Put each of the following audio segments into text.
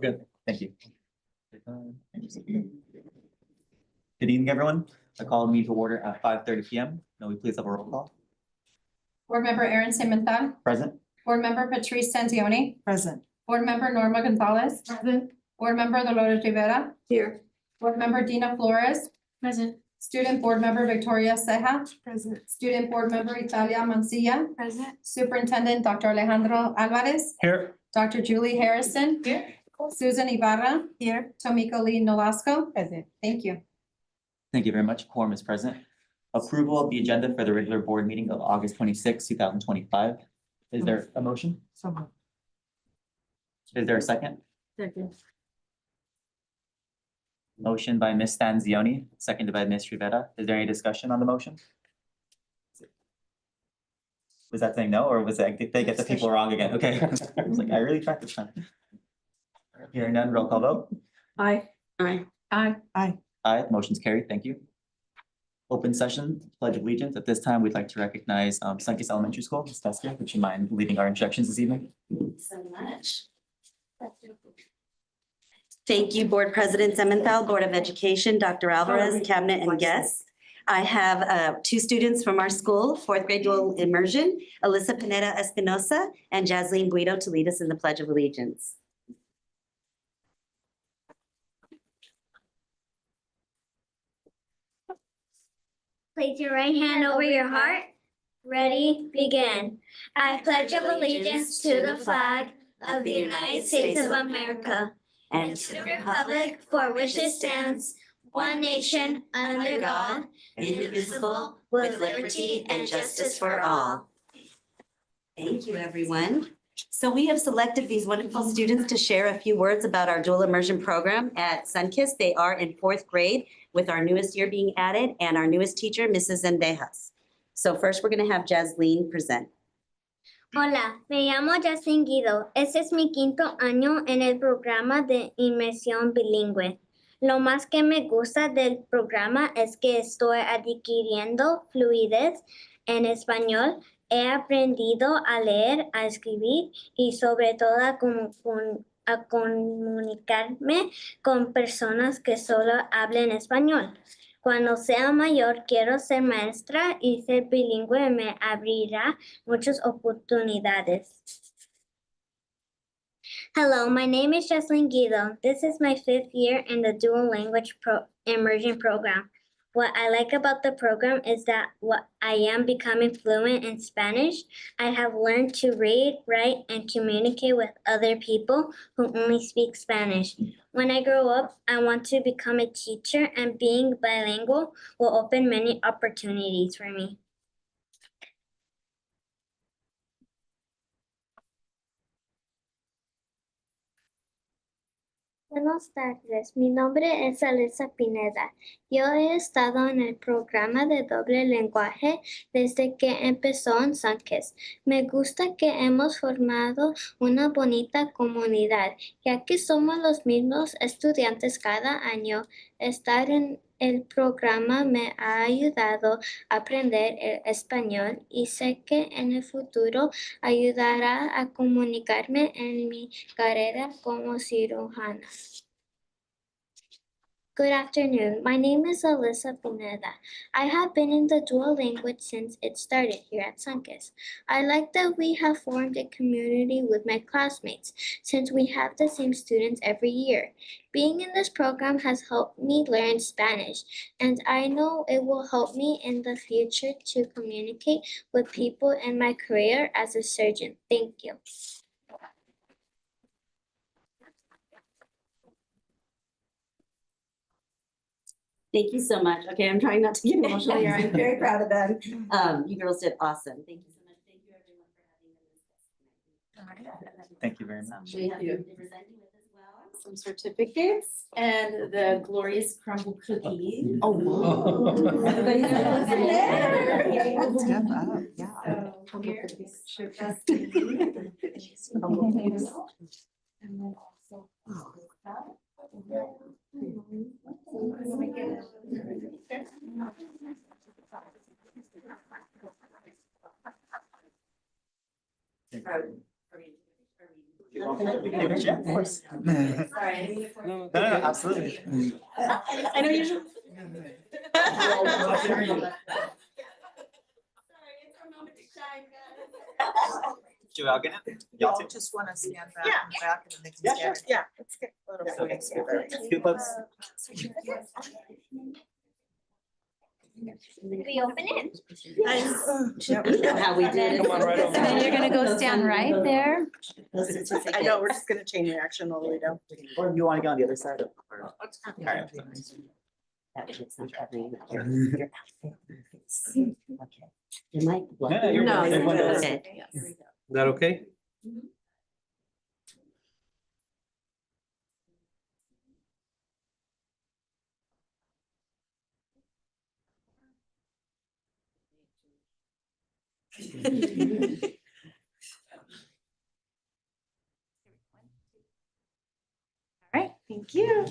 Good, thank you. Good evening, everyone. I call the meeting to order at 5:30 p.m. May we please have a roll call? Board Member Aaron Simental. Present. Board Member Patrice Sanzioni. Present. Board Member Norma Gonzalez. Present. Board Member Dolores Rivera. Here. Board Member Dina Flores. Present. Student Board Member Victoria Ceja. Present. Student Board Member Italia Mancilla. Present. Superintendent Dr. Alejandro Alvarez. Here. Dr. Julie Harrison. Here. Susan Ibarra. Here. Tomiko Lee Nolasco. Present. Thank you. Thank you very much. Quorum is present. Approval of the agenda for the regular board meeting of August 26, 2025. Is there a motion? Someone. Is there a second? Second. Motion by Ms. Stanzioni, seconded by Ms. Rivera. Is there any discussion on the motion? Was that saying no, or was it, did they get the people wrong again? Okay. I was like, I really tried this time. Hearing none, roll call vote. Aye. Aye. Aye. Aye. Aye, motion's carried. Thank you. Open session, pledge of allegiance. At this time, we'd like to recognize Sunkist Elementary School. Ms. Teske, would you mind leading our instructions this evening? So much. Thank you, Board President Sementhal, Board of Education, Dr. Alvarez, Cabinet and guests. I have two students from our school, fourth grade dual immersion, Alyssa Pineda Espinosa and Jasleen Guido to lead us in the Pledge of Allegiance. Place your right hand over your heart. Ready, begin. I pledge allegiance to the flag of the United States of America and to the republic for which it stands, one nation, under God, indivisible, with liberty and justice for all. Thank you, everyone. So we have selected these wonderful students to share a few words about our dual immersion program at Sunkist. They are in fourth grade with our newest year being added and our newest teacher, Mrs. Zendejas. So first, we're going to have Jasleen present. Hola, me llamo Jasleen Guido. Este es mi quinto año en el programa de inmersión bilingüe. Lo más que me gusta del programa es que estoy adquiriendo fluidez en español. He aprendido a leer, a escribir y sobre todo a comunicarme con personas que solo hablen español. Cuando sea mayor, quiero ser maestra y ser bilingüe me abrirá muchas oportunidades. Hello, my name is Jasleen Guido. This is my 5th year in the dual language immersion program. What I like about the program is that I am becoming fluent in Spanish. I have learned to read, write, and communicate with other people who only speak Spanish. When I grow up, I want to become a teacher, and being bilingual will open many opportunities for me. Buenas tardes, mi nombre es Alyssa Pineda. Yo he estado en el programa de doble lenguaje desde que empezó en Sunkist. Me gusta que hemos formado una bonita comunidad, ya que somos los mismos estudiantes cada año. Estar en el programa me ha ayudado a aprender el español y sé que en el futuro ayudará a comunicarme en mi carrera como cirujana. Good afternoon. My name is Alyssa Pineda. I have been in the dual language since it started here at Sunkist. I like that we have formed a community with my classmates since we have the same students every year. Being in this program has helped me learn Spanish, and I know it will help me in the future to communicate with people in my career as a surgeon. Thank you. Thank you so much. Okay, I'm trying not to get emotional here. I'm very proud of them. You girls did awesome. Thank you so much. Thank you everyone for having them. Thank you very much. We have you to present you with as well. Some certificates and the glorious crumble cookie. Oh, wow. Everybody's there. Step up, yeah. So here And then also. Yeah, of course. No, Sorry. no, absolutely. I know you. Sorry, it's our moment to shine, guys. Should we all get it? Y'all too? Just wanna stand back Yeah. and back and then they can Yeah, stand. sure. Yeah, let's get a little Okay. bit together. Scoot close. We open it? How we did it. Come on, right over. So then you're gonna go stand right there. I know, we're just gonna chain reaction all the way down. Or you want to go on the other side? All right. That kid's not covering your outfit. Okay. Your mic. No, you're No, good. Everyone does. Okay. Is that okay? All right, thank you.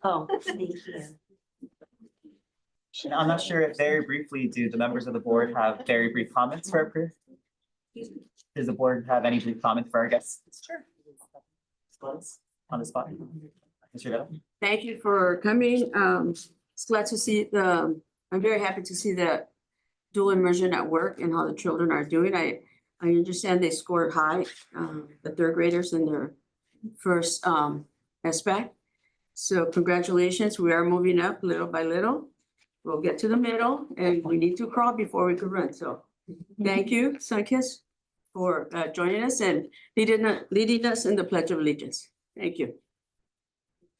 Oh, thank you. And I'm not sure if very briefly, do the members of the board have very brief comments for our crew? Does the board have any brief comments for our guests? Sure. On the spot? Mr. Villa? Thank you for coming. It's glad to see I'm very happy to see the dual immersion at work and how the children are doing. I understand they scored high, the third graders in their first aspect. So congratulations, we are moving up little by little. We'll get to the middle and we need to crawl before we can run. So thank you, Sunkist, for joining us and leading us in the Pledge of Allegiance. Thank you.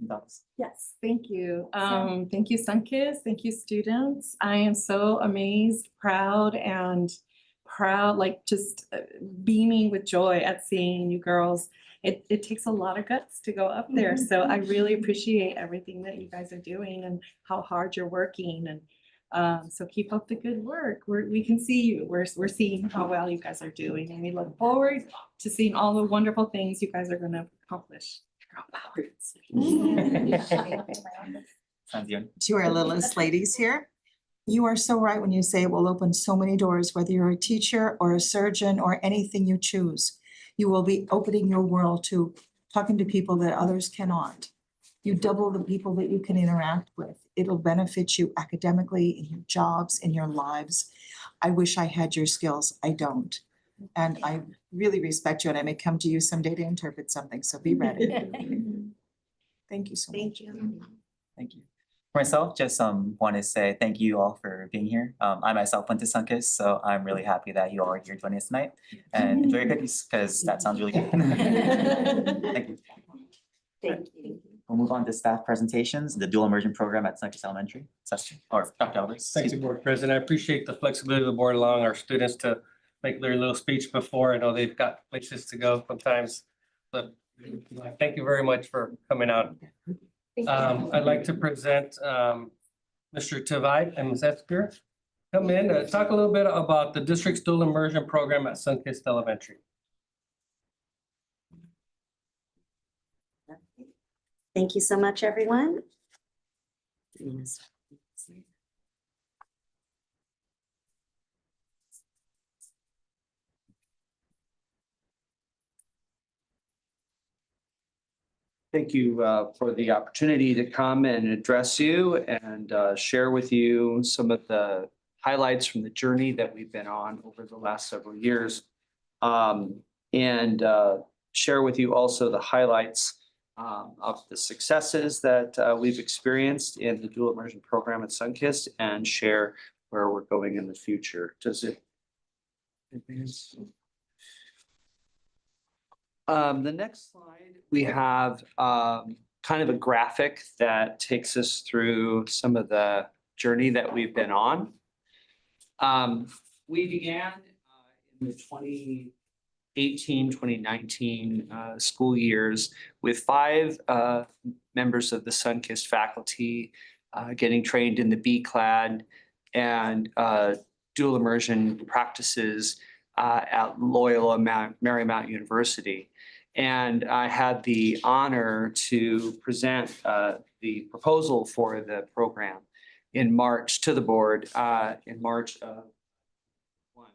Thoughts? Yes, thank you. Thank you, Sunkist. Thank you, students. I am so amazed, proud, like just beaming with joy at seeing you girls. It takes a lot of guts to go up there. So I really appreciate everything that you guys are doing and how hard you're working. And so keep up the good work. We can see you. We're seeing how well you guys are doing. And we look forward to seeing all the wonderful things you guys are going to accomplish. Sounds good. To our littlest ladies here, you are so right when you say it will open so many doors, whether you're a teacher or a surgeon or anything you choose. You will be opening your world to talking to people that others cannot. You double the people that you can interact with. It'll benefit you academically, in your jobs, in your lives. I wish I had your skills. I don't. And I really respect you, and I may come to you someday to interpret something, so be ready. Thank you so much. Thank you. Thank you. For myself, just want to say thank you all for being here. I myself went to Sunkist, so I'm really happy that you all are here joining us tonight. And enjoy your cookies, because that sounds really good. Thank you. Thank you. We'll move on to staff presentations, the dual immersion program at Sunkist Elementary. Or Dr. Alvarez. Thank you, Board President. I appreciate the flexibility of the board allowing our students to make their little speech before. I know they've got places to go sometimes, but thank you very much for coming out. I'd like to present Mr. Tavite and Ms. Esker. Come in, talk a little bit about the district's dual immersion program at Sunkist Elementary. Thank you so much, everyone. Thank you for the opportunity to come and address you and share with you some of the highlights from the journey that we've been on over the last several years. And share with you also the highlights of the successes that we've experienced in the dual immersion program at Sunkist and share where we're going in the future. Does it advance? The next slide, we have kind of a graphic that takes us through some of the journey that we've been on. We began in the 2018-2019 school years with 5 members of the Sunkist faculty getting trained in the B-clad and dual immersion practices at Loyola Marymount University. And I had the honor to present the proposal for the program. in March to the board in March of 1.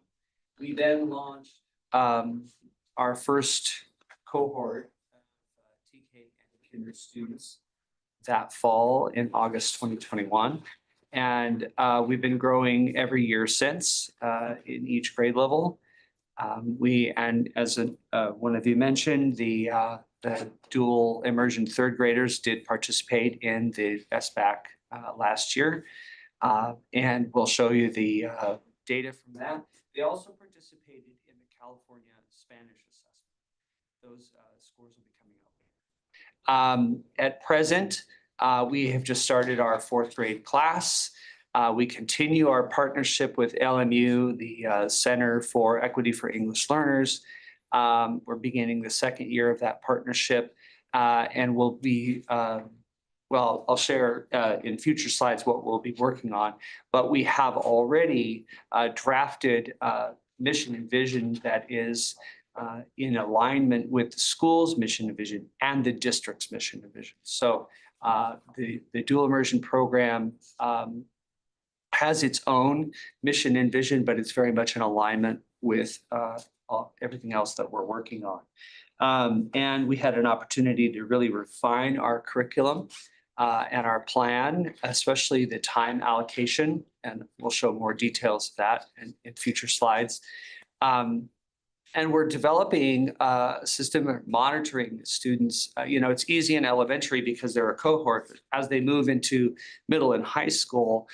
We then launched our first cohort of TK and kinder students that fall in August 2021. And we've been growing every year since in each grade level. And as one of you mentioned, the dual immersion third graders did participate in the SBAC last year. And we'll show you the data from that. They also participated in the California Spanish assessment. Those scores will be coming out later. At present, we have just started our 4th grade class. We continue our partnership with LMU, the Center for Equity for English Learners. We're beginning the 2nd year of that partnership, and we'll be, well, I'll share in future slides what we'll be working on, but we have already drafted mission and vision that is in alignment with the school's mission and vision and the district's mission and vision. So the dual immersion program has its own mission and vision, but it's very much in alignment with everything else that we're working on. And we had an opportunity to really refine our curriculum and our plan, especially the time allocation, and we'll show more details of that in future slides. And we're developing a system of monitoring students. It's easy in elementary because they're a cohort. As they move into middle and high school,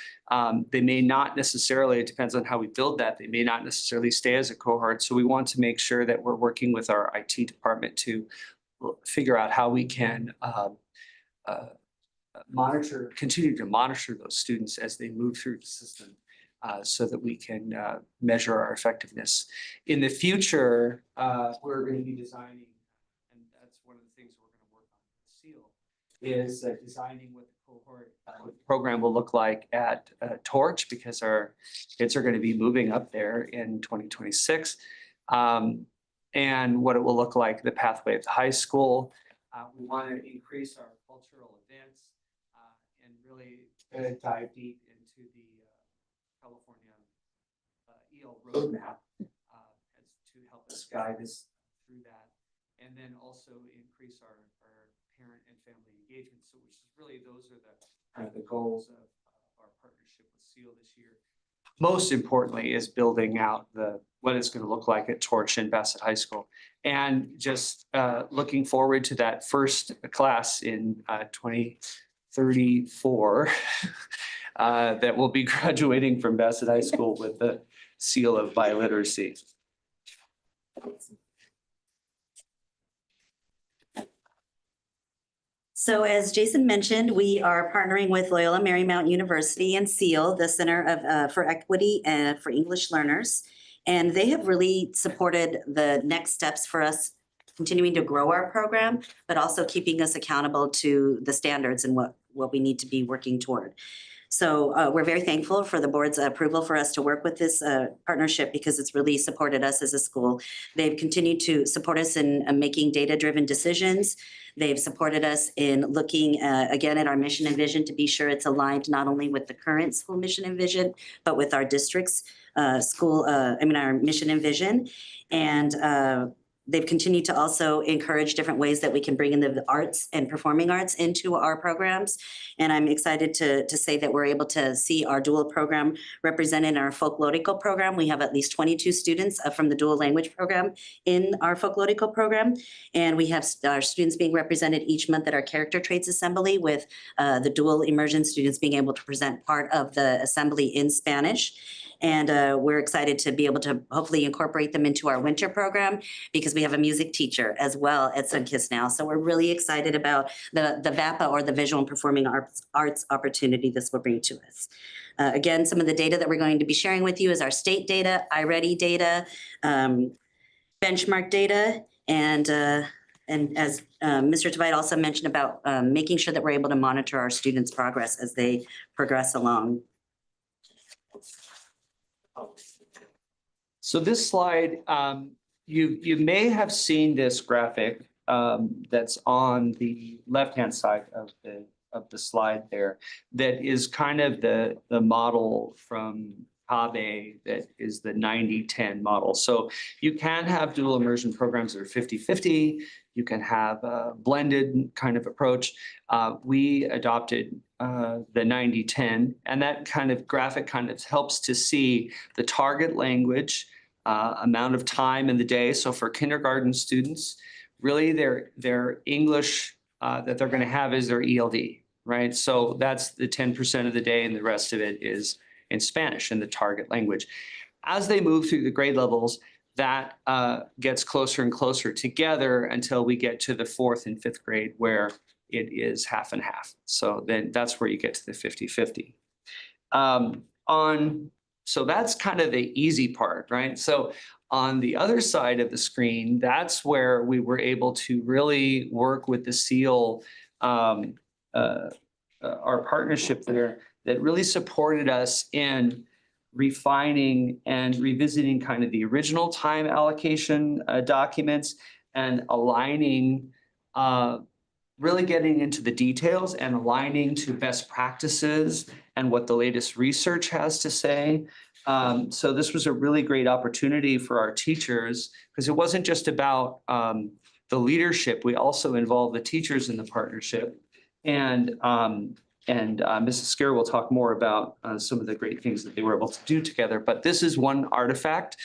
they may not necessarily, it depends on how we build that, they may not necessarily stay as a cohort. So we want to make sure that we're working with our IT department to figure out how we can continue to monitor those students as they move through the system. So that we can measure our effectiveness. In the future, we're going to be designing, and that's one of the things we're going to work on with SEAL, is designing what the cohort program will look like at Torch, because our kids are going to be moving up there in 2026, and what it will look like, the pathway of the high school. We want to increase our cultural events and really dive deep into the California EL roadmap to help us guide us through that, and then also increase our parent and family engagement. So, which is really those are the goals of our partnership with SEAL this year. Most importantly, is building out what it's going to look like at Torch and Bassett High School, and just looking forward to that first class in 2034. That will be graduating from Bassett High School with the seal of biliteracy. So as Jason mentioned, we are partnering with Loyola Marymount University and SEAL, the Center for Equity for English Learners. And they have really supported the next steps for us continuing to grow our program, but also keeping us accountable to the standards and what we need to be working toward. So we're very thankful for the board's approval for us to work with this partnership, because it's really supported us as a school. They've continued to support us in making data-driven decisions. They've supported us in looking again at our mission and vision to be sure it's aligned not only with the current school mission and vision, but with our district's our mission and vision. And they've continued to also encourage different ways that we can bring in the arts and performing arts into our programs. And I'm excited to say that we're able to see our dual program represented in our folklorico program. We have at least 22 students from the dual language program in our folklorico program. And we have our students being represented each month at our character traits assembly, with the dual immersion students being able to present part of the assembly in Spanish. And we're excited to be able to hopefully incorporate them into our winter program, because we have a music teacher as well at Sunkist now. So we're really excited about the VAPA, or the Visual and Performing Arts opportunity this will bring to us. Again, some of the data that we're going to be sharing with you is our state data, iReady data, benchmark data, and as Mr. Tveit also mentioned about making sure that we're able to monitor our students' progress as they progress along. So this slide, you may have seen this graphic that's on the left-hand side of the the slide there, that is kind of the model from CABE that is the 90-10 model. So you can have dual immersion programs that are 50-50. You can have a blended kind of approach. We adopted the 90-10, and that kind of graphic kind of helps to see the target language, amount of time in the day. So for kindergarten students, really their English that they're going to have is their ELD, right? So that's the 10% of the day, and the rest of it is in Spanish in the target language. As they move through the grade levels, that gets closer and closer together until we get to the 4th and 5th grade, where it is half and half. So then that's where you get to the 50-50. So that's kind of the easy part, right? So on the other side of the screen, that's where we were able to really work with the SEAL, our partnership there, that really supported us in refining and revisiting kind of the original time allocation documents and aligning, really getting into the details and aligning to best practices and what the latest research has to say. So this was a really great opportunity for our teachers, because it wasn't just about the leadership. We also involved the teachers in the partnership. And Mrs. Scare will talk more about some of the great things that they were able to do together. But this is one artifact,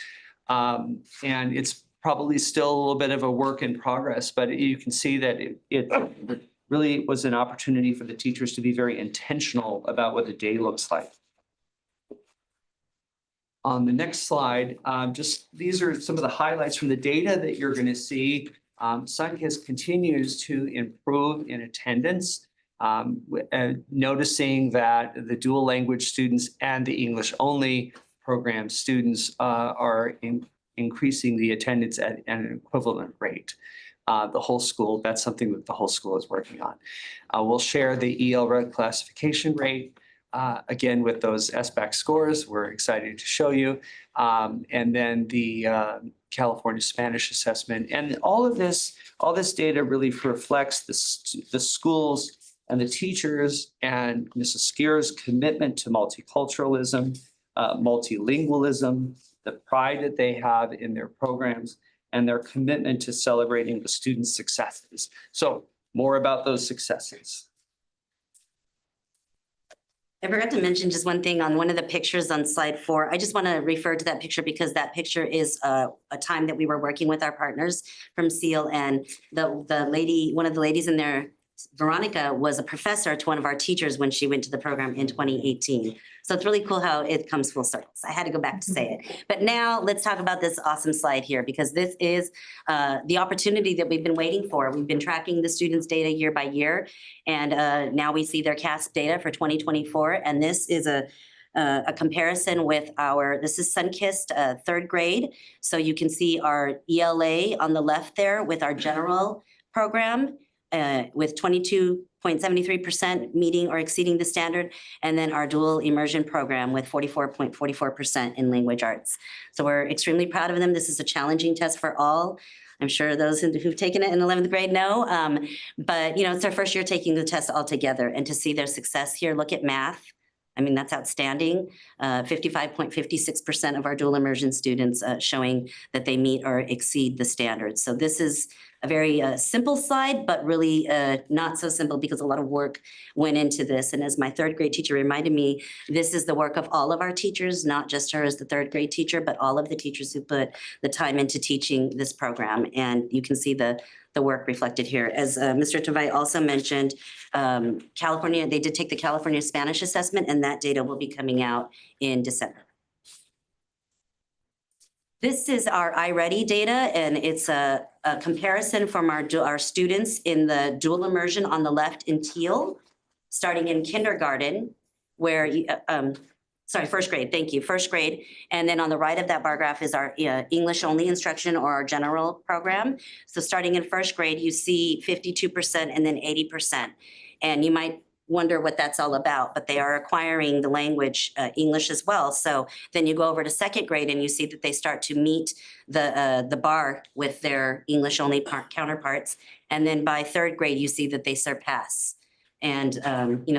and it's probably still a little bit of a work in progress, but you can see that it really was an opportunity for the teachers to be very intentional about what the day looks like. On the next slide, just these are some of the highlights from the data that you're going to see. Sunkist continues to improve in attendance, noticing that the dual language students and the English only program students are increasing the attendance at an equivalent rate. The whole school, that's something that the whole school is working on. We'll share the EL Red classification rate. Again, with those SBAC scores, we're excited to show you. And then the California Spanish assessment. And all this data really reflects the schools and the teachers and Mrs. Skier's commitment to multiculturalism, multilingualism, the pride that they have in their programs, and their commitment to celebrating the students' successes. So more about those successes. I forgot to mention just one thing on one of the pictures on slide 4. I just want to refer to that picture because that picture is a time that we were working with our partners from SEAL, and the lady, one of the ladies in there, Veronica, was a professor to one of our teachers when she went to the program in 2018. So it's really cool how it comes full circle. So I had to go back to say it. But now let's talk about this awesome slide here, because this is the opportunity that we've been waiting for. We've been tracking the students' data year by year, and now we see their CASP data for 2024. And this is a comparison with this is Sunkist 3rd grade. So you can see our ELA on the left there with our general program, with 22.73% meeting or exceeding the standard, and then our dual immersion program with 44.44% in language arts. So we're extremely proud of them. This is a challenging test for all. I'm sure those who've taken it in 11th grade know, but it's their first year taking the test all together, and to see their success here, look at math. I mean, that's outstanding. 55.56% of our dual immersion students showing that they meet or exceed the standards. So this is a very simple slide, but really not so simple because a lot of work went into this. And as my 3rd grade teacher reminded me, this is the work of all of our teachers, not just her as the 3rd grade teacher, but all of the teachers who put the time into teaching this program. And you can see the work reflected here. As Mr. Tavai also mentioned, California, they did take the California Spanish assessment, and that data will be coming out in December. This is our iReady data, and it's a comparison from our students in the dual immersion on the left in teal, starting in kindergarten, where, sorry, 1st grade, thank you, 1st grade. And then on the right of that bar graph is our English only instruction or our general program. So starting in 1st grade, you see 52% and then 80%. And you might wonder what that's all about, but they are acquiring the language English as well. So then you go over to 2nd grade and you see that they start to meet the bar with their English only counterparts. And then by 3rd grade, you see that they surpass And,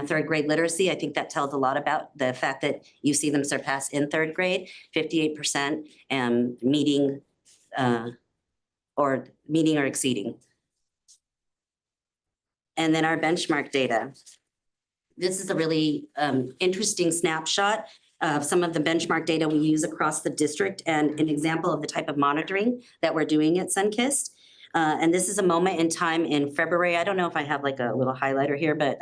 third grade literacy, I think that tells a lot about the fact that you see them surpass in third grade, 58% meeting or exceeding. And then our benchmark data. This is a really interesting snapshot of some of the benchmark data we use across the district and an example of the type of monitoring that we're doing at Sunkist. And this is a moment in time in February. I don't know if I have like a little highlighter here, but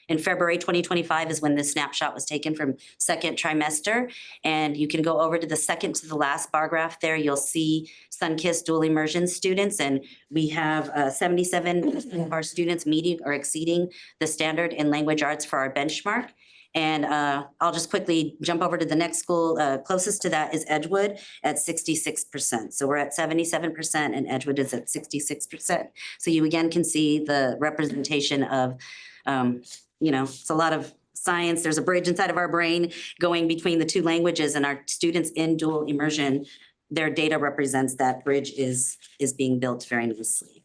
in February 2025 is when this snapshot was taken from second trimester. And you can go over to the second to the last bar graph there. You'll see Sunkist dual immersion students. And we have 77% of our students meeting or exceeding the standard in language arts for our benchmark. And I'll just quickly jump over to the next school. Closest to that is Edgewood at 66%. So we're at 77% and Edgewood is at 66%. So you again can see the representation of, it's a lot of science. There's a bridge inside of our brain going between the two languages, and our students in dual immersion, their data represents that bridge is being built very nicely.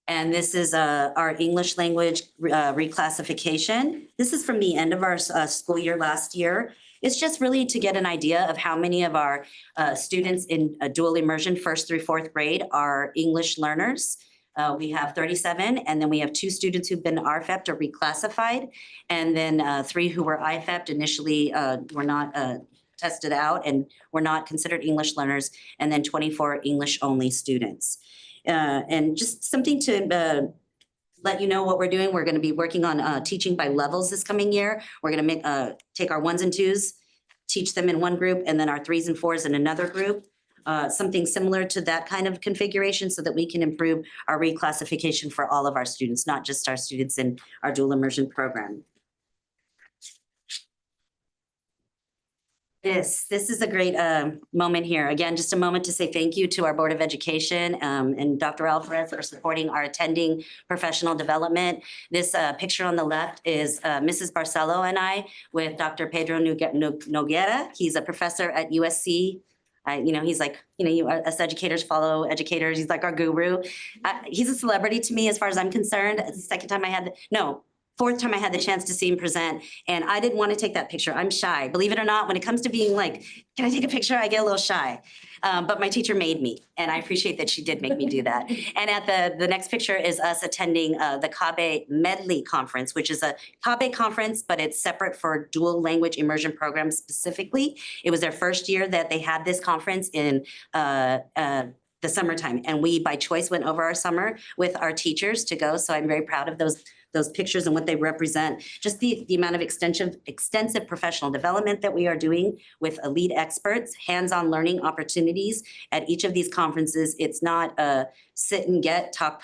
And this is our English language reclassification. This is from the end of our school year last year. It's just really to get an idea of how many of our students in dual immersion first through fourth grade are English learners. We have 37, and then we have 2 students who've been RFEP'd or reclassified, and then 3 who were IFEP'd initially were not tested out and were not considered English learners, and then 24 English only students. And just something to let you know what we're doing. We're going to be working on teaching by levels this coming year. We're going to take our 1s and 2s, teach them in one group, and then our 3s and 4s in another group. Something similar to that kind of configuration so that we can improve our reclassification for all of our students, not just our students in our dual immersion program. This is a great moment here. Again, just a moment to say thank you to our Board of Education and Dr. Alvarez for supporting our attending professional development. This picture on the left is Mrs. Barcelo and I with Dr. Pedro Noguera. He's a professor at USC. He's like, us educators follow educators. He's like our guru. He's a celebrity to me as far as I'm concerned. It's the fourth time I had the chance to see him present, and I didn't want to take that picture. I'm shy. Believe it or not, when it comes to being like, can I take a picture? I get a little shy. But my teacher made me, and I appreciate that she did make me do that. And at the next picture is us attending the CABE Medley Conference, which is a CABE conference, but it's separate for dual language immersion programs specifically. It was their first year that they had this conference in the summertime, and we by choice went over our summer with our teachers to go. So I'm very proud of those pictures and what they represent. Just the amount of extensive professional development that we are doing with elite experts, hands-on learning opportunities at each of these conferences. It's not a sit and get, talk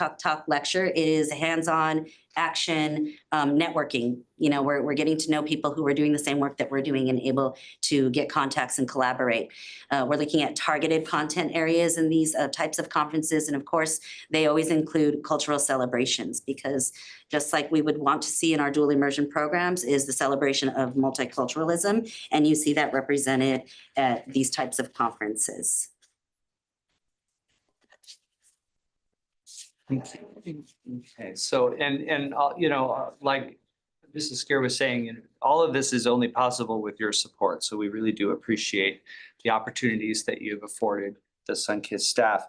lecture. It is hands-on action networking. We're getting to know people who are doing the same work that we're doing and able to get contacts and collaborate. We're looking at targeted content areas in these types of conferences. And of course, they always include cultural celebrations, because just like we would want to see in our dual immersion programs is the celebration of multiculturalism. And you see that represented at these types of conferences. Okay, so, like Mrs. Skier was saying, all of this is only possible with your support. So we really do appreciate the opportunities that you've afforded the Sunkist staff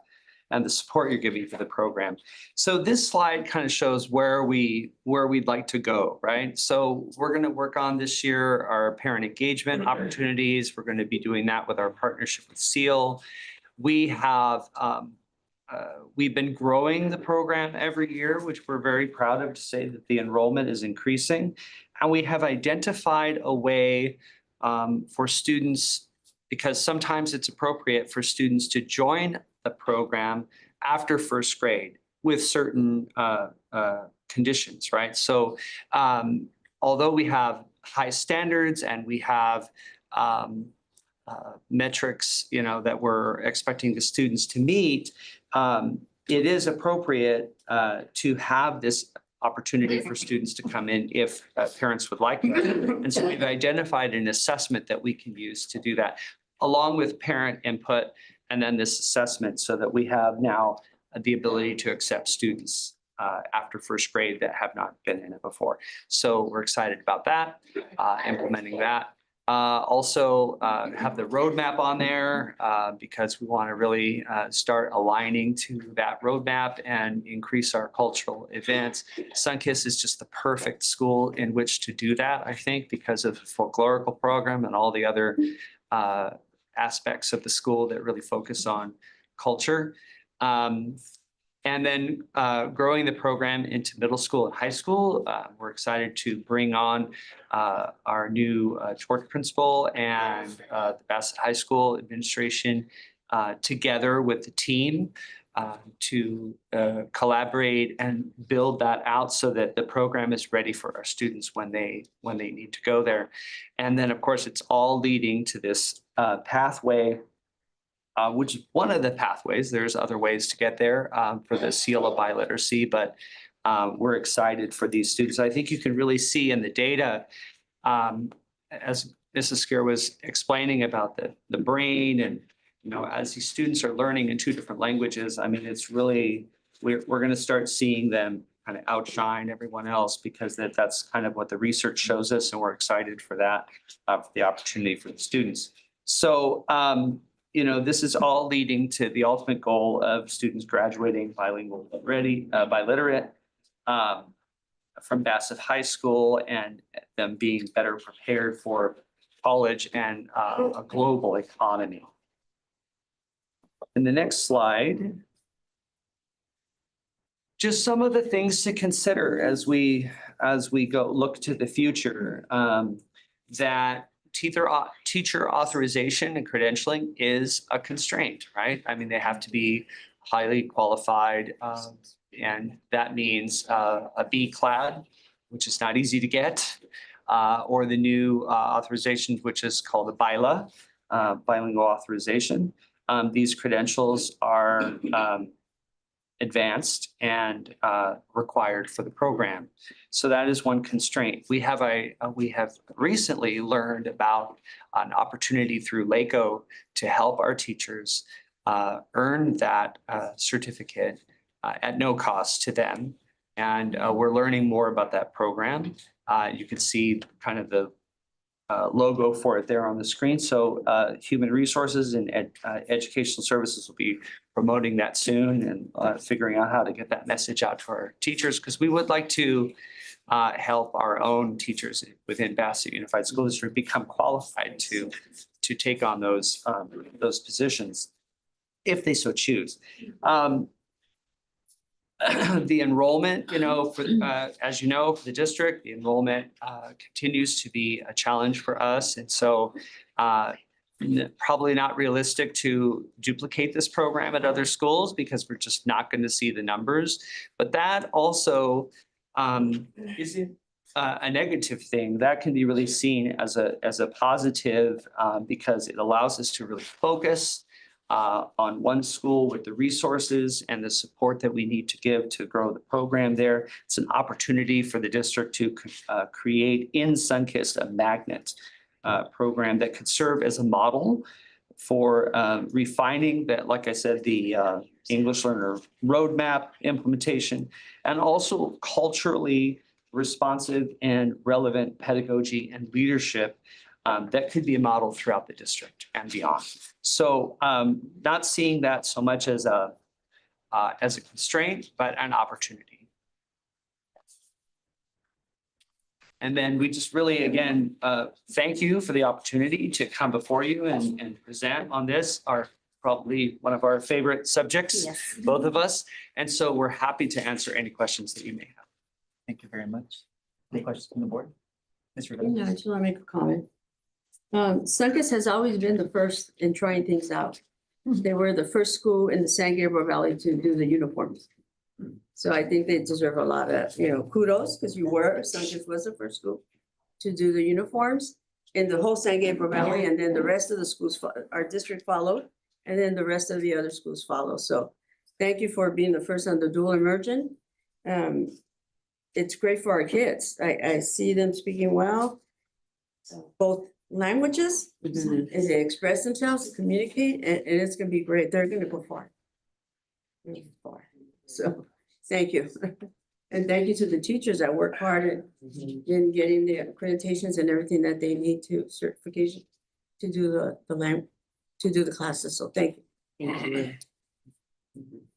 and the support you're giving to the program. So this slide kind of shows where we'd like to go, right? So we're going to work on this year our parent engagement opportunities. We're going to be doing that with our partnership with SEAL. We have we've been growing the program every year, which we're very proud of to say that the enrollment is increasing. And we have identified a way for students, because sometimes it's appropriate for students to join the program after first grade with certain conditions, right? So although we have high standards and we have metrics, that we're expecting the students to meet, it is appropriate to have this opportunity for students to come in if parents would like that. And so we've identified an assessment that we can use to do that, along with parent input and then this assessment, so that we have now the ability to accept students after first grade that have not been in it before. So we're excited about that, implementing that. Also have the roadmap on there because we want to really start aligning to that roadmap and increase our cultural events. Sunkist is just the perfect school in which to do that, I think, because of the folklorical program and all the other aspects of the school that really focus on culture. And then growing the program into middle school and high school. We're excited to bring on our new Georgia principal and the Bassett High School administration together with the team to collaborate and build that out so that the program is ready for our students when they need to go there. And then, of course, it's all leading to this pathway, which is one of the pathways. There's other ways to get there for the seal of biliteracy, but we're excited for these students. I think you can really see in the data, as Mrs. Skier was explaining about the brain and, you know, as these students are learning in 2 different languages, I mean, it's really, we're going to start seeing them kind of outshine everyone else because that's kind of what the research shows us, and we're excited for that, for the opportunity for the students. So, you know, this is all leading to the ultimate goal of students graduating bilingual ready, biliterate from Bassett High School and them being better prepared for college and a global economy. In the next slide, just some of the things to consider as we go look to the future, that teacher authorization and credentialing is a constraint, right? I mean, they have to be highly qualified, and that means a B clad, which is not easy to get, or the new authorization, which is called the BILA, bilingual authorization. These credentials are advanced and required for the program. So that is one constraint. We have recently learned about an opportunity through LACO to help our teachers earn that certificate at no cost to them. And we're learning more about that program. You can see kind of the logo for it there on the screen. So Human Resources and Educational Services will be promoting that soon and figuring out how to get that message out to our teachers, because we would like to help our own teachers within Bassett Unified School District become qualified to take on those positions if they so choose. The enrollment, you know, for as you know, for the district, the enrollment continues to be a challenge for us. And so probably not realistic to duplicate this program at other schools because we're just not going to see the numbers. But that also isn't a negative thing. That can be really seen as a positive because it allows us to really focus on one school with the resources and the support that we need to give to grow the program there. It's an opportunity for the district to create in Sunkist a magnet program that could serve as a model for refining that, like I said, the English learner roadmap implementation, and also culturally responsive and relevant pedagogy and leadership that could be a model throughout the district and beyond. So not seeing that so much as a constraint, but an opportunity. And then we just really, again, thank you for the opportunity to come before you and present on this, our probably one of our favorite subjects, Yes. both of us. And so we're happy to answer any questions that you may have. Thank you very much. Any questions from the board? Ms. Yeah, Rivera? I just want to make a comment. Sunkist has always been the first in trying things out. They were the first school in the San Gabriel Valley to do the uniforms. So I think they deserve a lot of, kudos, because Sunkist was the first school to do the uniforms in the whole San Gabriel Valley, and then the rest of the schools, our district followed, and then the rest of the other schools follow. So thank you for being the first on the dual immersion. It's great for our kids. I see them speaking well, both languages, as they express themselves, communicate, and it's gonna be great. They're gonna perform. So Thank you. And thank you to the teachers that work hard in getting the accreditations and everything that they need to certification to do to do the classes. So thank you.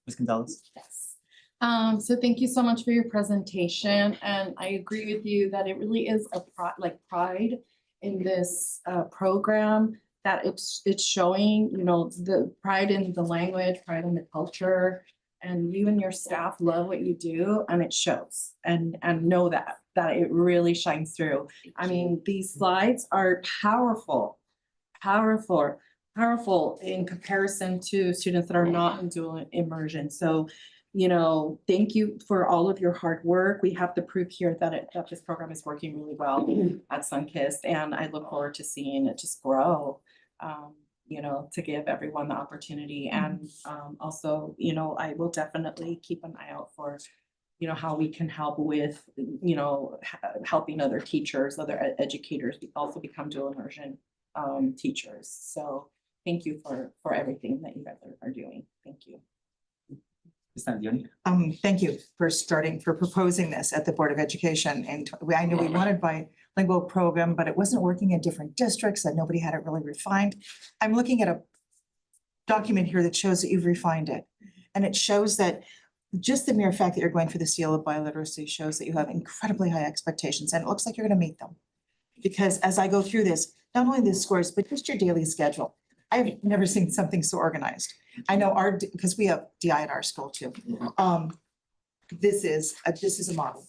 Ms. Gonzalez? Yes. So thank you so much for your presentation, and I agree with you that it really is a pride in this program, that it's showing, you know, the pride in the language, pride in the culture, and you and your staff love what you do, and it shows, and know that it really shines through. I mean, these slides are powerful in comparison to students that are not in dual immersion. So, you know, thank you for all of your hard work. We have the proof here that this program is working really well at Sunkist, and I look forward to seeing it just grow. You know, to give everyone the opportunity, and also, you know, I will definitely keep an eye out for, you know, how we can help with, you know, helping other teachers, other educators also become dual immersion teachers. So thank you for everything that you guys are doing. Thank you. Thank you for proposing this at the Board of Education. And I knew we wanted bilingual program, but it wasn't working in different districts and nobody had it really refined. I'm looking at a document here that shows that you've refined it. And it shows that just the mere fact that you're going for the seal of biliteracy shows that you have incredibly high expectations, and it looks like you're going to meet them. Because as I go through this, not only the scores, but just your daily schedule. I've never seen something so organized. I know because we have DI at our school too. This is a model.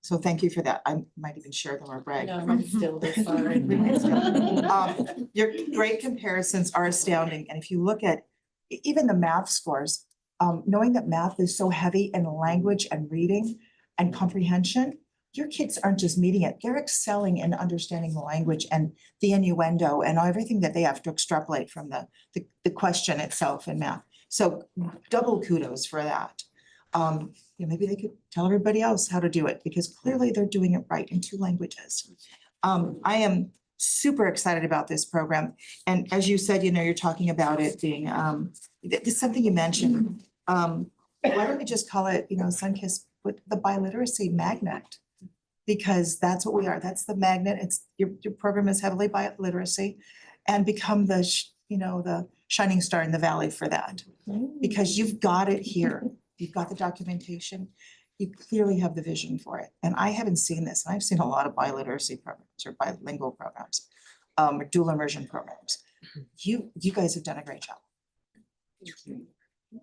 So thank you for that. I might even share them or brag. No, I'm still this sorry. Your grade comparisons are astounding. And if you look at even the math scores, knowing that math is so heavy in language and reading and comprehension, your kids aren't just meeting it, they're excelling in understanding the language and the innuendo and everything that they have to extrapolate from the question itself in math. So double kudos for that. You know, maybe they could tell everybody else how to do it, because clearly they're doing it right in 2 languages. I am super excited about this program. And as you said, you know, you're talking about it being, this is something you mentioned. Why don't we just call it, you know, Sunkist with the biliteracy magnet? Because that's what we are. That's the magnet. It's your program is heavily biliteracy, and become the shining star in the valley for that. Because you've got it here. You've got the documentation. You clearly have the vision for it. And I haven't seen this. I've seen a lot of biliteracy programs or bilingual programs, or dual immersion programs. You guys have done a great job.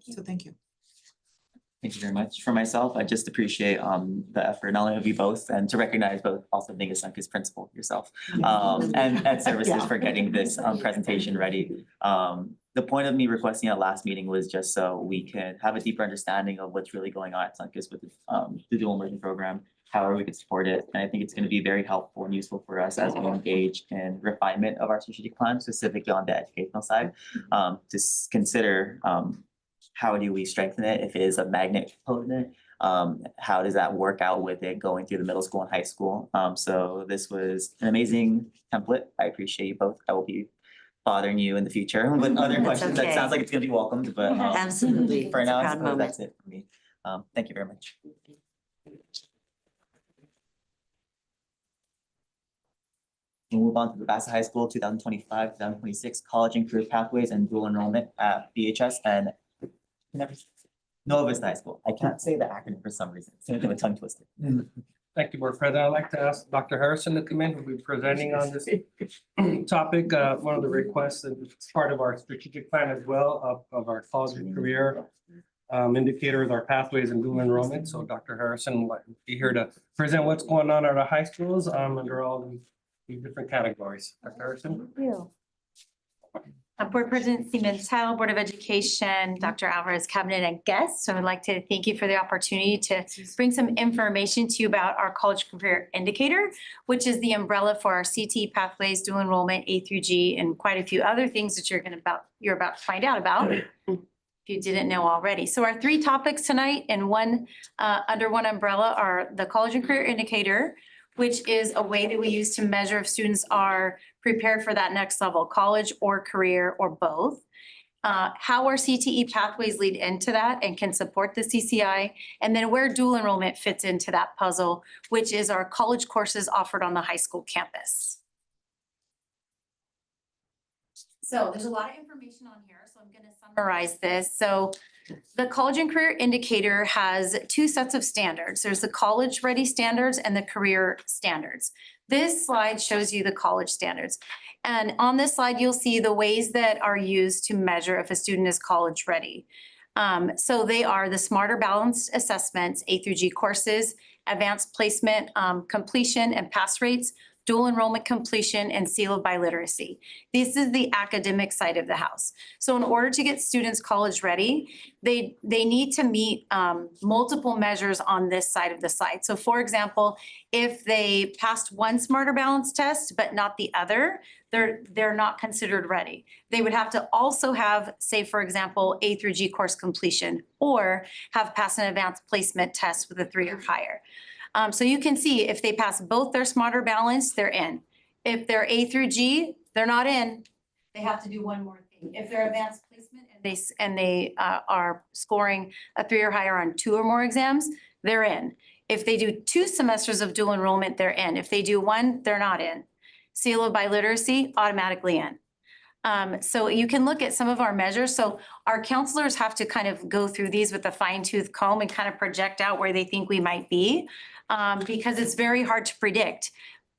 So thank you. Thank you very much. For myself, I just appreciate the effort, not only of you both, and to recognize both also being a Sunkist principal yourself, and services for getting this presentation ready. The point of me requesting at last meeting was just so we can have a deeper understanding of what's really going on at Sunkist with the dual immersion program, however we could support it. And I think it's going to be very helpful and useful for us as we engage in refinement of our strategic plan, specifically on the educational side, to consider how do we strengthen it if it is a magnet component? How does that work out with it going through the middle school and high school? So this was an amazing template. I appreciate you both. I will be bothering you in the future with other questions. okay. That sounds like it's gonna be welcomed, but Absolutely. for It's a now, I proud suppose moment. that's it for me. Thank you very much. We'll move on to the Bassett High School 2025-2026 College and Career Pathways and Dual Enrollment at BHS and Nova Vista High School. I can't say the acronym for some reason. It's a tongue twister. Thank you, Board President. I'd like to ask Dr. Harrison to come in, who'll be presenting on this topic. One of the requests, and it's part of our strategic plan as well of our college and career indicators, our pathways and dual enrollment. So Dr. Harrison will be here to present what's going on at our high schools under all these different categories. Dr. Harrison? Thank you. Board President Pimentel, Board of Education, Dr. Alvarez, Cabinet and guests. So I'd like to thank you for the opportunity to bring some information to you about our College Career Indicator, which is the umbrella for our CT pathways, dual enrollment, A through G, and quite a few other things that you're about to find out about if you didn't know already. So our 3 topics tonight and under one umbrella are the College and Career Indicator, which is a way that we use to measure if students are prepared for that next level, college or career or both. how our CTE pathways lead into that and can support the CCI, and then where dual enrollment fits into that puzzle, which is our college courses offered on the high school campus. So there's a lot of information on here, so I'm gonna summarize this. So the College and Career Indicator has two sets of standards. There's the college ready standards and the career standards. This slide shows you the college standards. And on this slide, you'll see the ways that are used to measure if a student is college ready. So they are the Smarter Balanced Assessments, A through G courses, advanced placement completion and pass rates, dual enrollment completion, and seal of biliteracy. This is the academic side of the house. So in order to get students college ready, they need to meet multiple measures on this side of the slide. So for example, if they passed one Smarter Balance test but not the other, they're not considered ready. They would have to also have, say, for example, A through G course completion, or have passed an advanced placement test with a 3 or higher. So you can see if they pass both their Smarter Balance, they're in. If they're A through G, they're not in. They have to do one more thing. If they're advanced placement and they are scoring a 3 or higher on 2 or more exams, they're in. If they do 2 semesters of dual enrollment, they're in. If they do 1, they're not in. Seal of biliteracy, automatically in. So you can look at some of our measures. So our counselors have to kind of go through these with a fine-tooth comb and kind of project out where they think we might be, because it's very hard to predict.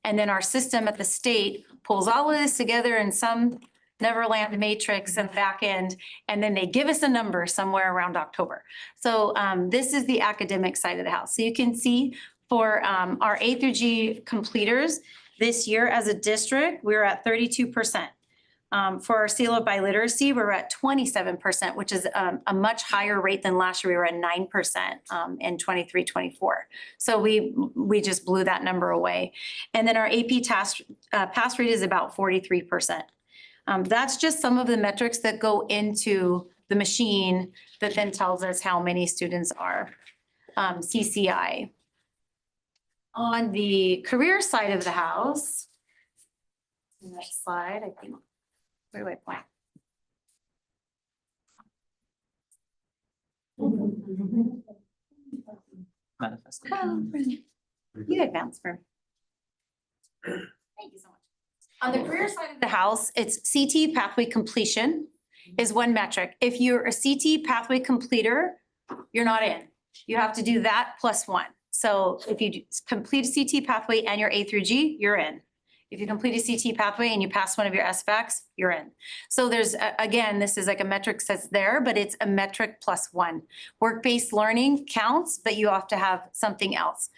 And then our system at the state pulls all of this together in some Neverland matrix and back end, and then they give us a number somewhere around October. So this is the academic side of the house. So you can see for our A through G completers this year as a district, we're at 32%. For our seal of biliteracy, we're at 27%, which is a much higher rate than last year. We were at 9% in 23-24. So we just blew that number away. And then our AP pass rate is about 43%. That's just some of the metrics that go into the machine that then tells us how many students are CCI. On the career side of the house, next slide, I think. Where do I point? Manifest. You advance for. Thank you so much. On the career side of the house, it's CT pathway completion is one metric. If you're a CT pathway completer, you're not in. You have to do that plus 1. So if you complete a CT pathway and you're A through G, you're in. If you complete a CT pathway and you pass one of your SVACs, you're in. So there's, again, this is like a metric that's there, but it's a metric plus 1. Work-based learning counts, but you have to have something else.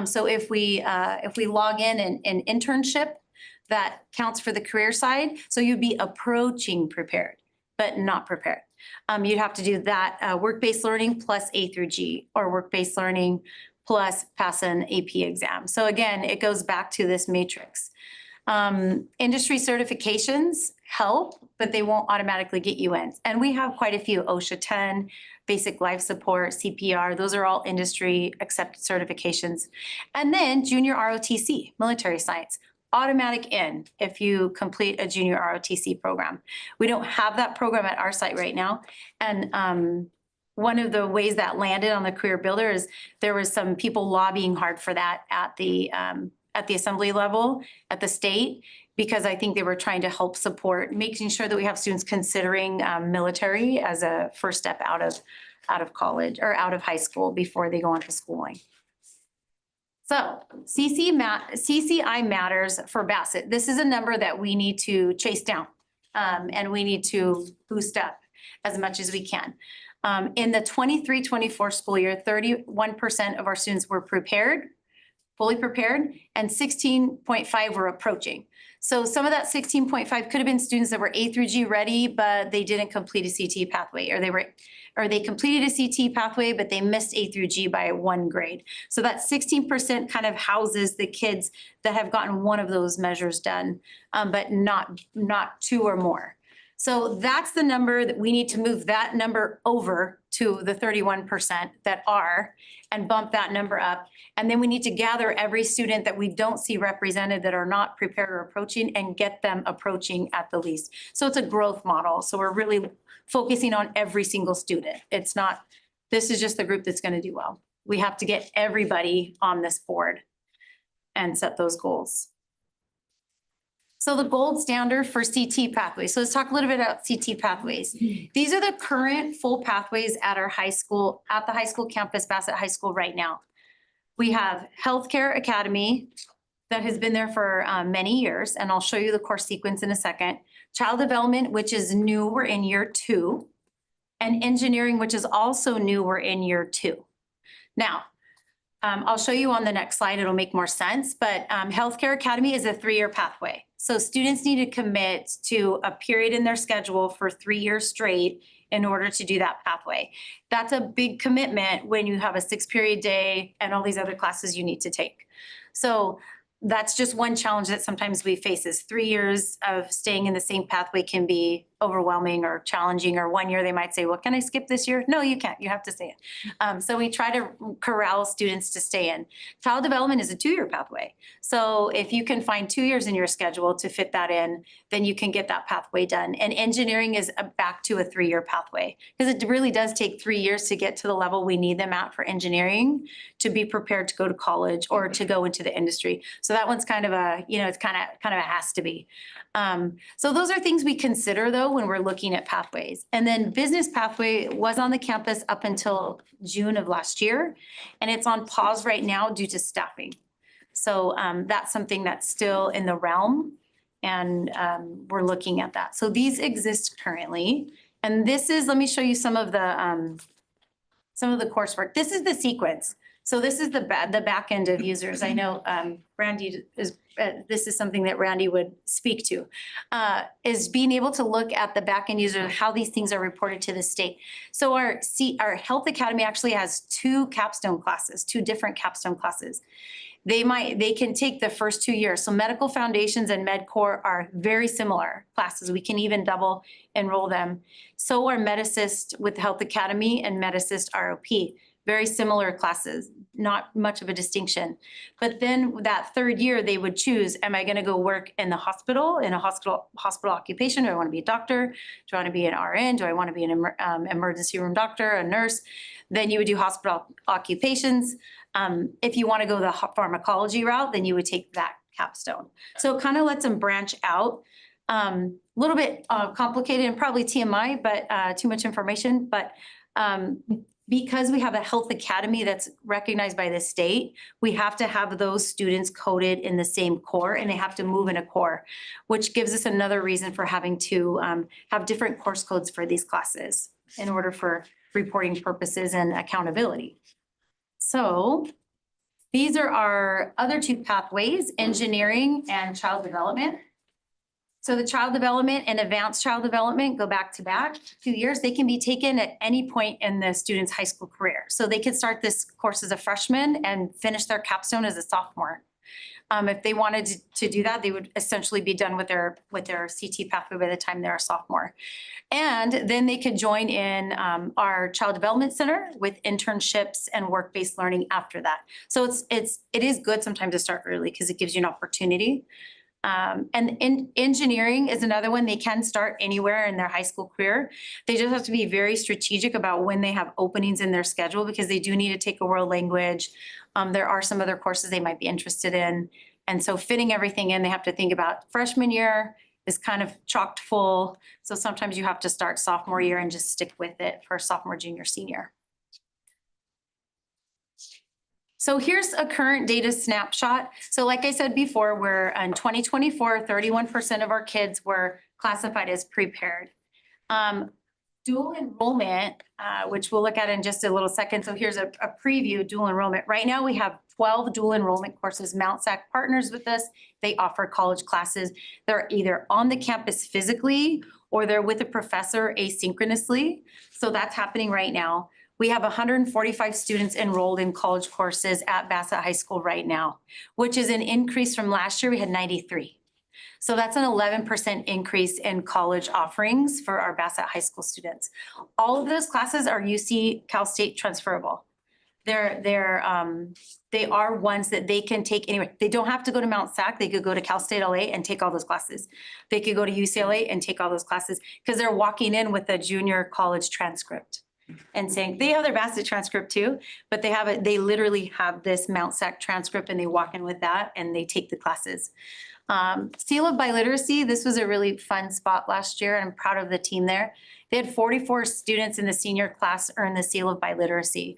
So if we log in an internship, that counts for the career side. So you'd be approaching prepared, but not prepared. You'd have to do that work-based learning plus A through G, or work-based learning plus pass an AP exam. So again, it goes back to this matrix. Industry certifications help, but they won't automatically get you in. And we have quite a few: OSHA 10, basic life support, CPR. Those are all industry accepted certifications. And then junior ROTC, military science, automatic in if you complete a junior ROTC program. We don't have that program at our site right now. And one of the ways that landed on the Career Builder is there was some people lobbying hard for that at the assembly level, at the state, because I think they were trying to help support making sure that we have students considering military as a first step out of college or out of high school before they go on to schooling. So CCI matters for Bassett. This is a number that we need to chase down and we need to boost up as much as we can. In the 23-24 school year, 31% of our students were prepared, fully prepared, and 16.5 were approaching. So some of that 16.5 could have been students that were A through G ready, but they didn't complete a CT pathway, or they completed a CT pathway, but they missed A through G by 1 grade. So that 16% kind of houses the kids that have gotten one of those measures done, but not 2 or more. So that's the number that we need to move that number over to the 31% that are, and bump that number up. And then we need to gather every student that we don't see represented that are not prepared or approaching and get them approaching at the least. So it's a growth model. So we're really focusing on every single student. It's not, this is just the group that's gonna do well. We have to get everybody on this board and set those goals. So the gold standard for CT pathways. So let's talk a little bit about CT pathways. These are the current full pathways at our high school, at the high school campus, Bassett High School right now. We have Healthcare Academy that has been there for many years, and I'll show you the course sequence in a second. Child Development, which is new, we're in year 2. And Engineering, which is also new, we're in year 2. Now, I'll show you on the next slide, it'll make more sense, but Healthcare Academy is a 3-year pathway. So students need to commit to a period in their schedule for 3 years straight in order to do that pathway. That's a big commitment when you have a 6-period day and all these other classes you need to take. So that's just one challenge that sometimes we face is 3 years of staying in the same pathway can be overwhelming or challenging, or 1 year they might say, well, can I skip this year? No, you can't, you have to stay in. So we try to corral students to stay in. Child Development is a 2-year pathway. So if you can find 2 years in your schedule to fit that in, then you can get that pathway done. And Engineering is back to a 3-year pathway, because it really does take 3 years to get to the level we need them at for engineering to be prepared to go to college or to go into the industry. So that one's kind of a, you know, it's kind of a has to be. So those are things we consider though when we're looking at pathways. And then business pathway was on the campus up until June of last year, and it's on pause right now due to staffing. So that's something that's still in the realm, and we're looking at that. So these exist currently, and this is, let me show you some of the coursework. This is the sequence. So this is the back end of users. I know Randy is, this is something that Randy would speak to, is being able to look at the back end user, how these things are reported to the state. So our Health Academy actually has 2 capstone classes, 2 different capstone classes. They can take the first 2 years. So Medical Foundations and MedCore are very similar classes. We can even double enroll them. So are Med-Assist with Health Academy and Med-Assist ROP. Very similar classes, not much of a distinction. But then that 3rd year, they would choose, am I gonna go work in the hospital, in a hospital occupation? Do I wanna be a doctor? Do I wanna be an RN? Do I wanna be an emergency room doctor, a nurse? Then you would do hospital occupations. If you wanna go the pharmacology route, then you would take that capstone. So it kind of lets them branch out. A little bit complicated and probably TMI, but too much information, but because we have a Health Academy that's recognized by the state, we have to have those students coded in the same core, and they have to move in a core, which gives us another reason for having to have different course codes for these classes in order for reporting purposes and accountability. So these are our other 2 pathways, Engineering and Child Development. So the Child Development and Advanced Child Development go back to back 2 years. They can be taken at any point in the student's high school career. So they could start this course as a freshman and finish their capstone as a sophomore. If they wanted to do that, they would essentially be done with their CT pathway by the time they're a sophomore. And then they could join in our Child Development Center with internships and work-based learning after that. So it is good sometimes to start early because it gives you an opportunity. And Engineering is another one. They can start anywhere in their high school career. They just have to be very strategic about when they have openings in their schedule, because they do need to take a world language. There are some other courses they might be interested in. And so fitting everything in, they have to think about freshman year is kind of chocked full. So sometimes you have to start sophomore year and just stick with it for sophomore, junior, senior. So here's a current data snapshot. So like I said before, we're in 2024, 31% of our kids were classified as prepared. Dual enrollment, which we'll look at in just a little second. So here's a preview of dual enrollment. Right now we have 12 dual enrollment courses. Mount SAC partners with us. They offer college classes. They're either on the campus physically or they're with a professor asynchronously. So that's happening right now. We have 145 students enrolled in college courses at Bassett High School right now, which is an increase from last year. We had 93. So that's an 11% increase in college offerings for our Bassett High School students. All of those classes are UC Cal State transferable. they are ones that they can take anywhere. They don't have to go to Mount SAC. They could go to Cal State LA and take all those classes. They could go to UCLA and take all those classes because they're walking in with a junior college transcript and saying, they have their Bassett transcript too, but they literally have this Mount SAC transcript and they walk in with that and they take the classes. Seal of Biliteracy, this was a really fun spot last year, and I'm proud of the team there. They had 44 students in the senior class earn the Seal of Biliteracy.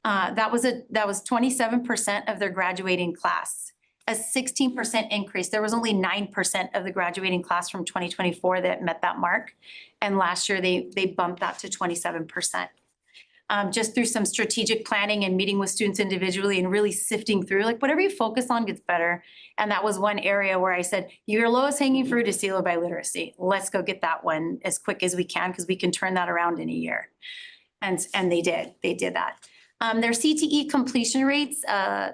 That was 27% of their graduating class, a 16% increase. There was only 9% of the graduating class from 2024 that met that mark. And last year they bumped that to 27%. Just through some strategic planning and meeting with students individually and really sifting through, like whatever you focus on gets better. And that was one area where I said, your lowest hanging fruit is Seal of Biliteracy. Let's go get that one as quick as we can because we can turn that around in a year. And they did that. Their CTE completion rates,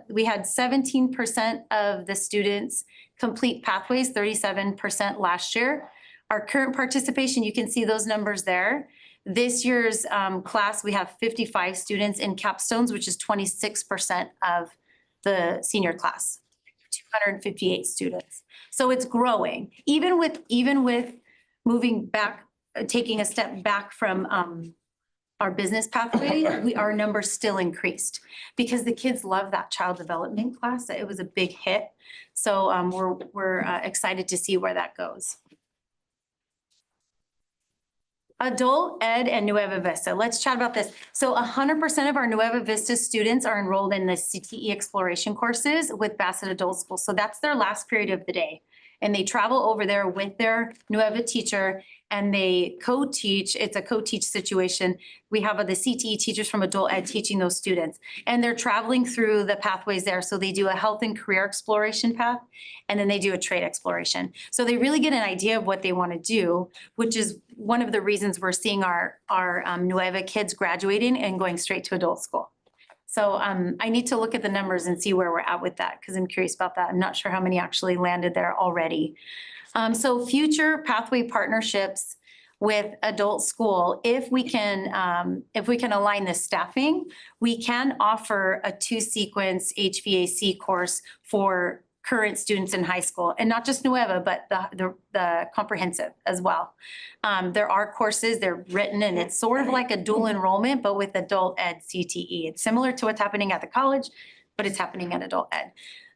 we had 17% of the students complete pathways, 37% last year. Our current participation, you can see those numbers there. This year's class, we have 55 students in capstones, which is 26% of the senior class, 258 students. So it's growing, even with moving back, taking a step back from our business pathway, our numbers still increased because the kids love that child development class. It was a big hit. So we're excited to see where that goes. Adult Ed and Nueva Vista. Let's chat about this. So 100% of our Nueva Vista students are enrolled in the CTE exploration courses with Bassett Adult School. So that's their last period of the day. And they travel over there with their Nueva teacher and they co-teach. It's a co-teach situation. We have the CTE teachers from Adult Ed teaching those students. And they're traveling through the pathways there. So they do a health and career exploration path, and then they do a trade exploration. So they really get an idea of what they want to do, which is one of the reasons we're seeing our Nueva kids graduating and going straight to adult school. So I need to look at the numbers and see where we're at with that because I'm curious about that. I'm not sure how many actually landed there already. So future pathway partnerships with adult school, if we can align the staffing, we can offer a 2-sequence HVAC course for current students in high school, and not just Nueva, but the comprehensive as well. There are courses, they're written, and it's sort of like a dual enrollment, but with Adult Ed CTE. It's similar to what's happening at the college, but it's happening at Adult Ed.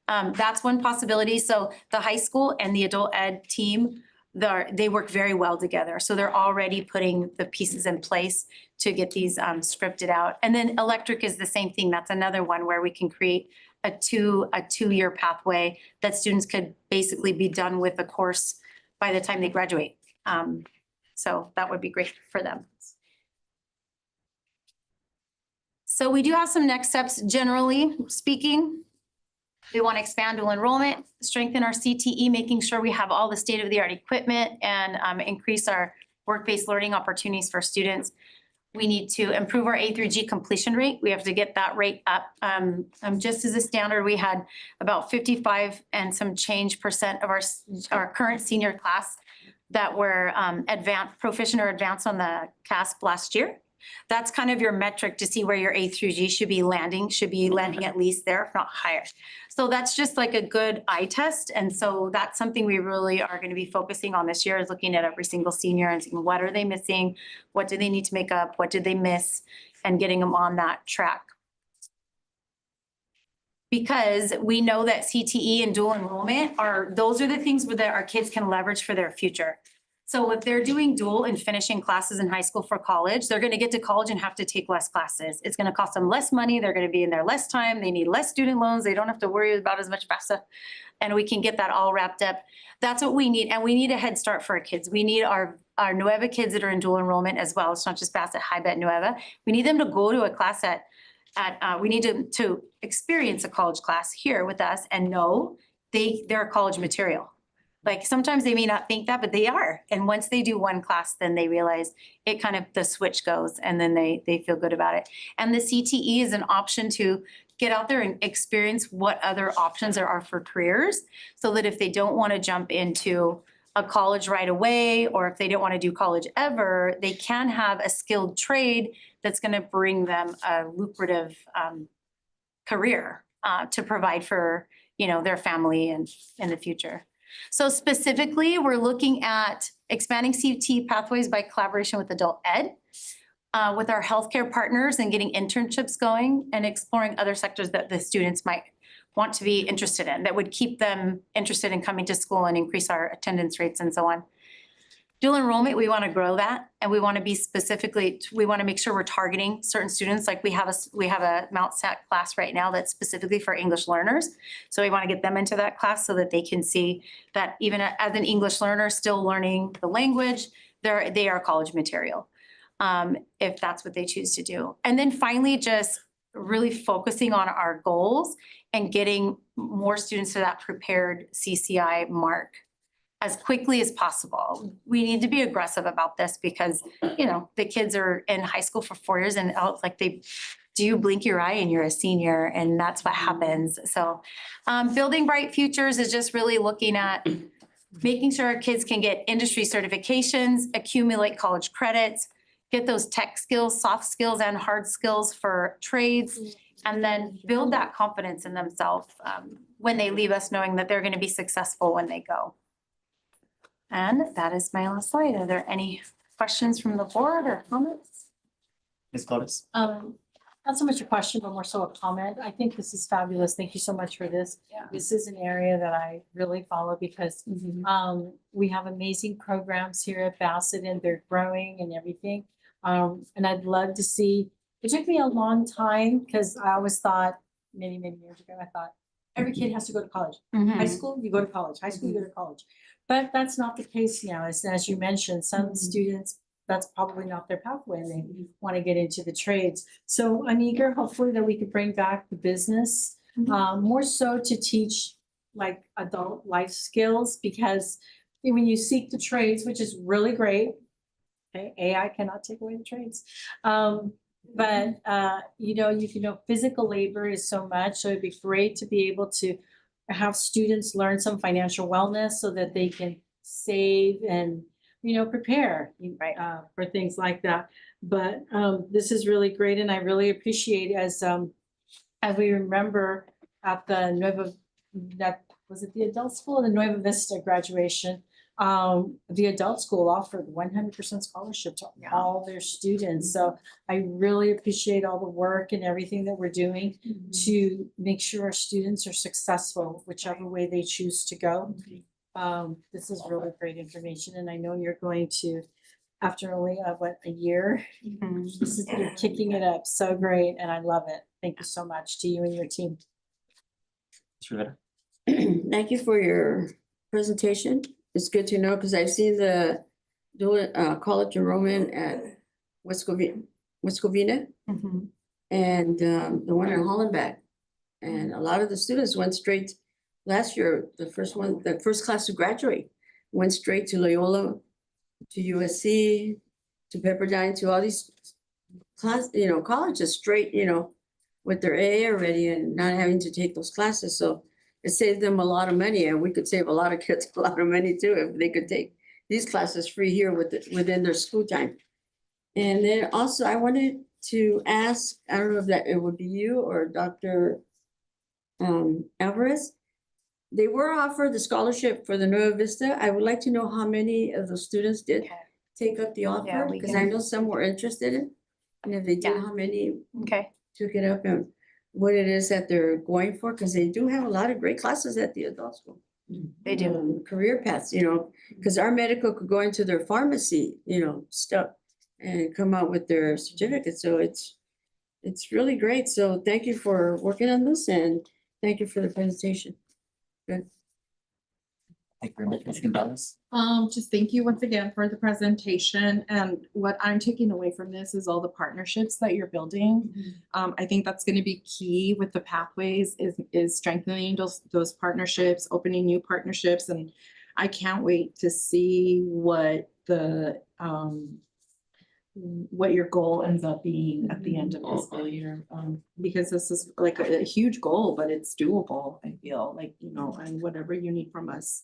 That's one possibility. So the high school and the Adult Ed team, they work very well together. So they're already putting the pieces in place to get these scripted out. And then electric is the same thing. That's another one where we can create a two-year pathway that students could basically be done with the course by the time they graduate. So that would be great for them. So we do have some next steps, generally speaking. We want to expand dual enrollment, strengthen our CTE, making sure we have all the state-of-the-art equipment, and increase our work-based learning opportunities for students. We need to improve our A through G completion rate. We have to get that rate up. Just as a standard, we had about 55 and some change % of our current senior class that were advanced, proficient or advanced on the CASP last year. That's kind of your metric to see where your A through G should be landing at least there, if not higher. So that's just like a good eye test. And so that's something we really are going to be focusing on this year, is looking at every single senior and seeing what are they missing, what do they need to make up, what did they miss, and getting them on that track. Because we know that CTE and dual enrollment those are the things that our kids can leverage for their future. So if they're doing dual and finishing classes in high school for college, they're going to get to college and have to take less classes. It's going to cost them less money. They're going to be in there less time. They need less student loans. They don't have to worry about as much FAFSA. And we can get that all wrapped up. That's what we need. And we need a head start for our kids. We need our Nueva kids that are in dual enrollment as well. It's not just Bassett, High Bet, Nueva. We need them to go to a class we need to experience a college class here with us and know they're college material. Like sometimes they may not think that, but they are. And once they do one class, then they realize it kind of, the switch goes, and then they feel good about it. And the CTE is an option to get out there and experience what other options there are for careers, so that if they don't want to jump into a college right away, or if they don't want to do college ever, they can have a skilled trade that's going to bring them a lucrative career to provide for, you know, their family and in the future. So specifically, we're looking at expanding CT pathways by collaboration with adult ed, with our healthcare partners and getting internships going and exploring other sectors that the students might want to be interested in, that would keep them interested in coming to school and increase our attendance rates and so on. Dual enrollment, we want to grow that, and we want to be specifically, we want to make sure we're targeting certain students. Like we have a Mount Sat class right now that's specifically for English learners. So we want to get them into that class so that they can see that even as an English learner, still learning the language, they are college material, if that's what they choose to do. And then finally, just really focusing on our goals and getting more students to that prepared CCI mark as quickly as possible. We need to be aggressive about this because, you know, the kids are in high school for 4 years and it's like do you blink your eye and you're a senior, and that's what happens. So building bright futures is just really looking at making sure our kids can get industry certifications, accumulate college credits, get those tech skills, soft skills and hard skills for trades, and then build that confidence in themselves when they leave us, knowing that they're going to be successful when they go. And that is my last slide. Are there any questions from the board or comments? Ms. Flores? Not so much a question, but more so a comment. I think this is fabulous. Thank you so much for this. Yeah. This is an area that I really follow because we have amazing programs here at Bassett and they're growing and everything. And I'd love to see, it took me a long time because I always thought many years ago, I thought every kid has to go to college. High school, you go to college. High school, you go to college. But that's not the case now. As you mentioned, some students, that's probably not their pathway. They want to get into the trades. So I'm eager, hopefully, that we could bring back the business, more so to teach like adult life skills, because when you seek the trades, which is really great, okay, AI cannot take away the trades. But you know, physical labor is so much. So it'd be great to be able to have students learn some financial wellness so that they can save and, you know, prepare for things like that. But this is really great, and I really appreciate as we remember at the was it the adult school, the Nueva Vista graduation, the adult school offered 100% scholarship to all their students. So I really appreciate all the work and everything that we're doing to make sure our students are successful, whichever way they choose to go. This is really great information, and I know you're going to, after only a year, you're kicking it up so great, and I love it. Thank you so much to you and your team. Thank you for your presentation. It's good to know because I've seen the dual college enrollment at West Covina and the one in Hollenbeck. And a lot of the students went straight last year, the first class to graduate, went straight to Loyola, to USC, to Pepperdine, to all these colleges straight, with their AA already and not having to take those classes. So it saved them a lot of money, and we could save a lot of kids a lot of money too if they could take these classes free here within their school time. And then also I wanted to ask, I don't know if that it would be you or Dr. Alvarez. They were offered the scholarship for the Nueva Vista. I would like to know how many of the students did take up the offer, because I know some were interested in. And if they did, how many took it up and what it is that they're going for, because they do have a lot of great classes at the adult school. They do. Career paths, because our medical could go into their pharmacy, stuff and come out with their certificate. So it's really great. So thank you for working on this and thank you for the presentation. Good. Thank you very much, Ms. Gonzalez. Just thank you once again for the presentation. And what I'm taking away from this is all the partnerships that you're building. I think that's going to be key with the pathways is strengthening those partnerships, opening new partnerships. And I can't wait to see what your goal ends up being at the end of this school year. Because this is like a huge goal, but it's doable, I feel like, and whatever you need from us.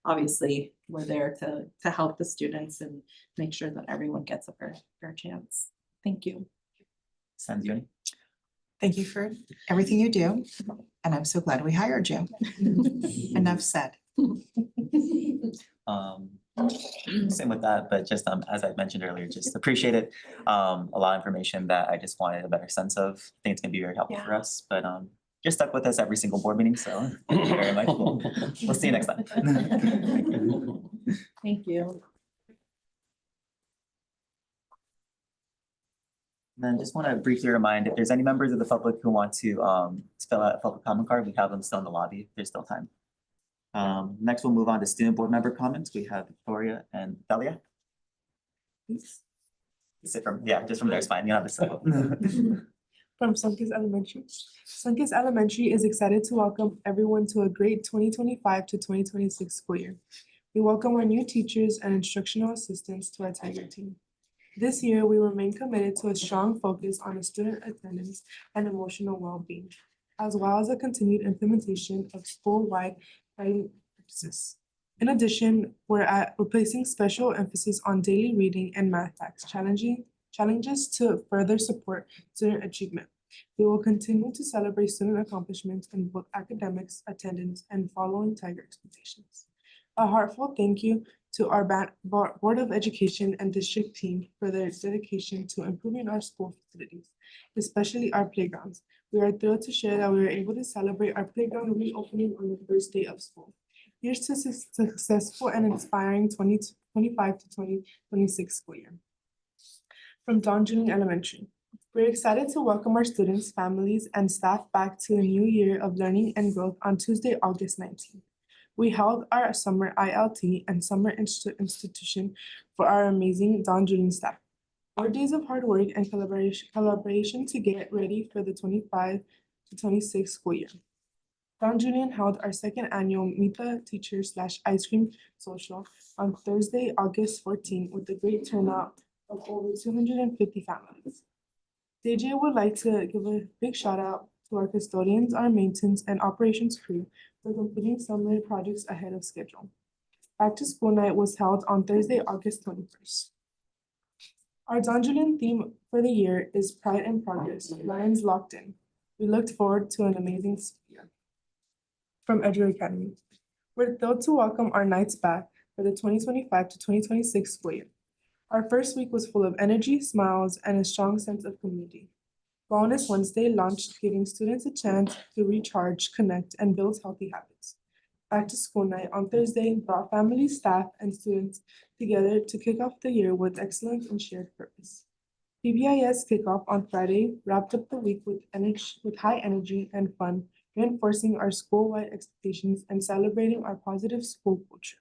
obviously, we're there to help the students and make sure that everyone gets a fair chance. Thank you. Sanjay? Thank you for everything you do, and I'm so glad we hired you. Enough said. Same with that, but just as I mentioned earlier, just appreciate it. A lot of information that I just wanted a better sense of. I think it's gonna be very helpful for us, but you're stuck with us every single board meeting, so thank you very much. We'll see you next time. Thank you. Thank you. Then just want to briefly remind, if there's any members of the public who want to fill out a public comment card, we have them still in the lobby. There's still time. Next, we'll move on to student board member comments. We have Victoria and Delia. Sit from, yeah, just from there is fine. You don't have to sit. From Sunkist Elementary. Sunkist Elementary is excited to welcome everyone to a great 2025 to 2026 school year. We welcome our new teachers and instructional assistants to our Tiger team. This year, we remain committed to a strong focus on student attendance and emotional well-being, as well as a continued implementation of school-wide writing practices. In addition, we're placing special emphasis on daily reading and math facts, challenges to further support student achievement. We will continue to celebrate student accomplishments in both academics, attendance, and following Tiger expectations. A heartfelt thank you to our Board of Education and district team for their dedication to improving our school facilities, especially our playgrounds. We are thrilled to share that we were able to celebrate our playground reopening on the first day of school. Here's to successful and inspiring 2025 to 2026 school year. From Don Julian Elementary. We're excited to welcome our students, families, and staff back to a new year of learning and growth on Tuesday, August 19th. We held our summer ILT and summer institution for our amazing Don Julian staff. 4 days of hard work and collaboration to get ready for the 25 to 26 school year. Don Julian held our second annual Meet the Teacher / Ice Cream Social on Thursday, August 14th with a great turnout of over 250 families. DJ would like to give a big shout out to our custodians, our maintenance and operations crew for completing summer projects ahead of schedule. Back to School Night was held on Thursday, August 21st. Our Don Julian theme for the year is Pride and Progress, Lions Locked In. We looked forward to an amazing year. From Edgewood Academy. We're thrilled to welcome our Knights back for the 2025 to 2026 school year. Our first week was full of energy, smiles, and a strong sense of community. Wellness Wednesday launched, giving students a chance to recharge, connect, and build healthy habits. Back to School Night on Thursday brought families, staff, and students together to kick off the year with excellence and shared purpose. PBIS kickoff on Friday wrapped up the week with high energy and fun, reinforcing our school-wide expectations and celebrating our positive school culture.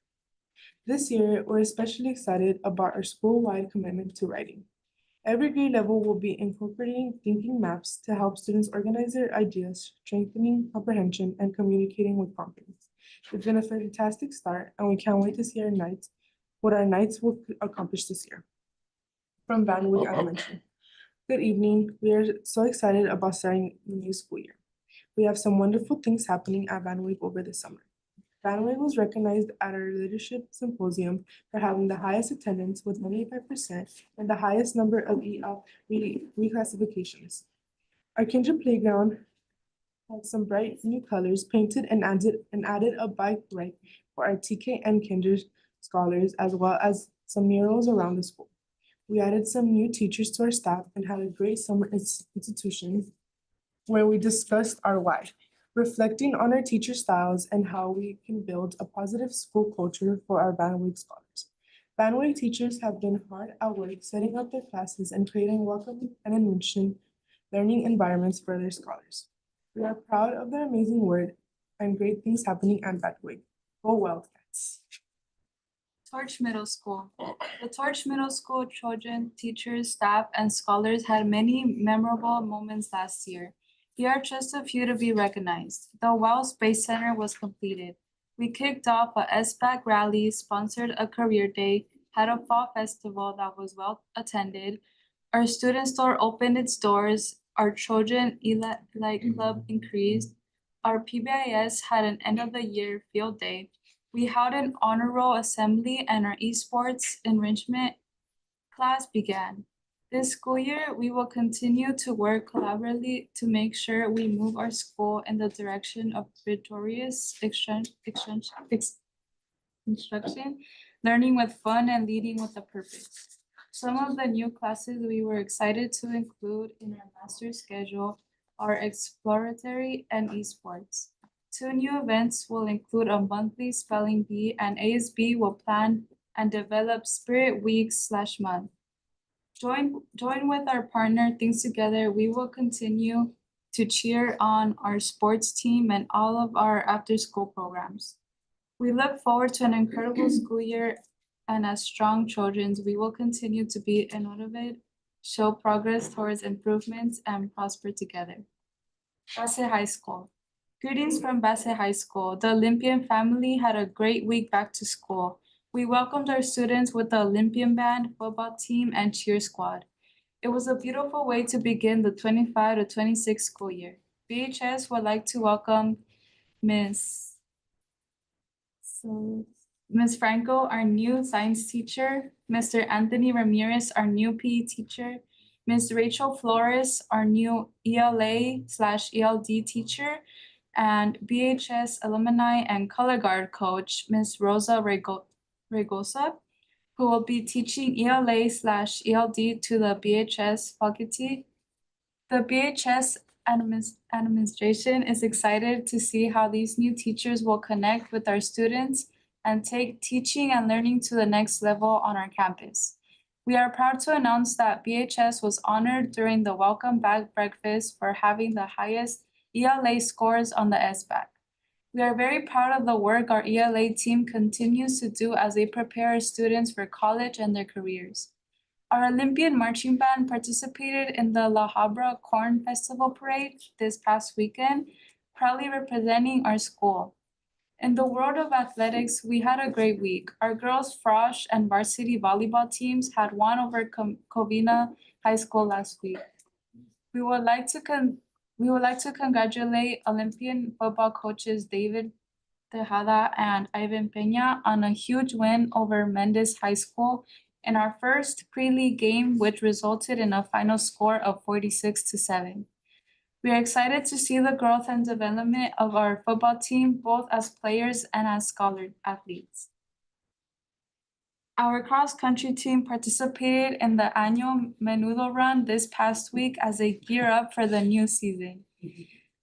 This year, we're especially excited about our school-wide commitment to writing. Every grade level will be incorporating thinking maps to help students organize their ideas, strengthening comprehension, and communicating with confidence. It's been a fantastic start, and we can't wait to see what our Knights will accomplish this year. From Van Wyck Elementary. Good evening. We are so excited about starting the new school year. We have some wonderful things happening at Van Wyck over the summer. Van Wyck was recognized at our leadership symposium for having the highest attendance with 95% and the highest number of reclassifications. Our kinder playground had some bright new colors painted and added a bike rack for our TK and kinder scholars, as well as some murals around the school. We added some new teachers to our staff and had a great summer institution where we discussed our why, reflecting on our teacher styles and how we can build a positive school culture for our Van Wyck scholars. Van Wyck teachers have been hard at work setting up their classes and creating welcoming and enriching learning environments for their scholars. We are proud of their amazing work and great things happening at Van Wyck. Go Wildcats! Torch Middle School. The Torch Middle School children, teachers, staff, and scholars had many memorable moments last year. Here are just a few to be recognized. The Wells Space Center was completed. We kicked off a SBAC rally, sponsored a career day, had a fall festival that was well attended. Our student store opened its doors. Our children elite club increased. Our PBIS had an end of the year field day. We held an honor roll assembly and our esports enrichment class began. This school year, we will continue to work collaboratively to make sure we move our school in the direction of victorious instruction, learning with fun and leading with a purpose. Some of the new classes we were excited to include in our master schedule are exploratory and esports. 2 new events will include a monthly spelling bee, and ASB will plan and develop Spirit Week/month. Join with our partner Things Together. We will continue to cheer on our sports team and all of our after-school programs. We look forward to an incredible school year, and as strong children, we will continue to be innovative, show progress towards improvements, and prosper together. Bassett High School. Greetings from Bassett High School. The Olympian family had a great week back to school. We welcomed our students with the Olympian band, football team, and cheer squad. It was a beautiful way to begin the 25 to 26 school year. BHS would like to welcome Ms. Franco, our new science teacher, Mr. Anthony Ramirez, our new PE teacher, Ms. Rachel Flores, our new ELA/ELD teacher, and BHS alumni and color guard coach, Ms. Rosa Regosa, who will be teaching ELA/ELD to the BHS faculty. The BHS administration is excited to see how these new teachers will connect with our students and take teaching and learning to the next level on our campus. We are proud to announce that BHS was honored during the welcome back breakfast for having the highest ELA scores on the SBAC. We are very proud of the work our ELA team continues to do as they prepare our students for college and their careers. Our Olympian marching band participated in the La Habra Corn Festival Parade this past weekend, proudly representing our school. In the world of athletics, we had a great week. Our girls' frosh and varsity volleyball teams had won over Covina High School last week. We would like to congratulate Olympian football coaches David Tejada and Ivan Peña on a huge win over Mendez High School in our first pre-league game, which resulted in a final score of 46-7. We are excited to see the growth and development of our football team, both as players and as scholar athletes. Our cross-country team participated in the annual Menudo Run this past week as they gear up for the new season.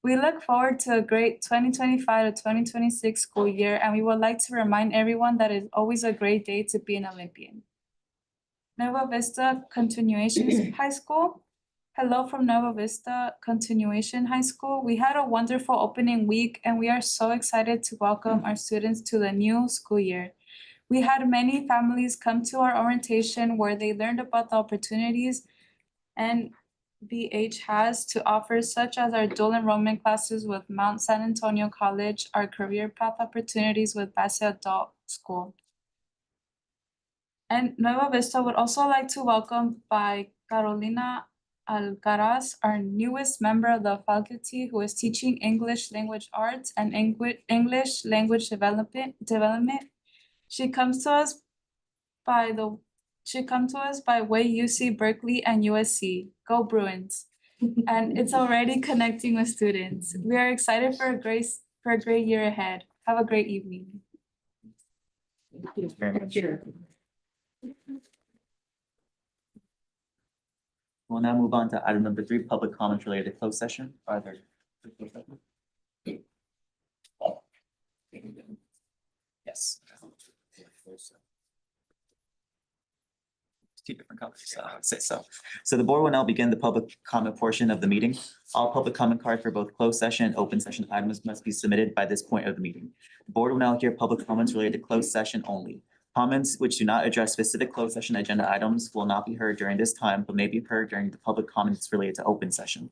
We look forward to a great 2025 to 2026 school year, and we would like to remind everyone that it's always a great day to be an Olympian. Nueva Vista Continuation High School. Hello from Nueva Vista Continuation High School. We had a wonderful opening week, and we are so excited to welcome our students to the new school year. We had many families come to our orientation where they learned about the opportunities NVH has to offer, such as our dual enrollment classes with Mount San Antonio College, our career path opportunities with Bassett Adult School. And Nueva Vista would also like to welcome by Carolina Alcaraz, our newest member of the faculty, who is teaching English language arts and English language development. She comes to us by way UC Berkeley and USC. Go Bruins! And it's already connecting with students. We are excited for a great year ahead. Have a great evening. Thank you very much. We'll now move on to item number 3, public comments related to closed session. Are there? Yes. Two different colors, so I would say so. So the board will now begin the public comment portion of the meeting. All public comment cards for both closed session and open session items must be submitted by this point of the meeting. The board will now hear public comments related to closed session only. Comments which do not address specific closed session agenda items will not be heard during this time, but may be heard during the public comments related to open session.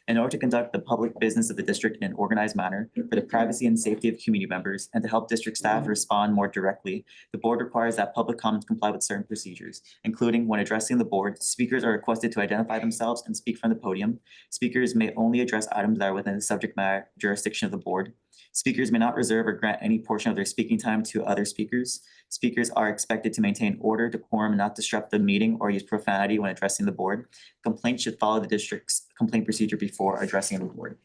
In order to conduct the public business of the district in an organized manner for the privacy and safety of community members and to help district staff respond more directly, the board requires that public comments comply with certain procedures, including when addressing the board, speakers are requested to identify themselves and speak from the podium. Speakers may only address items that are within the subject matter jurisdiction of the board. Speakers may not reserve or grant any portion of their speaking time to other speakers. Speakers are expected to maintain order, decorum, and not disrupt the meeting or use profanity when addressing the board. Complaints should follow the district's complaint procedure before addressing the board.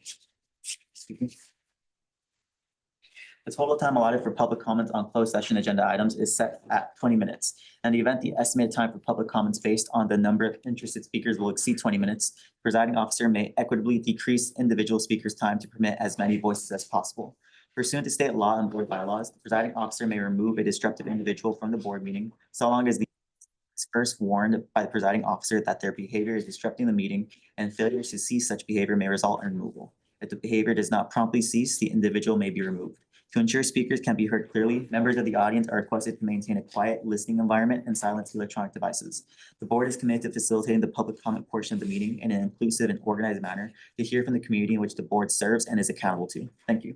The total time allotted for public comments on closed session agenda items is set at 20 minutes. In the event the estimated time for public comments based on the number of interested speakers will exceed 20 minutes, the presiding officer may equitably decrease individual speakers' time to permit as many voices as possible. Pursuant to state law and board bylaws, the presiding officer may remove a disruptive individual from the board meeting so long as the is first warned by the presiding officer that their behavior is disrupting the meeting and failure to cease such behavior may result in removal. If the behavior does not promptly cease, the individual may be removed. To ensure speakers can be heard clearly, members of the audience are requested to maintain a quiet listening environment and silence electronic devices. The board is committed to facilitating the public comment portion of the meeting in an inclusive and organized manner to hear from the community in which the board serves and is accountable to. Thank you.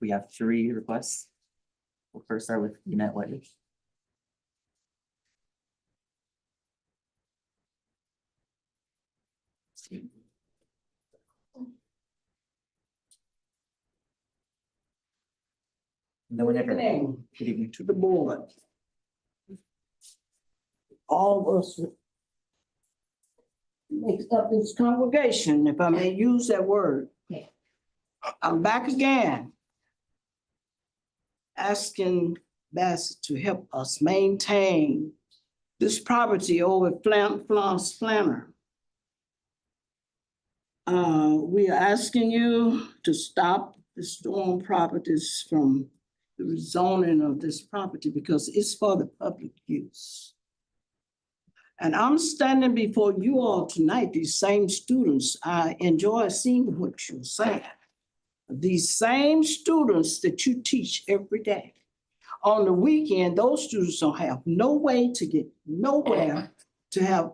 We have 3 requests. We'll first start with Yvette Whiteley. No one ever. Good evening To the board. All of us makes up this congregation, if I may use that word. I'm back again. Asking Bassett to help us maintain this property over at Flanner. We are asking you to stop the storm properties from the rezoning of this property because it's for the public use. And I'm standing before you all tonight, these same students. I enjoy seeing what you're saying. These same students that you teach every day. On the weekend, those students don't have no way to get nowhere to have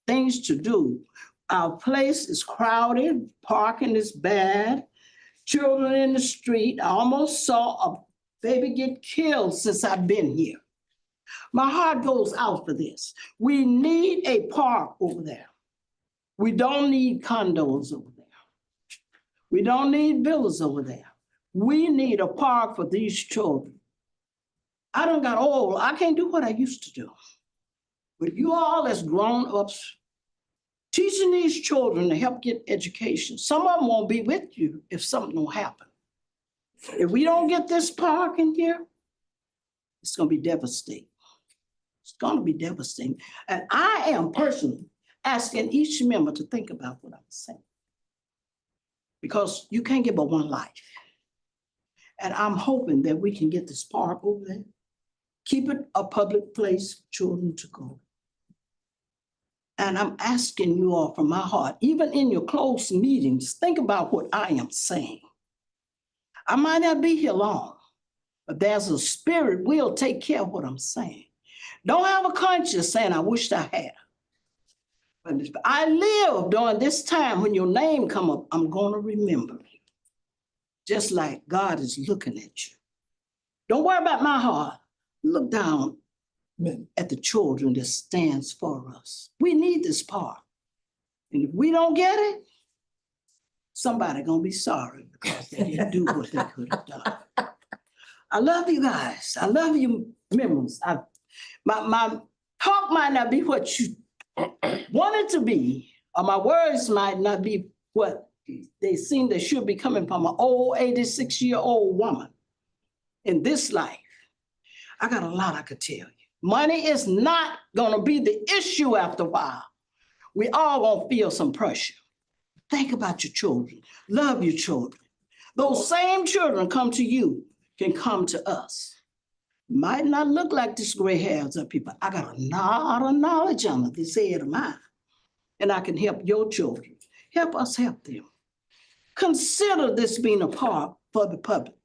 things to do. Our place is crowded, parking is bad, children in the street. I almost saw a baby get killed since I've been here. My heart goes out for this. We need a park over there. We don't need condos over there. We don't need villas over there. We need a park for these children. I done got old. I can't do what I used to do. But you all as grown-ups, teaching these children to help get education. Some of them won't be with you if something don't happen. If we don't get this park in here, it's gonna be devastating. It's gonna be devastating. And I am personally asking each member to think about what I'm saying. Because you can't get but one life. And I'm hoping that we can get this park over there. Keep it a public place for children to go. And I'm asking you all from my heart, even in your close meetings, think about what I am saying. I might not be here long, but there's a spirit will take care of what I'm saying. Don't have a conscience saying, I wished I had. But if I live during this time when your name come up, I'm gonna remember you. Just like God is looking at you. Don't worry about my heart. Look down at the children that stands for us. We need this park. And if we don't get it, somebody gonna be sorry because they didn't do what they could have done. I love you guys. I love you members. My talk might not be what you want it to be, or my words might not be what they seem they should be coming from an old 86-year-old woman in this life. I got a lot I could tell you. Money is not gonna be the issue after a while. We all gonna feel some pressure. Think about your children. Love your children. Those same children come to you, can come to us. Might not look like this gray hairs of people. I got a lot of knowledge on it, this head of mine. And I can help your children. Help us help them. Consider this being a park for the public.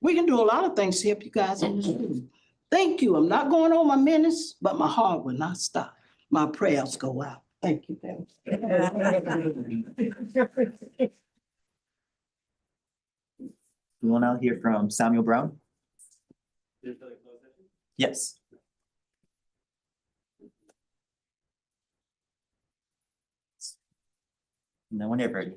We can do a lot of things to help you guys in the school. Thank you. I'm not going on my minutes, but my heart will not stop. My prayers go out. Thank you, Dad. We will now hear from Samuel Brown. Yes. No one ever ready.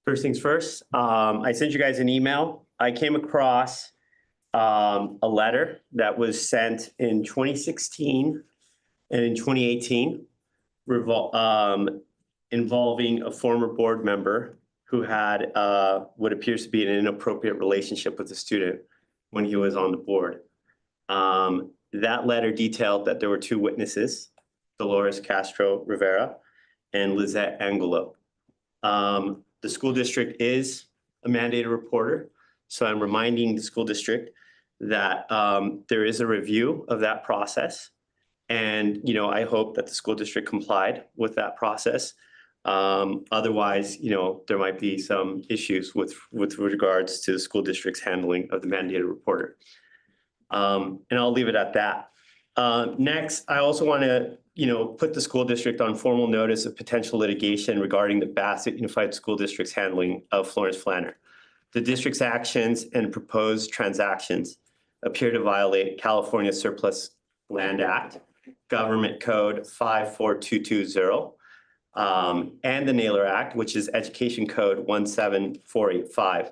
First things first, I sent you guys an email. I came across a letter that was sent in 2016 and in 2018 involving a former board member who had what appears to be an inappropriate relationship with a student when he was on the board. That letter detailed that there were two witnesses, Dolores Castro Rivera and Lizette Angelo. The school district is a mandated reporter, so I'm reminding the school district that there is a review of that process. And, you know, I hope that the school district complied with that process. Otherwise, you know, there might be some issues with regards to the school district's handling of the mandated reporter. And I'll leave it at that. Next, I also want to, you know, put the school district on formal notice of potential litigation regarding the Bassett Unified School District's handling of Florence Flanner. The district's actions and proposed transactions appear to violate California Surplus Land Act, Government Code 54220, and the Naylor Act, which is Education Code 17485.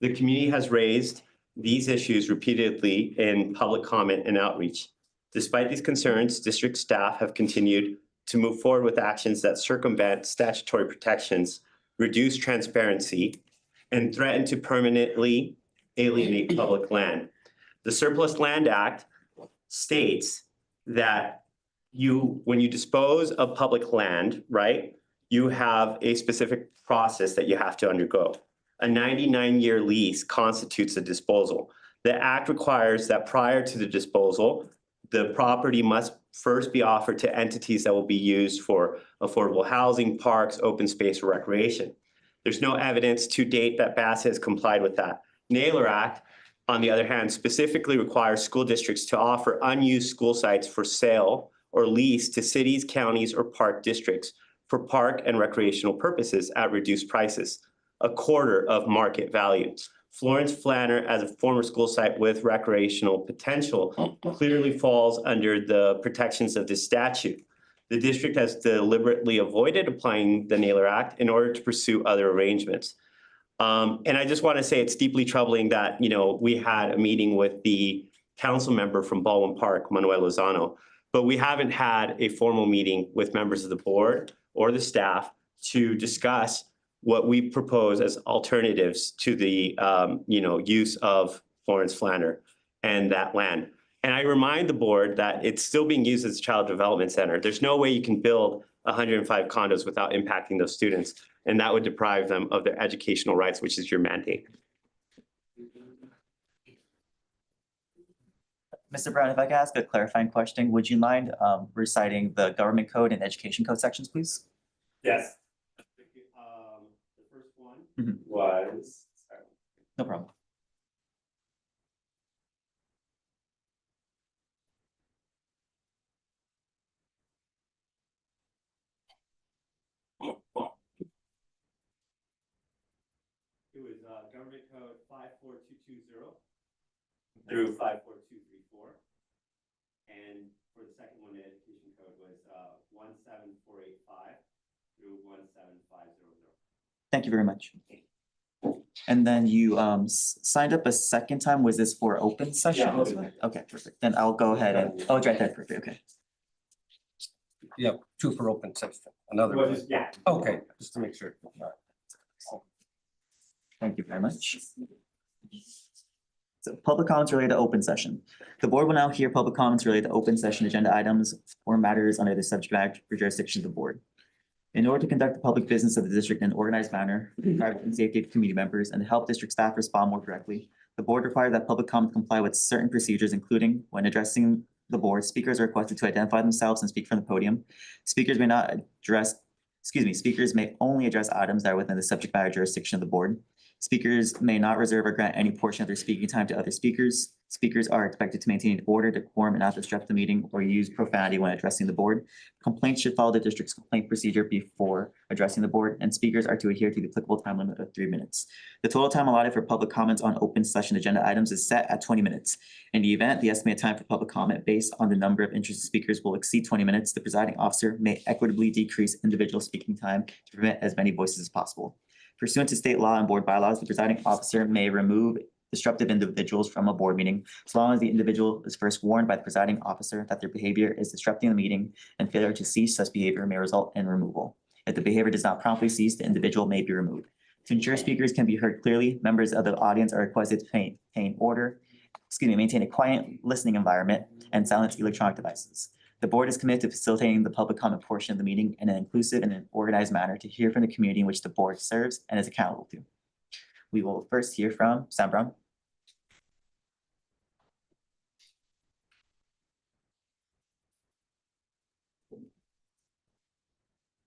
The community has raised these issues repeatedly in public comment and outreach. Despite these concerns, district staff have continued to move forward with actions that circumvent statutory protections, reduce transparency, and threaten to permanently alienate public land. The Surplus Land Act states that when you dispose of public land, right, you have a specific process that you have to undergo. A 99-year lease constitutes a disposal. The act requires that prior to the disposal, the property must first be offered to entities that will be used for affordable housing, parks, open space, or recreation. There's no evidence to date that Bassett has complied with that. Naylor Act, on the other hand, specifically requires school districts to offer unused school sites for sale or lease to cities, counties, or park districts for park and recreational purposes at reduced prices, a quarter of market value. Florence Flanner, as a former school site with recreational potential, clearly falls under the protections of this statute. The district has deliberately avoided applying the Naylor Act in order to pursue other arrangements. And I just want to say it's deeply troubling that, you know, we had a meeting with the council member from Baldwin Park, Manuel Lozano, but we haven't had a formal meeting with members of the board or the staff to discuss what we propose as alternatives to the use of Florence Flanner and that land. And I remind the board that it's still being used as a child development center. There's no way you can build 105 condos without impacting those students, and that would deprive them of their educational rights, which is your mandate. Mr. Brown, if I could ask a clarifying question, would you mind reciting the government code and education code sections, please? Yes. The first one was. No problem. It was government code 54220 through 54234. And for the second one, the education code was 17485 through 17500. Thank you very much. And then you signed up a second time. Was this for open session? Yeah, open. Okay, perfect. Then I'll go ahead and, oh, it's right there, perfect, okay. Yep, two for open session, another Well, one. just- yeah. Okay, just to make sure. Thank you very much. So public comments related to open session. The board will now hear public comments related to open session agenda items or matters under the subject matter jurisdiction of the board. In order to conduct the public business of the district in an organized manner, private and safety of community members, and to help district staff respond more directly, the board requires that public comment comply with certain procedures, including when addressing the board, speakers are requested to identify themselves and speak from the podium. Speakers may only address items that are within the subject matter jurisdiction of the board. Speakers may not reserve or grant any portion of their speaking time to other speakers. Speakers are expected to maintain order, decorum, and not disrupt the meeting or use profanity when addressing the board. Complaints should follow the district's complaint procedure before addressing the board, and speakers are to adhere to the applicable time limit of 3 minutes. The total time allotted for public comments on open session agenda items is set at 20 minutes. In the event the estimated time for public comment based on the number of interested speakers will exceed 20 minutes, the presiding officer may equitably decrease individual speaking time to permit as many voices as possible. Pursuant to state law and board bylaws, the presiding officer may remove disruptive individuals from a board meeting as long as the individual is first warned by the presiding officer that their behavior is disrupting the meeting, and failure to cease such behavior may result in removal. If the behavior does not promptly cease, the individual may be removed. To ensure speakers can be heard clearly, members of the audience are requested to maintain a quiet listening environment and silence electronic devices. The board is committed to facilitating the public comment portion of the meeting in an inclusive and an organized manner to hear from the community in which the board serves and is accountable to. We will first hear from Sam Brown.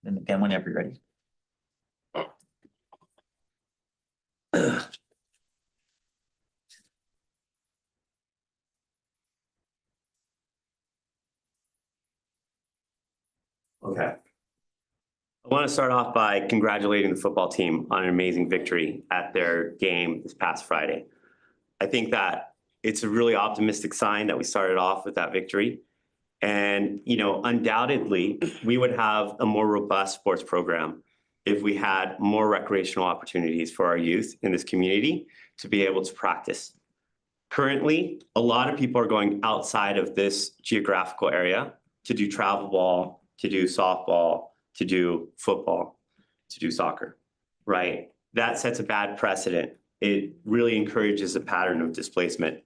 And again, whenever you're ready. Okay. I want to start off by congratulating the football team on an amazing victory at their game this past Friday. I think that it's a really optimistic sign that we started off with that victory. And, you know, undoubtedly, we would have a more robust sports program if we had more recreational opportunities for our youth in this community to be able to practice. Currently, a lot of people are going outside of this geographical area to do travel ball, to do softball, to do football, to do soccer, right? That sets a bad precedent. It really encourages a pattern of displacement.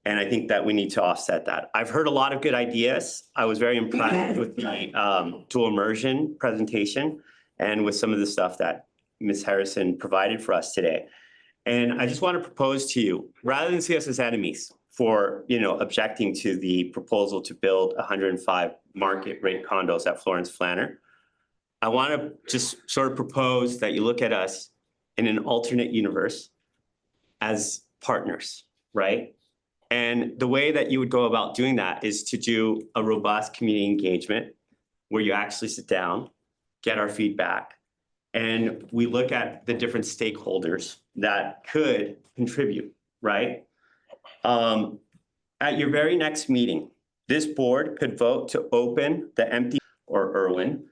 And I think that we need to offset that. I've heard a lot of good ideas. I was very impressed with the dual immersion presentation and with some of the stuff that Ms. Harrison provided for us today. And I just want to propose to you, rather than see us as enemies for, you know, objecting to the proposal to build 105 market rate condos at Florence Flanner, I want to just sort of propose that you look at us in an alternate universe as partners, right? And the way that you would go about doing that is to do a robust community engagement where you actually sit down, get our feedback, and we look at the different stakeholders that could contribute, right? At your very next meeting, this board could vote to open the empty or Irwin.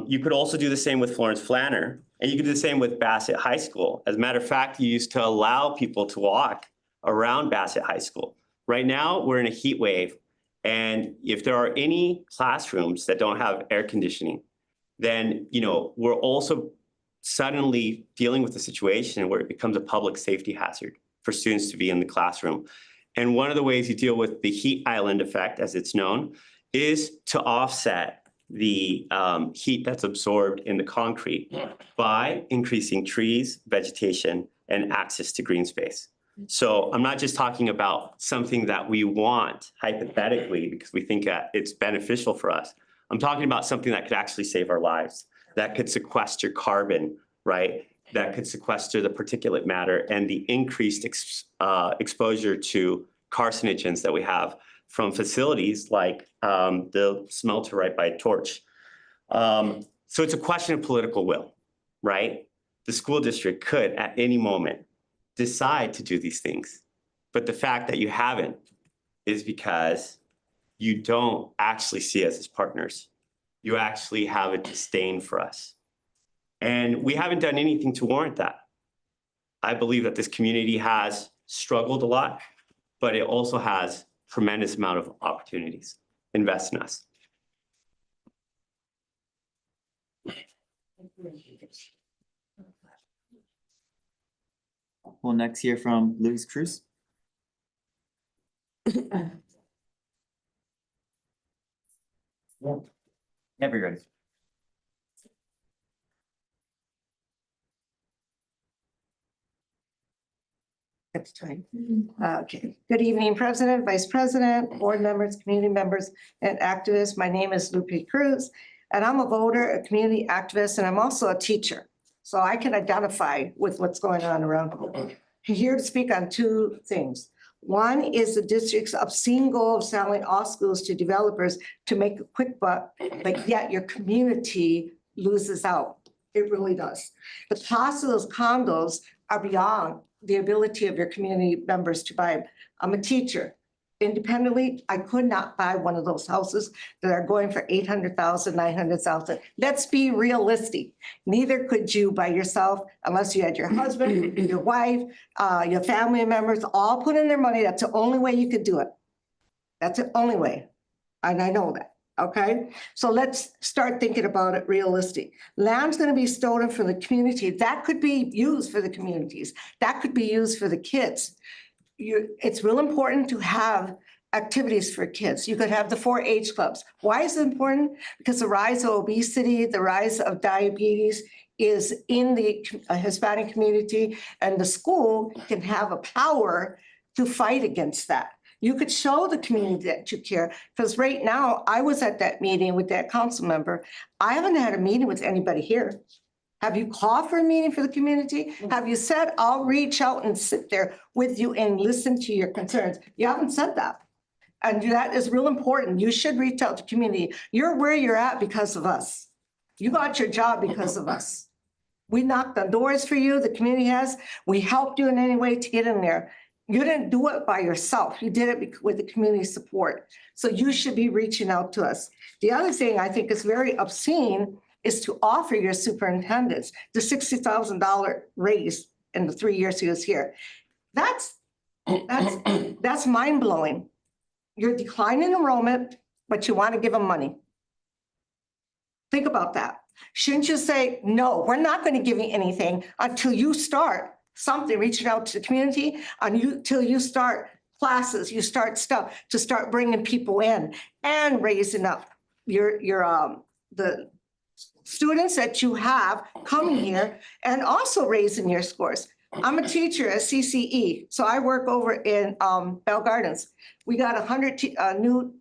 You could also do the same with Florence Flanner, and you could do the same with Bassett High School. As a matter of fact, you used to allow people to walk around Bassett High School. Right now, we're in a heat wave, and if there are any classrooms that don't have air conditioning, then, you know, we're also suddenly dealing with a situation where it becomes a public safety hazard for students to be in the classroom. And one of the ways you deal with the heat island effect, as it's known, is to offset the heat that's absorbed in the concrete by increasing trees, vegetation, and access to green space. So I'm not just talking about something that we want hypothetically because we think that it's beneficial for us. I'm talking about something that could actually save our lives, that could sequester carbon, right? That could sequester the particulate matter and the increased exposure to carcinogens that we have from facilities like the smelter right by Torch. So it's a question of political will, right? The school district could at any moment decide to do these things. But the fact that you haven't is because you don't actually see us as partners. You actually have a disdain for us. And we haven't done anything to warrant that. I believe that this community has struggled a lot, but it also has tremendous amount of opportunities. Invest in us. We'll next hear from Luis Cruz. Never ready. It's time. Okay. Good evening, President, Vice President, board members, community members, and activists. My name is Lupe Cruz, and I'm a voter, a community activist, and I'm also a teacher. So I can identify with what's going on around here. Here to speak on two things. One is the district's obscene goal of selling all schools to developers to make a quick buck, but yet your community loses out. It really does. The cost of those condos are beyond the ability of your community members to buy them. I'm a teacher. Independently, I could not buy one of those houses that are going for 800,000, 900,000. Let's be realistic. Neither could you by yourself unless you had your husband, your wife, your family members all put in their money. That's the only way you could do it. That's the only way. And I know that. Okay, so let's start thinking about it realistic. Land's going to be stolen from the community. That could be used for the communities. That could be used for the kids. It's real important to have activities for kids. You could have the 4-H clubs. Why is it important? Because the rise of obesity, the rise of diabetes is in the Hispanic community, and the school can have a power to fight against that. You could show the community that you care, because right now, I was at that meeting with that council member. I haven't had a meeting with anybody here. Have you called for a meeting for the community? Have you said, I'll reach out and sit there with you and listen to your concerns? You haven't said that. And that is real important. You should reach out to community. You're where you're at because of us. You got your job because of us. We knocked on doors for you, the community has. We helped you in any way to get in there. You didn't do it by yourself. You did it with the community support. So you should be reaching out to us. The other thing I think is very obscene is to offer your superintendents the $60,000 raise in the 3 years he was here. That's mind-blowing. You're declining enrollment, but you want to give them money. Think about that. Shouldn't you say, no, we're not going to give you anything until you start something, reaching out to the community, until you start classes, you start stuff to start bringing people in and raising up the students that you have coming here and also raising your scores. I'm a teacher at CCE, so I work over in Bell Gardens. We got 100 new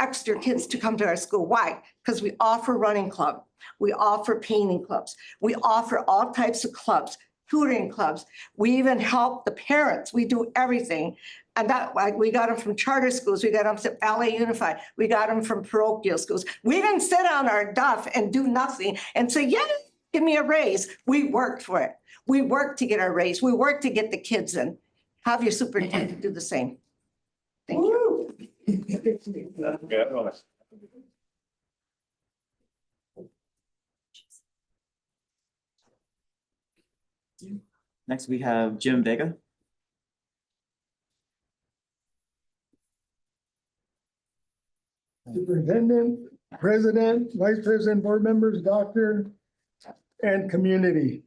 extra kids to come to our school. Why? Because we offer running club. We offer painting clubs. We offer all types of clubs, tutoring clubs. We even help the parents. We do everything. And that, like, we got them from charter schools. We got them from LA Unified. We got them from parochial schools. We didn't sit on our duff and do nothing and say, yeah, give me a raise. We worked for it. We worked to get our raise. We worked to get the kids in. Have your superintendent do the same. Thank you. Next, we have Jim Vega. Superintendent, President, Vice President, board members, doctor, and community.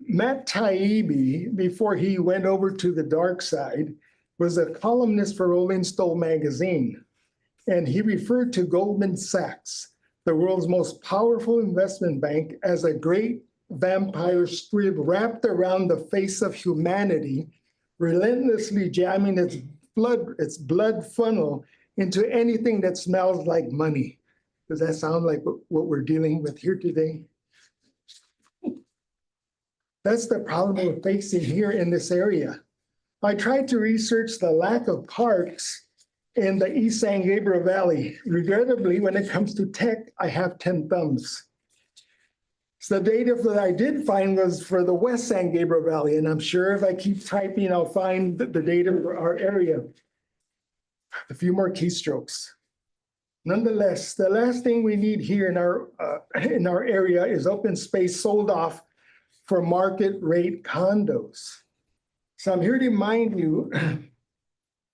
Matt Taibbi, before he went over to the dark side, was a columnist for Rolling Stone magazine. And he referred to Goldman Sachs, the world's most powerful investment bank, as a great vampire squib wrapped around the face of humanity, relentlessly jamming its blood funnel into anything that smells like money. Does that sound like what we're dealing with here today? That's the problem we're facing here in this area. I tried to research the lack of parks in the East San Gabriel Valley. Regrettably, when it comes to tech, I have 10 thumbs. So the data that I did find was for the West San Gabriel Valley, and I'm sure if I keep typing, I'll find the data for our area. A few more keystrokes. Nonetheless, the last thing we need here in our area is open space sold off for market rate condos. So I'm here to remind you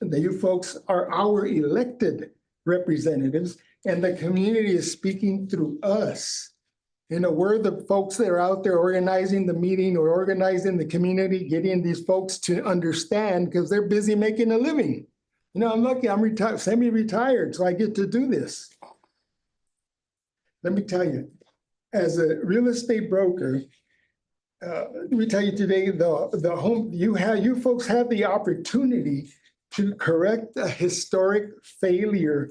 that you folks are our elected representatives, and the community is speaking through us. You know, we're the folks that are out there organizing the meeting or organizing the community, getting these folks to understand because they're busy making a living. You know, I'm lucky, I'm retired, semi-retired, so I get to do this. Let me tell you, as a real estate broker, let me tell you today, the home you folks have the opportunity to correct a historic failure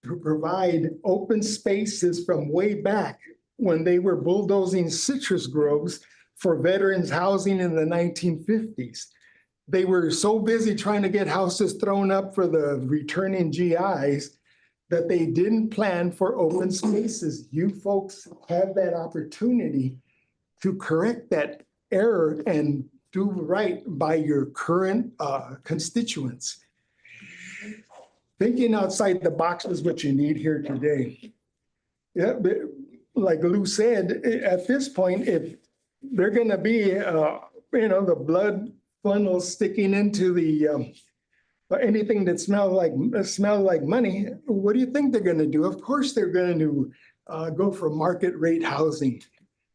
to provide open spaces from way back when they were bulldozing citrus groves for veterans housing in the 1950s. They were so busy trying to get houses thrown up for the returning GIs that they didn't plan for open spaces. You folks have that opportunity to correct that error and do right by your current constituents. Thinking outside the box is what you need here today. Yeah, but like Lou said, at this point, if they're gonna be, the blood funnel sticking into the anything that smells like money, what do you think they're gonna do? Of course, they're going to go for market rate housing.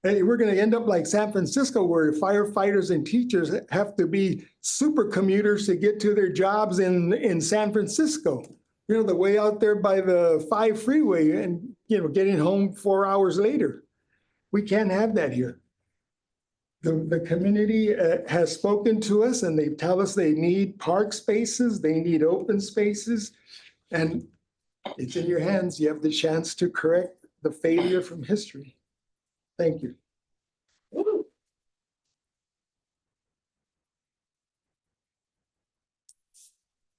Hey, we're gonna end up like San Francisco, where firefighters and teachers have to be super commuters to get to their jobs in San Francisco. You know, the way out there by the 5 freeway and, getting home 4 hours later. We can't have that here. The community has spoken to us and they tell us they need park spaces, they need open spaces, and it's in your hands. You have the chance to correct the failure from history. Thank you.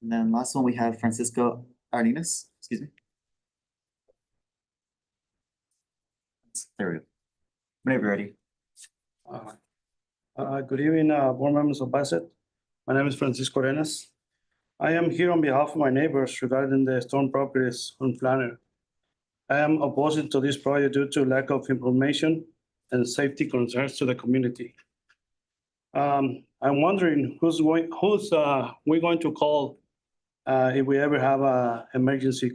And then last one, we have Francisco Arninas, excuse me. There we go. Whenever you're ready. Good evening, board members of Bassett. My name is Francisco Arenas. I am here on behalf of my neighbors regarding the storm properties on Planner. I am opposed to this project due to lack of information and safety concerns to the community. I'm wondering who's we going to call if we ever have an emergency.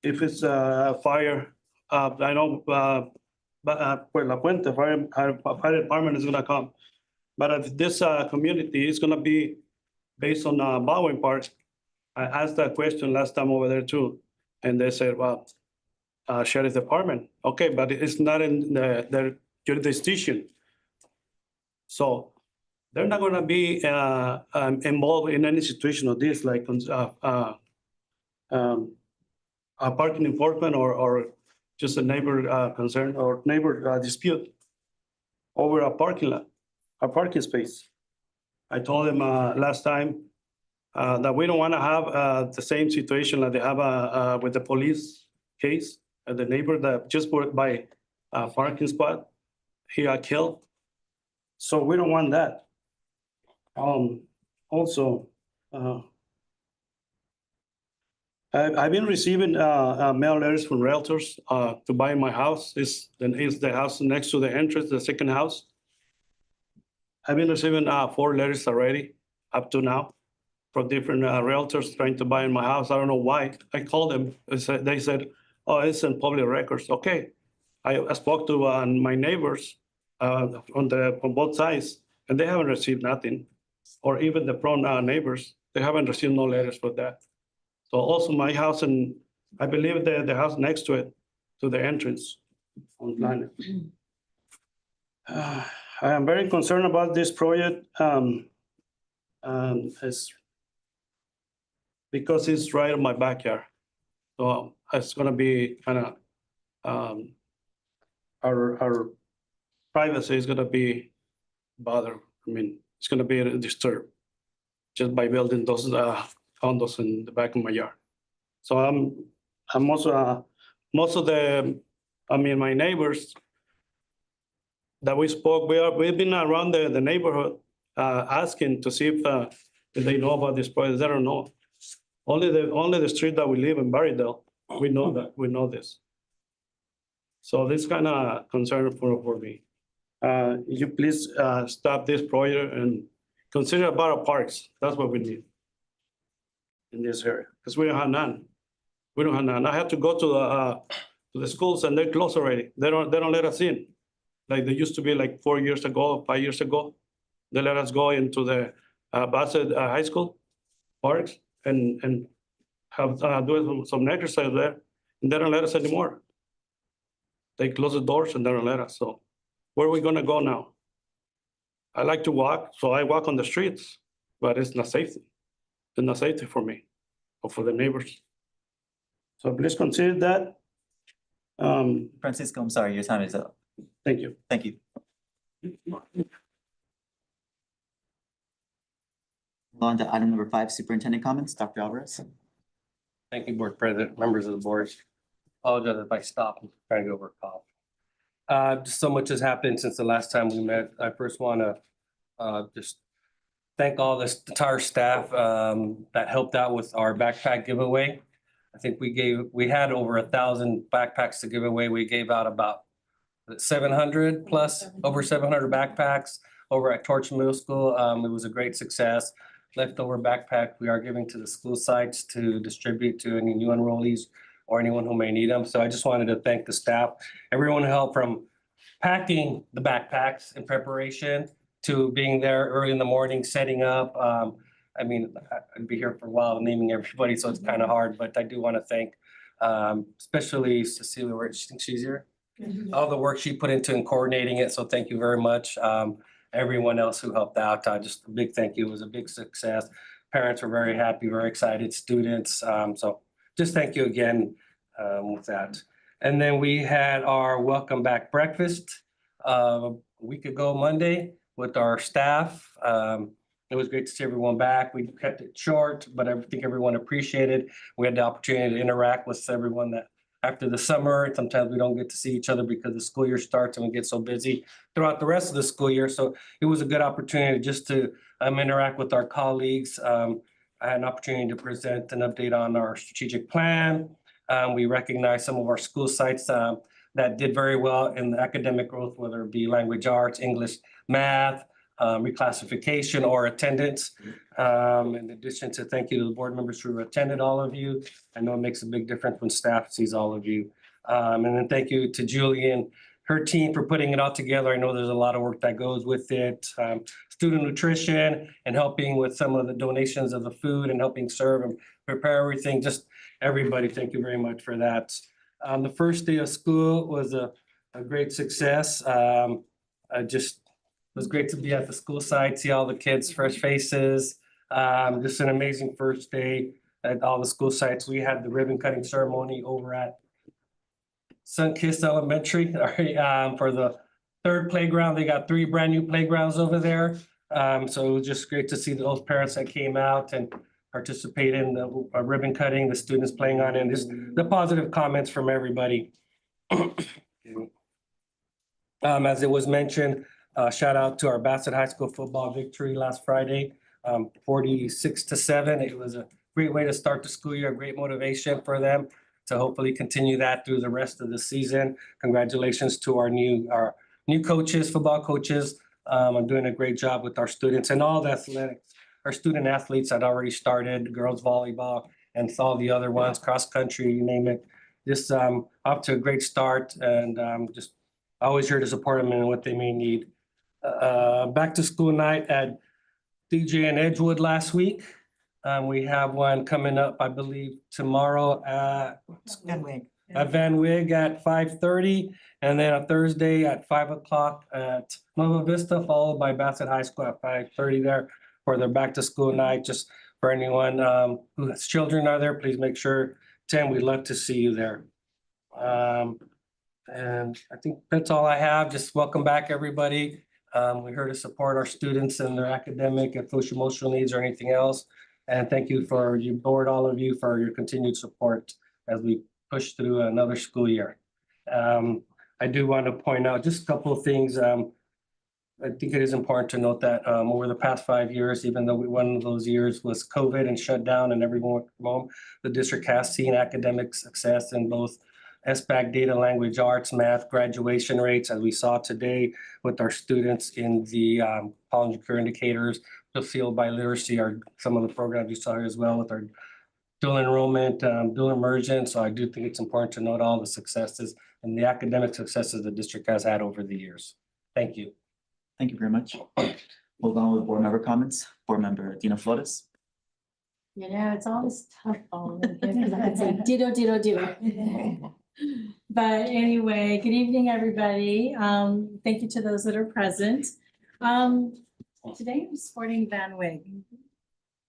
If it's a fire, I know pues La Puente fire department is gonna come. But if this community is gonna be based on Bowen Park, I asked that question last time over there too. And they said, well, sheriff department. Okay, but it's not in their jurisdiction. So they're not gonna be involved in any situation of this, like a parking enforcement or just a neighbor concern or neighbor dispute over a parking lot, a parking space. I told them last time that we don't want to have the same situation that they have with the police case. The neighbor that just bought by a parking spot, he got killed. So we don't want that. Also, I've been receiving mail letters from realtors to buy my house. Is the house next to the entrance, the second house. I've been receiving 4 letters already up to now from different realtors trying to buy in my house. I don't know why. I called them. They said, oh, it's in public records. Okay. I spoke to my neighbors on both sides, and they haven't received nothing. Or even the front neighbors, they haven't received no letters for that. So also my house, and I believe the house next to it, to the entrance on Planet. I am very concerned about this project. It's because it's right in my backyard. So it's gonna be kind of, our privacy is gonna be bothered. I mean, it's gonna be disturbed just by building those condos in the back of my yard. So I'm also, most of my neighbors that we spoke, we've been around the neighborhood asking to see if they know about this project. They don't know. Only the street that we live in, Barrydale, we know this. So this kind of concern for me. You please stop this project and consider about our parks. That's what we need in this area, because we don't have none. We don't have none. I have to go to the schools and they're closed already. They don't let us in. Like they used to be like 4 years ago, 5 years ago. They let us go into the Bassett High School parks and have do some exercise there. And they don't let us anymore. They close the doors and they don't let us. So where are we gonna go now? I like to walk, so I walk on the streets, but it's not safety. It's not safety for me or for the neighbors. So please consider that. Francisco, I'm sorry, your time is up. Thank you. Thank you. On to item number 5, superintendent comments, Dr. Alvarez. Thank you, Board President, members of the board. Apologize if I stop, I'm trying to go over a cough. Just so much has happened since the last time we met. I first want to just thank all this entire staff that helped out with our backpack giveaway. I think we had over 1,000 backpacks to give away. We gave out about 700 plus, over 700 backpacks over at Torch Middle School. It was a great success. Leftover backpack we are giving to the school sites to distribute to any new enrollees or anyone who may need them. So I just wanted to thank the staff, everyone who helped from packing the backpacks in preparation to being there early in the morning, setting up. I mean, I'd be here for a while naming everybody, so it's kind of hard, but I do want to thank especially Cecilia, where she's here. All the work she put into and coordinating it, so thank you very much. Everyone else who helped out, just a big thank you. It was a big success. Parents were very happy, very excited, students. So just thank you again with that. And then we had our welcome back breakfast a week ago Monday with our staff. It was great to see everyone back. We kept it short, but I think everyone appreciated. We had the opportunity to interact with everyone that after the summer, sometimes we don't get to see each other because the school year starts and we get so busy throughout the rest of the school year. So it was a good opportunity just to interact with our colleagues. I had an opportunity to present an update on our strategic plan. We recognized some of our school sites that did very well in the academic growth, whether it be language arts, English, math, reclassification or attendance. In addition to thank you to the board members who attended, all of you. I know it makes a big difference when staff sees all of you. And then thank you to Julie and her team for putting it all together. I know there's a lot of work that goes with it. Student nutrition and helping with some of the donations of the food and helping serve and prepare everything. Just everybody, thank you very much for that. The first day of school was a great success. It was great to be at the school site, see all the kids' fresh faces. Just an amazing first day at all the school sites. We had the ribbon cutting ceremony over at Sunkist Elementary for the third playground. They got 3 brand new playgrounds over there. So it was just great to see those parents that came out and participated in the ribbon cutting, the students playing on it, and just the positive comments from everybody. As it was mentioned, shout out to our Bassett High School football victory last Friday, 46-7. It was a great way to start the school year, great motivation for them to hopefully continue that through the rest of the season. Congratulations to our new coaches, football coaches. I'm doing a great job with our students and all the athletics. Our student athletes had already started, girls volleyball and all the other ones, cross country, you name it. Just off to a great start and just always here to support them in what they may need. Back to school night at DJ and Edgewood last week. We have one coming up, I believe, tomorrow at Van Wig at 5:30, and then a Thursday at 5 o'clock at Nova Vista, followed by Bassett High School at 5:30 there for their back to school night. Just for anyone who has children are there, please make sure, Tim, we'd love to see you there. And I think that's all I have. Just welcome back, everybody. We're here to support our students and their academic and social emotional needs or anything else. And thank you for your board, all of you, for your continued support as we push through another school year. I do want to point out just a couple of things. I think it is important to note that over the past 5 years, even though one of those years was COVID and shut down and everyone went from home, the district has seen academic success in both SBAC data, language arts, math, graduation rates, as we saw today with our students in the college career indicators. The field by literacy are some of the programs you saw here as well with our dual enrollment, dual immersion. So I do think it's important to note all the successes and the academic successes the district has had over the years. Thank you. Thank you very much. We'll go on with board member comments. Board member Dina Flores. You know, it's always tough on him because I can say ditto, ditto, ditto. But anyway, good evening, everybody. Thank you to those that are present. Today I'm sporting Van Wig.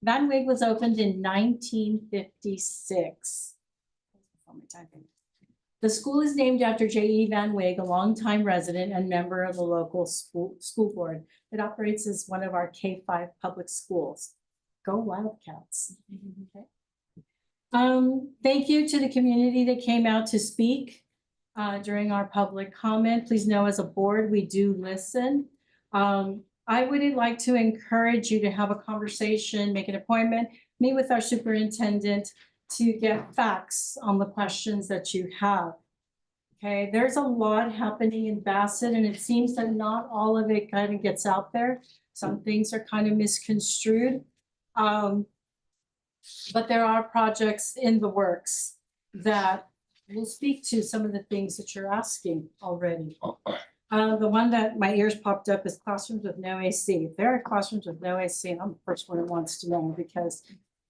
Van Wig was opened in 1956. on my time. The school is named after J.E. Van Wig, a longtime resident and member of the local school board. It operates as one of our K-5 public schools. Go Wildcats. Okay. Thank you to the community that came out to speak during our public comment. Please know as a board, we do listen. I would like to encourage you to have a conversation, make an appointment, meet with our superintendent to get facts on the questions that you have. Okay, there's a lot happening in Bassett, and it seems that not all of it kind of gets out there. Some things are kind of misconstrued. But there are projects in the works that will speak to some of the things that you're asking already. The one that my ears popped up is classrooms with no AC. If there are classrooms with no AC, I'm the first one who wants to know, because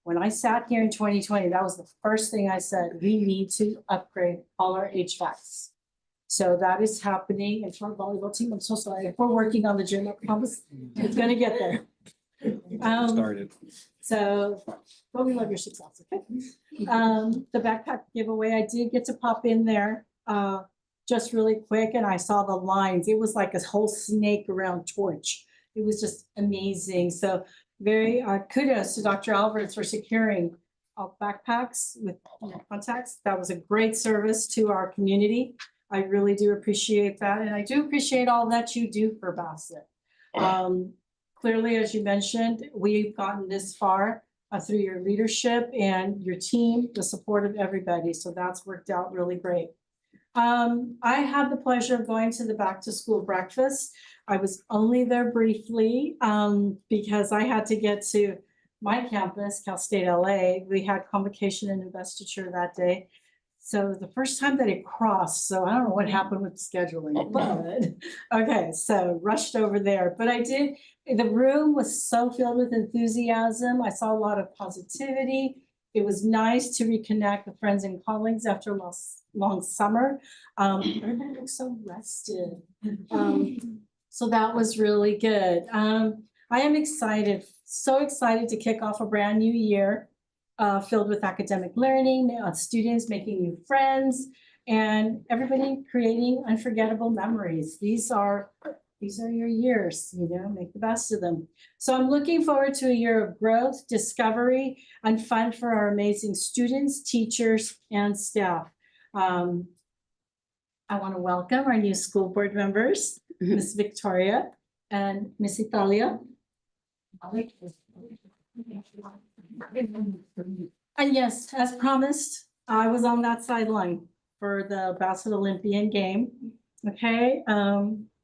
when I sat here in 2020, that was the first thing I said. We need to upgrade all our HVACs. So that is happening. And for our volleyball team, I'm so sorry. If we're working on the gym, I promise it's gonna get there. Started. So, but we love your success, okay? The backpack giveaway, I did get to pop in there just really quick, and I saw the lines. It was like a whole snake around torch. It was just amazing. So very kudos to Dr. Alvarez for securing backpacks with contacts. That was a great service to our community. I really do appreciate that. And I do appreciate all that you do for Bassett. Clearly, as you mentioned, we've gotten this far through your leadership and your team, the support of everybody. So that's worked out really great. I had the pleasure of going to the back to school breakfast. I was only there briefly because I had to get to my campus, Cal State LA. We had convocation and investiture that day. So the first time that it crossed, so I don't know what happened with scheduling, but okay, so rushed over there. But I did, the room was so filled with enthusiasm. I saw a lot of positivity. It was nice to reconnect with friends and colleagues after a long summer. Everybody looked so rested. So that was really good. I am excited, so excited to kick off a brand new year filled with academic learning, students making new friends, and everybody creating unforgettable memories. These are your years, you know, make the best of them. So I'm looking forward to a year of growth, discovery, and fun for our amazing students, teachers, and staff. I want to welcome our new school board members, Miss Victoria and Miss Italia. And yes, as promised, I was on that sideline for the Bassett Olympian game. Okay,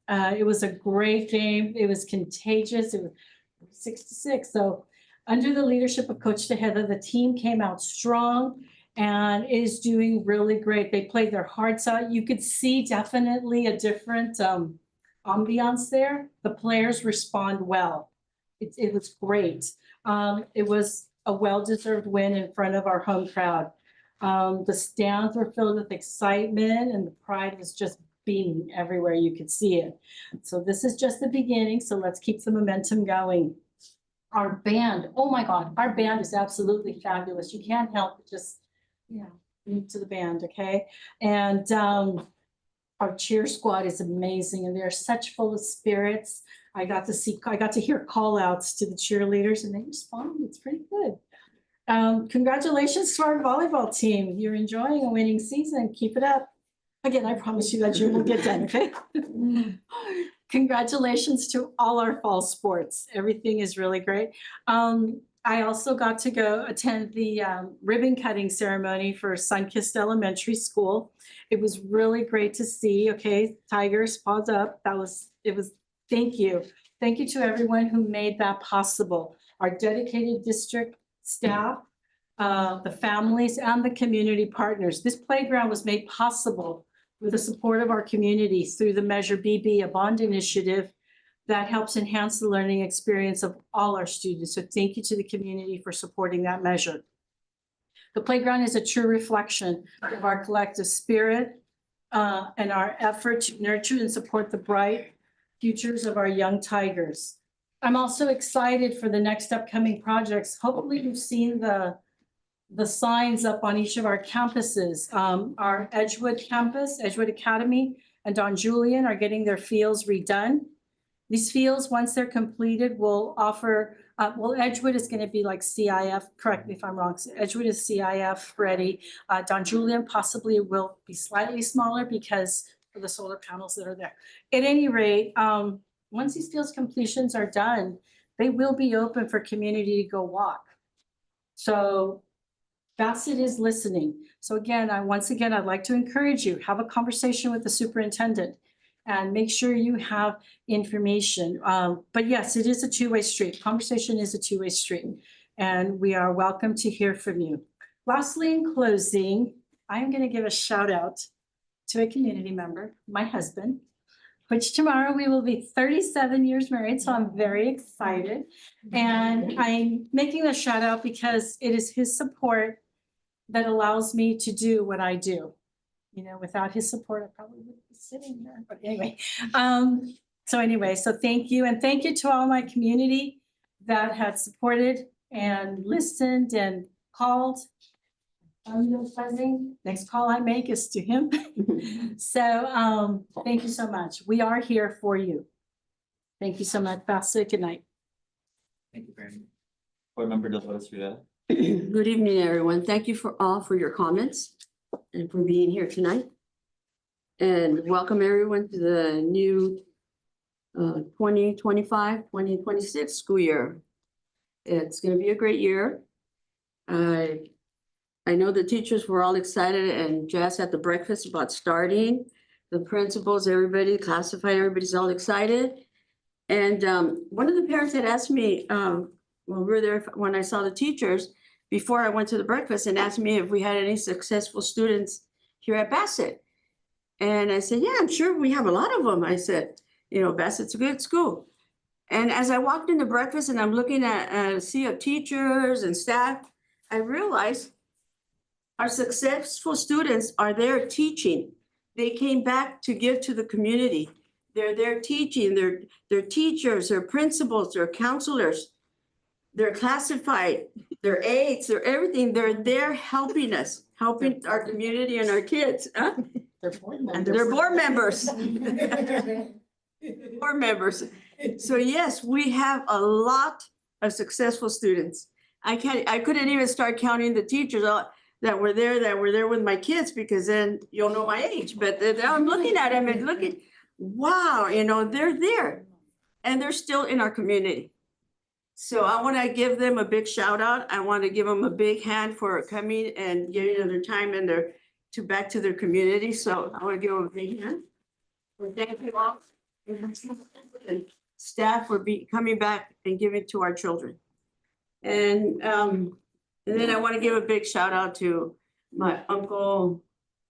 it was a great game. It was contagious. It was 6-6. So under the leadership of Coach Tejeda, the team came out strong and is doing really great. They played their hearts out. You could see definitely a different ambiance there. The players respond well. It was great. It was a well-deserved win in front of our home crowd. The stands were filled with excitement, and the pride was just beaming everywhere you could see it. So this is just the beginning, so let's keep the momentum going. Our band, oh my God, our band is absolutely fabulous. You can't help but just, move to the band, okay? And our cheer squad is amazing, and they're such full of spirits. I got to hear call outs to the cheerleaders, and they respond. It's pretty good. Congratulations to our volleyball team. You're enjoying a winning season. Keep it up. Again, I promise you that you will get done, okay? Congratulations to all our fall sports. Everything is really great. I also got to go attend the ribbon cutting ceremony for Sunkist Elementary School. It was really great to see. Okay, Tigers, paws up. Thank you. Thank you to everyone who made that possible. Our dedicated district staff, the families, and the community partners. This playground was made possible with the support of our community through the Measure BB, a bond initiative that helps enhance the learning experience of all our students. So thank you to the community for supporting that measure. The playground is a true reflection of our collective spirit and our effort to nurture and support the bright futures of our young Tigers. I'm also excited for the next upcoming projects. Hopefully you've seen the the signs up on each of our campuses. Our Edgewood campus, Edgewood Academy, and Don Julian are getting their fields redone. These fields, once they're completed, will offer, well, Edgewood is gonna be like CIF, correct me if I'm wrong, Edgewood is CIF ready. Don Julian possibly will be slightly smaller because of the solar panels that are there. At any rate, once these fields completions are done, they will be open for community to go walk. So Bassett is listening. So again, once again, I'd like to encourage you, have a conversation with the superintendent and make sure you have information. But yes, it is a two-way street. Conversation is a two-way street, and we are welcome to hear from you. Lastly, in closing, I'm going to give a shout out to a community member, my husband, which tomorrow we will be 37 years married, so I'm very excited. And I'm making the shout out because it is his support that allows me to do what I do. You know, without his support, I probably wouldn't be sitting here, but anyway. So thank you. And thank you to all my community that had supported and listened and called. Next call I make is to him. So thank you so much. We are here for you. Thank you so much, Bassett. Good night. Thank you very much. Board Member Dolores Rivera. Good evening, everyone. Thank you for your comments and for being here tonight. And welcome everyone to the new 2025-2026 school year. It's going to be a great year. I know the teachers were all excited and jazzed at the breakfast about starting. The principals, everybody, classified, everybody's all excited. And one of the parents had asked me, when we were there, when I saw the teachers, before I went to the breakfast, and asked me if we had any successful students here at Bassett. And I said, yeah, I'm sure we have a lot of them. I said, you know, Bassett's a good school. And as I walked into breakfast and I'm looking at a sea of teachers and staff, I realized our successful students are there teaching. They came back to give to the community. They're there teaching, they're teachers, they're principals, they're counselors, they're classified, they're aides, they're everything. They're there helping us, helping our community and our kids. Huh? And they're board members. Board members. So yes, we have a lot of successful students. I couldn't even start counting the teachers that were there with my kids, because then you'll know my age. But I'm looking at them and looking, wow, you know, they're there and they're still in our community. So I want to give them a big shout out. I want to give them a big hand for coming and giving them their time and back to their community. So I want to give them a big hand. Thank you all. And staff for coming back and giving to our children. And then I want to give a big shout out to my uncle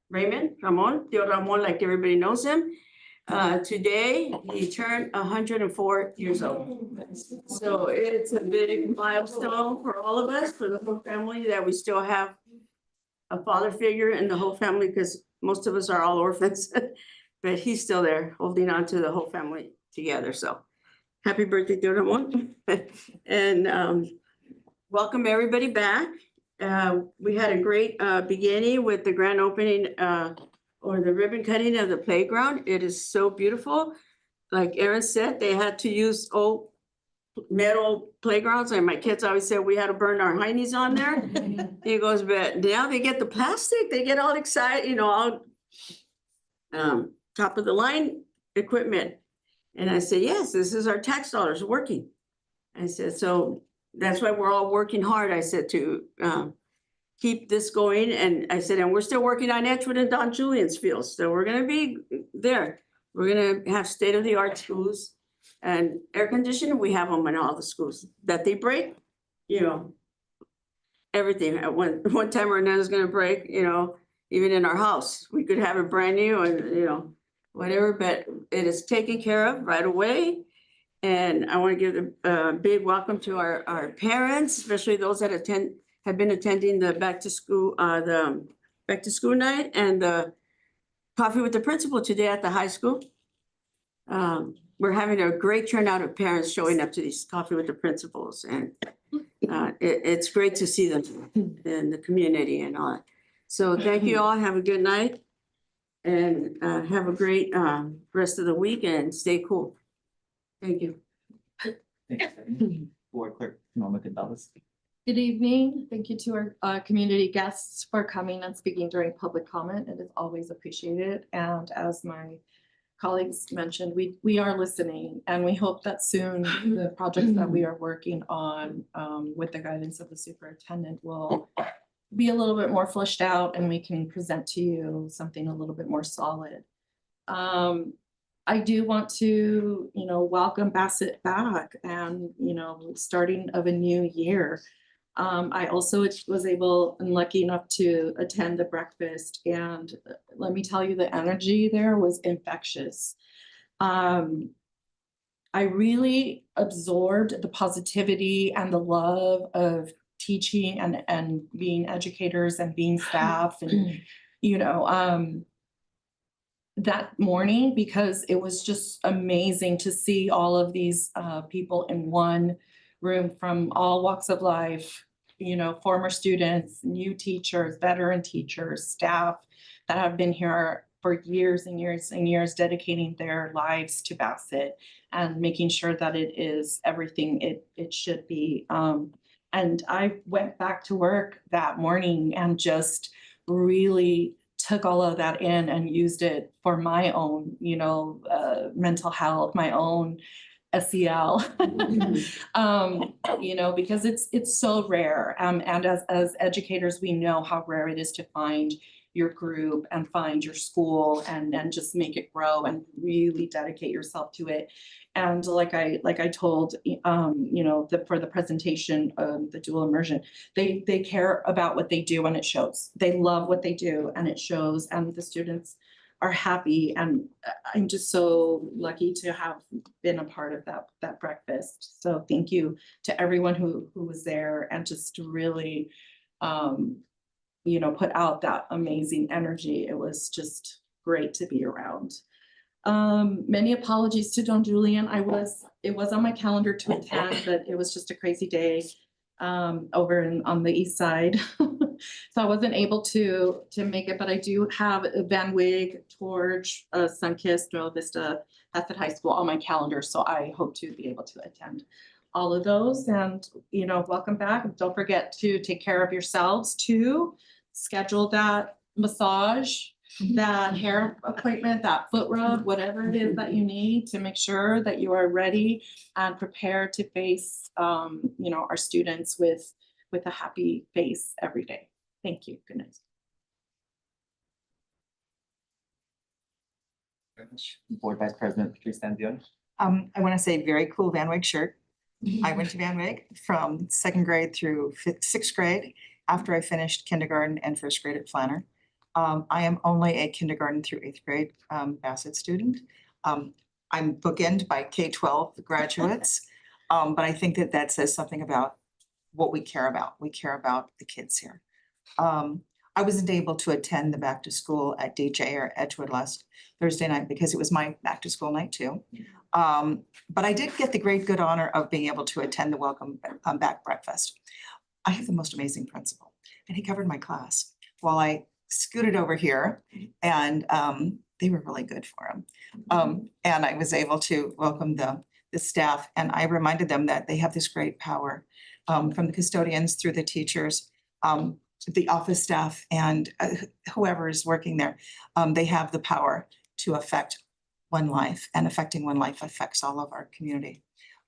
Raymond, Tío Ramon, like everybody knows him. Today, he turned 104 years old. So it's a big milestone for all of us, for the whole family, that we still have a father figure in the whole family, because most of us are all orphans. But he's still there holding on to the whole family together. So happy birthday, Tío Ramon. And welcome everybody back. We had a great beginning with the grand opening or the ribbon cutting of the playground. It is so beautiful. Like Erin said, they had to use old metal playgrounds, and my kids always said we had to burn our heinies on there. He goes, but now they get the plastic, they get all excited, you know, all top of the line equipment. And I said, yes, this is our tax dollars working. I said, so that's why we're all working hard. I said, to keep this going. And I said, and we're still working on Edgewood and Don Julian's fields. So we're going to be there. We're going to have state-of-the-art schools and air conditioning. We have them in all the schools that they break, you know, everything. At one time or another is going to break, you know, even in our house. We could have it brand new and, you know, whatever, but it is taken care of right away. And I want to give a big welcome to our parents, especially those that have been attending the back to school night and the coffee with the principal today at the high school. we're having a great turnout of parents showing up to these coffee with the principals, and it's great to see them in the community and all that. So thank you all. Have a good night. And have a great rest of the week and stay cool. Thank you. Board Clerk Norma Gonzalez. Good evening. Thank you to our community guests for coming and speaking during public comment. It is always appreciated. And as my colleagues mentioned, we are listening, and we hope that soon the projects that we are working on with the guidance of the superintendent will be a little bit more fleshed out, and we can present to you something a little bit more solid. I do want to, welcome Bassett back, and, starting of a new year. I also was able and lucky enough to attend the breakfast, and let me tell you, the energy there was infectious. I really absorbed the positivity and the love of teaching and being educators and being staff, and that morning, because it was just amazing to see all of these people in one room from all walks of life, former students, new teachers, veteran teachers, staff that have been here for years and years and years, dedicating their lives to Bassett and making sure that it is everything it should be. And I went back to work that morning and just really took all of that in and used it for my own, mental health, my own SEL, because it's so rare. And as educators, we know how rare it is to find your group and find your school and just make it grow and really dedicate yourself to it. And like I told, for the presentation of the dual immersion, they care about what they do and it shows. They love what they do and it shows, and the students are happy. And I'm just so lucky to have been a part of that breakfast. So thank you to everyone who was there and just really, put out that amazing energy. It was just great to be around. Many apologies to Don Julian. It was on my calendar to attend, but it was just a crazy day over on the east side. So I wasn't able to make it, but I do have Van Wig, Torch, Sunkist, Nueva Vista, Bassett High School on my calendar. So I hope to be able to attend all of those, and welcome back. Don't forget to take care of yourselves too. Schedule that massage, that hair appointment, that foot rub, whatever it is that you need to make sure that you are ready and prepared to face, our students with a happy face every day. Thank you. Good night. Board Vice President Patrice Stanzione. I want to say very cool Van Wyck shirt. I went to Van Wyck from second grade through sixth grade after I finished kindergarten and first grade at Flanner. I am only a kindergarten through eighth grade Bassett student. I'm bookended by K-12 graduates, but I think that says something about what we care about. We care about the kids here. I wasn't able to attend the back to school at DJ or Edgewood last Thursday night because it was my back to school night too. But I did get the great good honor of being able to attend the welcome back breakfast. I have the most amazing principal, and he covered my class while I scooted over here, and they were really good for him. And I was able to welcome the staff, and I reminded them that they have this great power from the custodians through the teachers, the office staff, and whoever is working there. They have the power to affect one life, and affecting one life affects all of our community.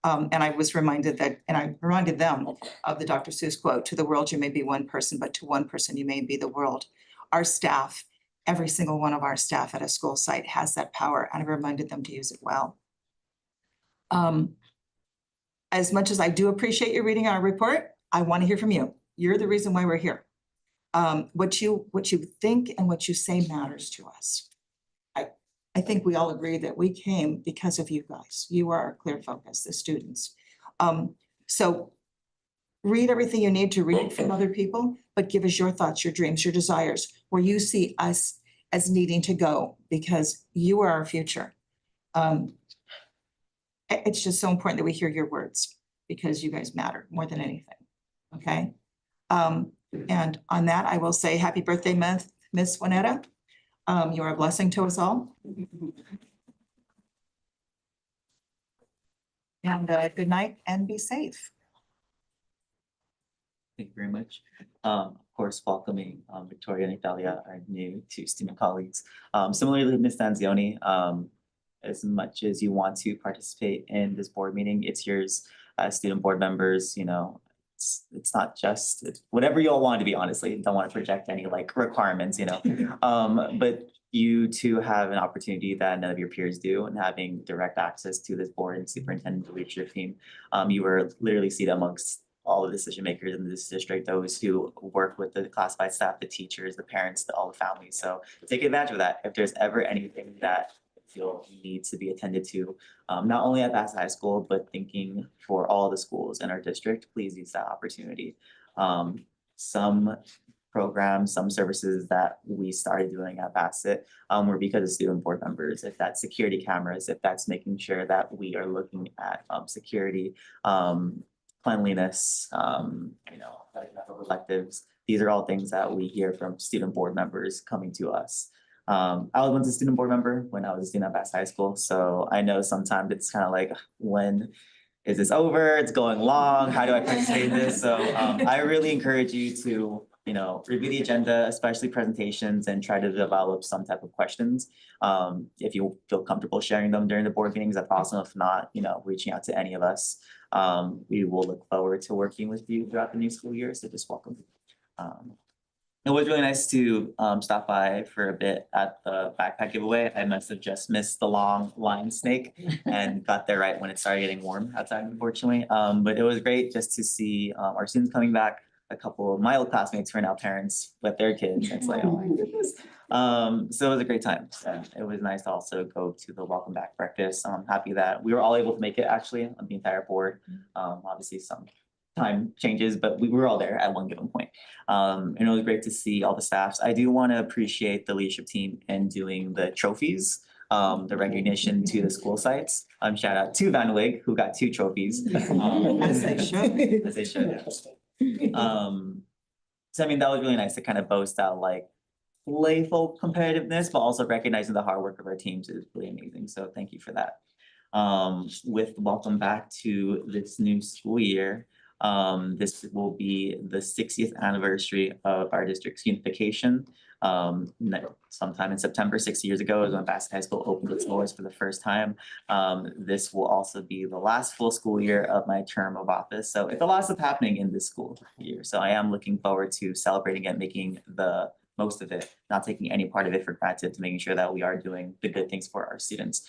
And I was reminded and I reminded them of the Dr. Seuss quote, "To the world you may be one person, but to one person you may be the world." Our staff, every single one of our staff at a school site has that power, and I reminded them to use it well. As much as I do appreciate you reading our report, I want to hear from you. You're the reason why we're here. What you think and what you say matters to us. I think we all agree that we came because of you guys. You are our clear focus, the students. So read everything you need to read from other people, but give us your thoughts, your dreams, your desires, where you see us as needing to go, because you are our future. it's just so important that we hear your words because you guys matter more than anything. Okay? And on that, I will say happy birthday, Miss Juanetta. You are a blessing to us all. And good night and be safe. Thank you very much. Of course, welcoming Victoria and Italia, our new two student colleagues. Similarly, Ms. Danzioni, as much as you want to participate in this board meeting, it's yours as student board members, you know, it's not just whatever you all want to be, honestly. Don't want to project any like requirements, you know. But you too have an opportunity that none of your peers do, and having direct access to this board and superintendent leadership team. You are literally seated amongst all the decision makers in this district, those who work with the classified staff, the teachers, the parents, all the families. So take advantage of that. If there's ever anything that you feel needs to be attended to, not only at Bassett High School, but thinking for all the schools in our district, please use that opportunity. Some programs, some services that we started doing at Bassett were because of student board members. If that's security cameras, if that's making sure that we are looking at security, cleanliness, you know, electives. These are all things that we hear from student board members coming to us. I was once a student board member when I was a student at Bassett High School, so I know sometimes it's kind of like, when is this over? It's going long. How do I participate in this? So I really encourage you to, you know, review the agenda, especially presentations, and try to develop some type of questions. If you feel comfortable sharing them during the board meetings, that's awesome. If not, you know, reaching out to any of us. We will look forward to working with you throughout the new school year, so just welcome. It was really nice to stop by for a bit at the backpack giveaway. I must have just missed the long lion snake and got there right when it started getting warm outside, unfortunately. But it was great just to see our students coming back. A couple of my old classmates who are now parents with their kids. It's like, oh my goodness. So it was a great time. And it was nice to also go to the welcome back breakfast. I'm happy that we were all able to make it, actually, on the entire board. Obviously some time changes, but we were all there at one given point. And it was great to see all the staffs. I do want to appreciate the leadership team in doing the trophies, the recognition to the school sites. Shout out to Van Wig, who got 2 trophies. As they should. As they should, yeah. So I mean, that was really nice to kind of boast out like playful competitiveness, but also recognizing the hard work of our teams is really amazing. So thank you for that. With welcome back to this new school year. This will be the 60th anniversary of our district's unification. Sometime in September, 6 years ago, is when Bassett High School opened its doors for the first time. This will also be the last full school year of my term of office. So it's a lot of happening in this school year. So I am looking forward to celebrating it, making the most of it, not taking any part of it for granted, to making sure that we are doing the good things for our students.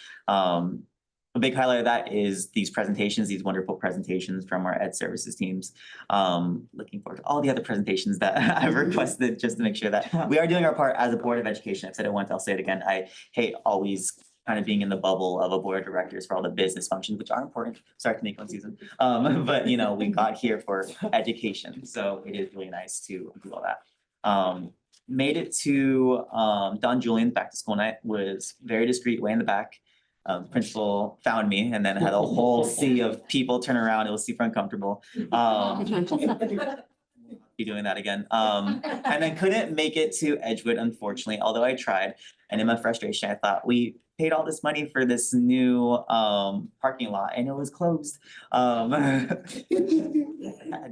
A big highlight of that is these presentations, these wonderful presentations from our ed services teams. Looking forward to all the other presentations that I've requested, just to make sure that we are doing our part as a board of education. I've said it once, I'll say it again. I hate always kind of being in the bubble of a board of directors for all the business functions, which are important. Sorry to make one season. But you know, we got here for education. So it is really nice to do all that. Made it to Don Julian's back to school night, was very discreet, way in the back. Principal found me and then had a whole sea of people turn around. It was super uncomfortable. Be doing that again. And I couldn't make it to Edgewood, unfortunately, although I tried. And in my frustration, I thought, we paid all this money for this new parking lot and it was closed. I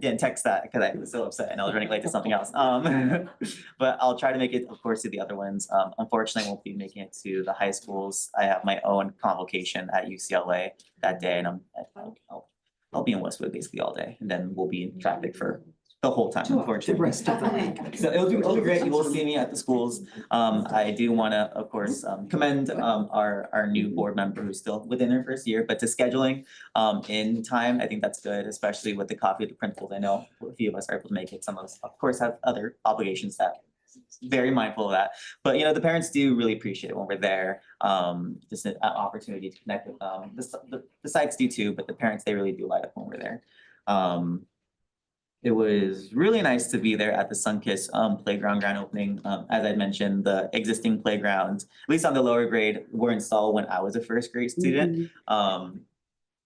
didn't text that because I was so upset and I was running late to something else. But I'll try to make it, of course, to the other ones. Unfortunately, I won't be making it to the high schools. I have my own convocation at UCLA that day, and I'll be in Westwood basically all day, and then we'll be in traffic for the whole time, unfortunately. The rest of the week. So it'll be great. You will see me at the schools. I do want to, of course, commend our new board member who's still within her first year, but to scheduling in time, I think that's good, especially with the coffee of the principals. I know a few of us are able to make it. Some of us, of course, have other obligations that very mindful of that. But you know, the parents do really appreciate it when we're there. Just an opportunity to connect with them. The sites do too, but the parents, they really do light up when we're there. It was really nice to be there at the Sunkist playground grand opening. As I mentioned, the existing playgrounds, at least on the lower grade, were installed when I was a first grade student.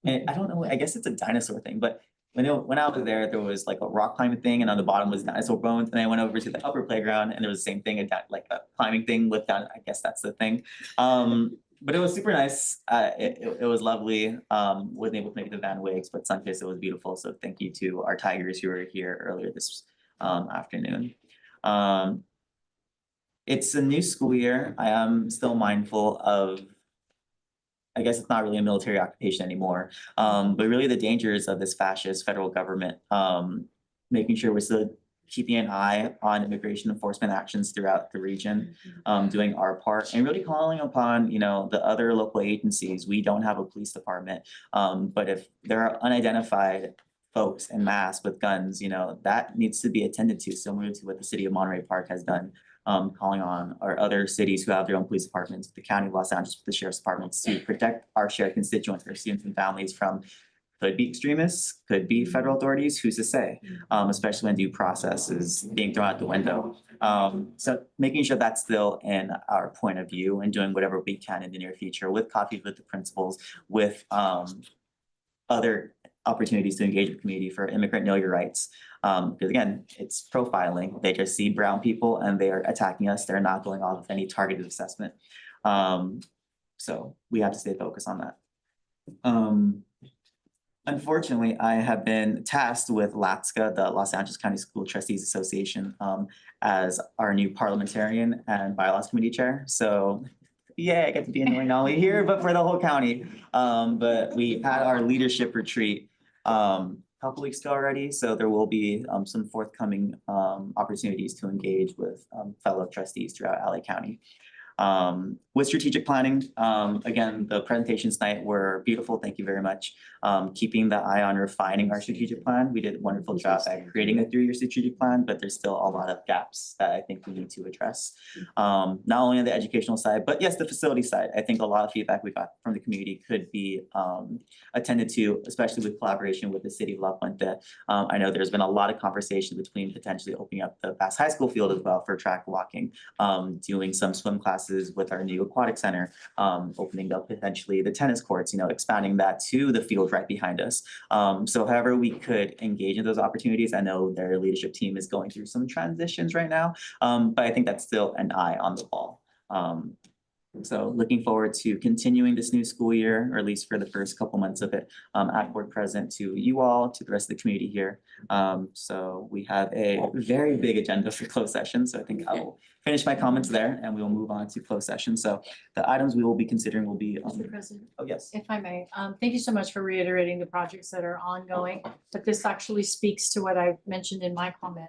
And I don't know, I guess it's a dinosaur thing, but when I was there was like a rock climbing thing and on the bottom was dinosaur bones. And I went over to the upper playground and there was the same thing, like a climbing thing looked down, I guess that's the thing. But it was super nice. It was lovely. Wasn't able to make the Van Wigs, but Sunkist, it was beautiful. So thank you to our Tigers who were here earlier this afternoon. It's a new school year. I am still mindful of, I guess it's not really a military occupation anymore, but really the dangers of this fascist federal government, making sure we're still keeping an eye on immigration enforcement actions throughout the region, doing our part, and really calling upon, you know, the other local agencies. We don't have a police department, but if there are unidentified folks en masse with guns, you know, that needs to be attended to, similar to what the city of Monterey Park has done, calling on our other cities who have their own police departments, the county of Los Angeles, the sheriff's departments, to protect our shared constituents, our students and families from, could be extremists, could be federal authorities, who's to say, especially when due process is being thrown out the window. So making sure that's still in our point of view and doing whatever we can in the near future with coffee with the principals, with other opportunities to engage with the community for immigrant know your rights. Because again, it's profiling. They just see brown people and they're attacking us. They're not going off of any targeted assessment. So we have to stay focused on that. Unfortunately, I have been tasked with LATSCA, the Los Angeles County School Trustees Association, as our new parliamentarian and bylaws committee chair. So yeah, I get to be annoying not only here, but for the whole county. But we had our leadership retreat a couple weeks ago already. So there will be some forthcoming opportunities to engage with fellow trustees throughout LA County. With strategic planning, again, the presentations tonight were beautiful. Thank you very much. Keeping the eye on refining our strategic plan. We did a wonderful job at creating a 3-year strategic plan, but there's still a lot of gaps that I think we need to address. Not only on the educational side, but yes, the facility side. I think a lot of feedback we got from the community could be attended to, especially with collaboration with the city of La Puente. I know there's been a lot of conversation between potentially opening up the Bass High School field as well for track walking, doing some swim classes with our new aquatic center, opening up potentially the tennis courts, you know, expanding that to the field right behind us. So however we could engage in those opportunities, I know their leadership team is going through some transitions right now, but I think that's still an eye on the ball. So looking forward to continuing this new school year, or at least for the first couple months of it, at board present to you all, to the rest of the community here. So we have a very big agenda for closed session. So I think I will finish my comments there and we will move on to closed session. So the items we will be considering will be. Mr. President. Oh, yes. If I may, thank you so much for reiterating the projects that are ongoing, but this actually speaks to what I mentioned in my comment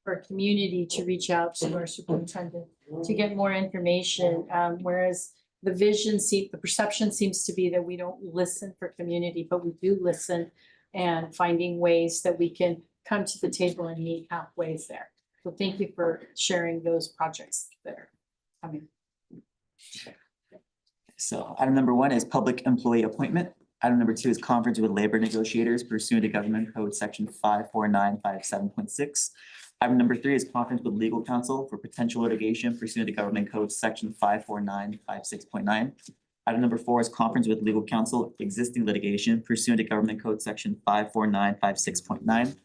for community to reach out to our superintendent to get more information, whereas the perception seems to be that we don't listen for community, but we do listen, and finding ways that we can come to the table and meet halfway there. So thank you for sharing those projects that are coming. So item number 1 is public employee appointment. Item number 2 is conference with labor negotiators pursuant to Government Code Section 54957.6. Item number 3 is conference with legal counsel for potential litigation pursuant to Government Code Section 54956.9. Item number 4 is conference with legal counsel existing litigation pursuant to Government Code Section 54956.9.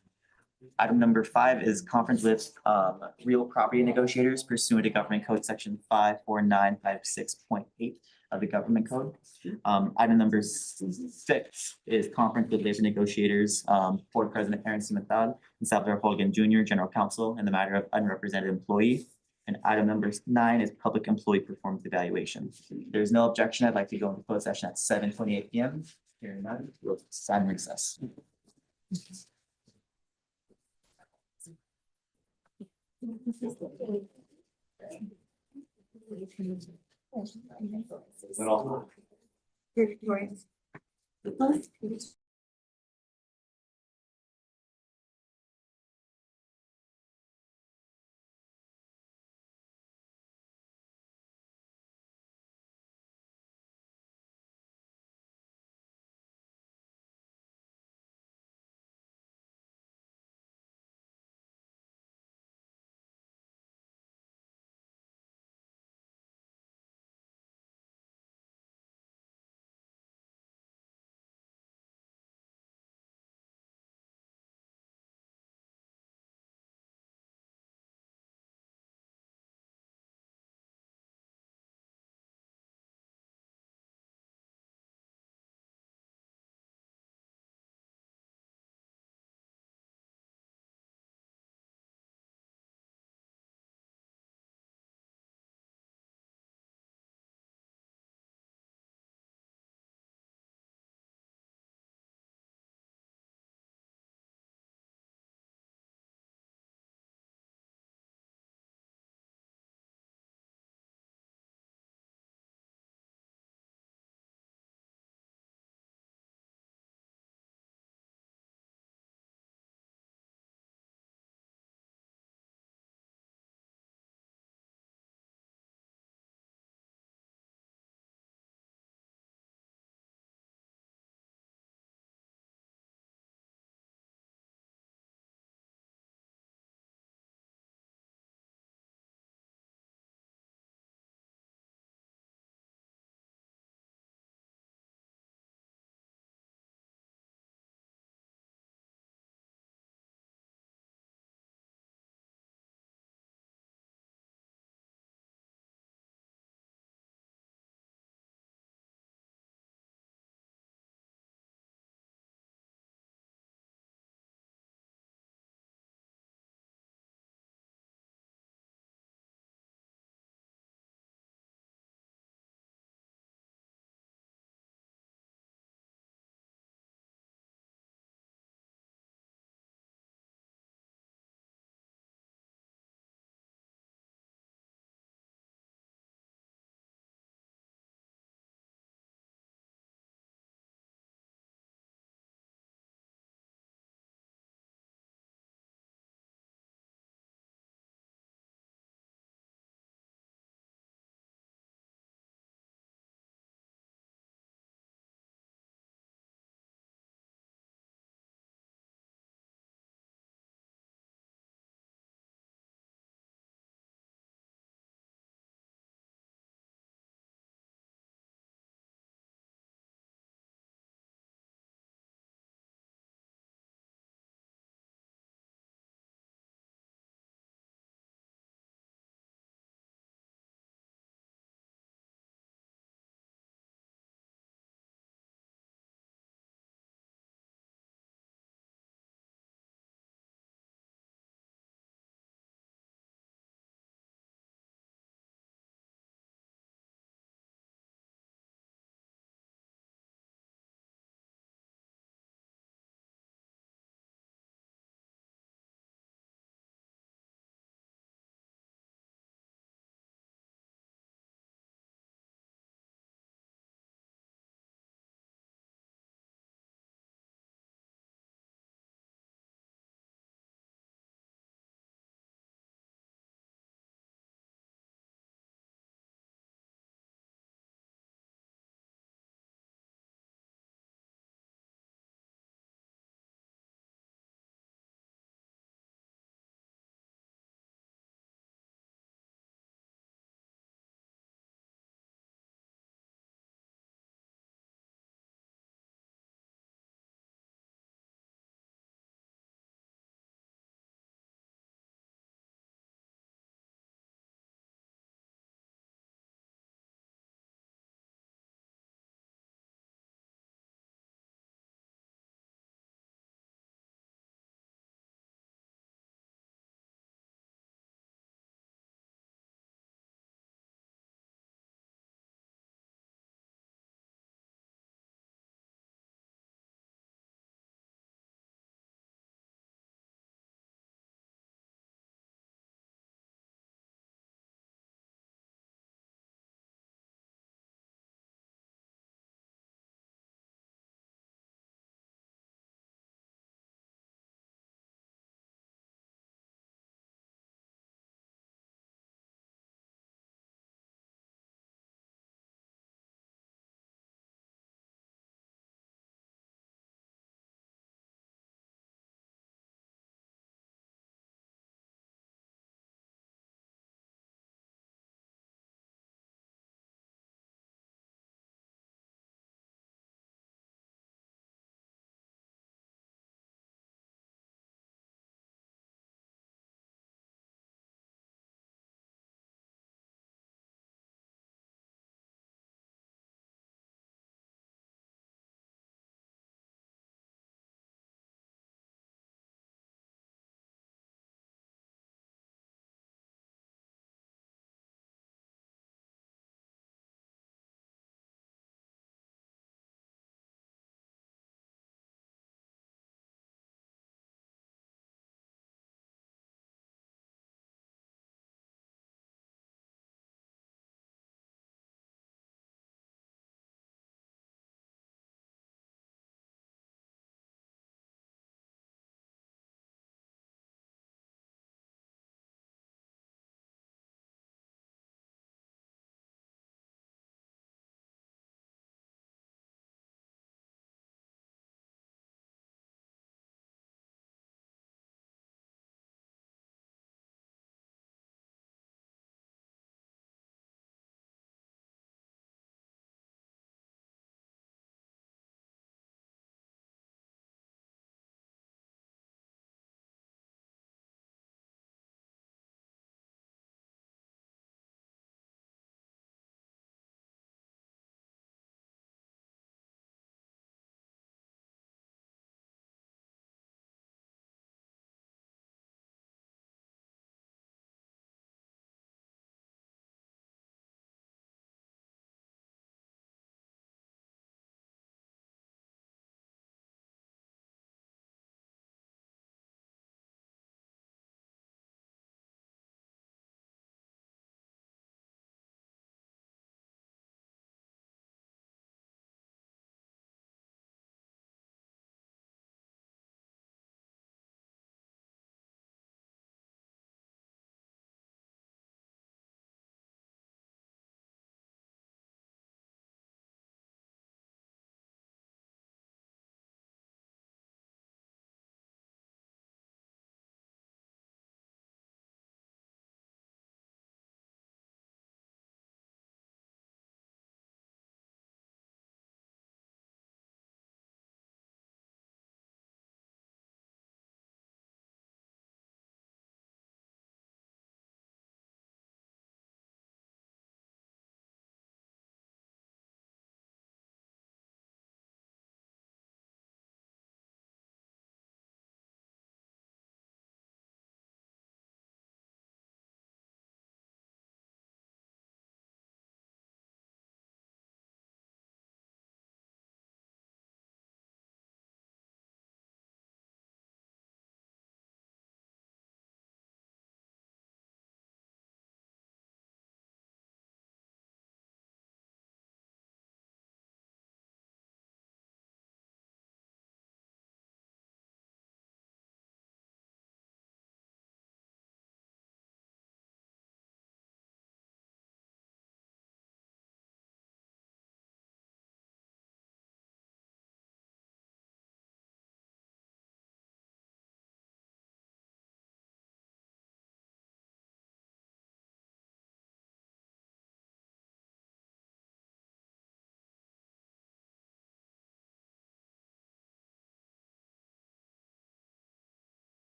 Item number 5 is conference with real property negotiators pursuant to Government Code Section 54956.8 of the Government Code. Item number 6 is conference with labor negotiators, Board President Aaron Cimental and Salvador Hogan Jr., General Counsel, in the matter of unrepresented employee. And item number 9 is public employee performance evaluation. There's no objection. I'd like to go into closed session at 7:28 p.m. Hearing none, we'll stand in recess.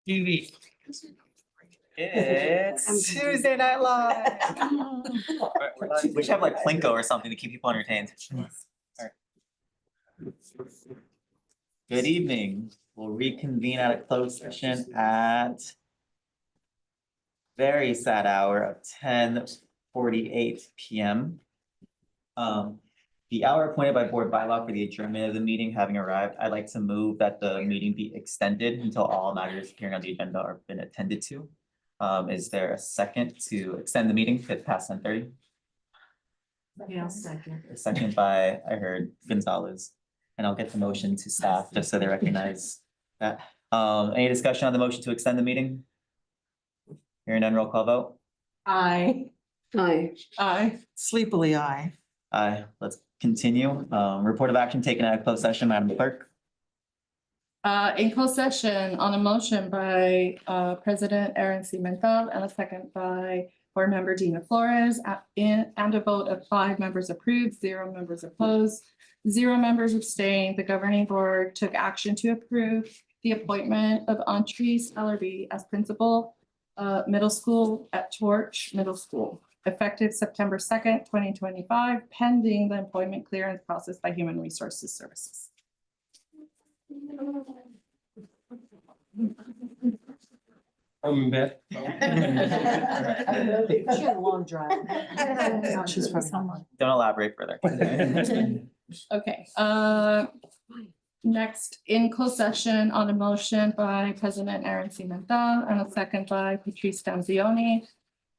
TV. It's Tuesday Night Live. We should have like Plinko or something to keep people entertained. Alright. Good evening. We'll reconvene at a closed session at very sad hour of 10:48 PM. The hour appointed by board bylaw for the adjournment of the meeting having arrived, I'd like to move that the meeting be extended until all matters appearing on the agenda are been attended to. Is there a second to extend the meeting to past 10:30? Yeah, second. A second by, I heard Gonzalez, and I'll get the motion to staff just so they recognize that. Any discussion on the motion to extend the meeting? Hearing none, roll call vote. Aye. Aye. Sleepily eye. Aye, let's continue. Report of action taken at a closed session, Madam Clerk. In closed session on a motion by President Aaron Cimental and a second by Board Member Dina Flores, and a vote of 5 members approved, 0 members opposed, 0 members abstained. The governing board took action to approve the appointment of Antrese Ellerby as principal middle school at Torch Middle School, effective September 2nd, 2025, pending the employment clearance process by Human Resources Services. Beth. She had a long drive. No, she's probably. Don't elaborate further. Okay, next, in closed session on a motion by President Aaron Cimental and a second by Patrice Stanzioni.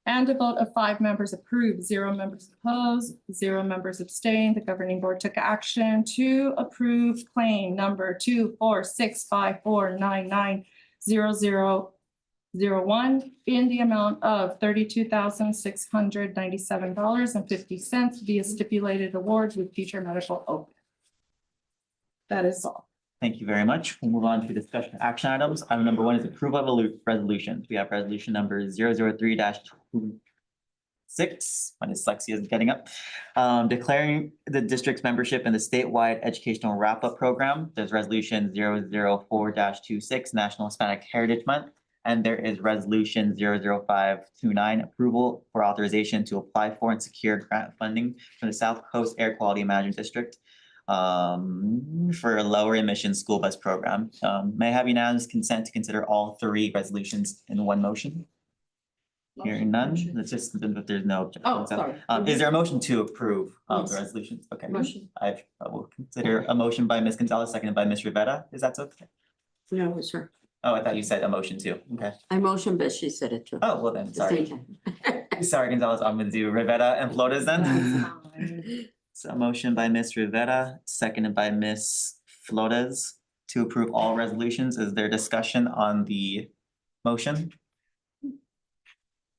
And a vote of 5 members approved, 0 members opposed, 0 members abstained. The governing board took action to approve claim number 24654990001 in the amount of $32,697.50 via stipulated awards with future medical open. That is all. Thank you very much. We'll move on to discussion action items. Item number 1 is approval of resolutions. We have resolution number 003-26. My dyslexia is getting up. Declaring the district's membership in the statewide educational wrap-up program. There's resolution 004-26, National Hispanic Heritage Month. And there is resolution 00529, approval for authorization to apply for and secure grant funding from the South Coast Air Quality Management District for a lower emission school bus program. May I have unanimous consent to consider all 3 resolutions in one motion? Hearing none, let's just, if there's no. Oh, sorry. Is there a motion to approve the resolutions? Okay. Motion. I will consider a motion by Ms. Gonzalez, seconded by Ms. Rivera. Is that okay? No, it's her. Oh, I thought you said a motion too. Okay. I motioned, but she said it too. Oh, well then, At the same sorry. time. Sorry, Gonzalez, I'm gonna do Rivera and Flores then. So a motion by Ms. Rivera, seconded by Ms. Flores to approve all resolutions. Is there discussion on the motion?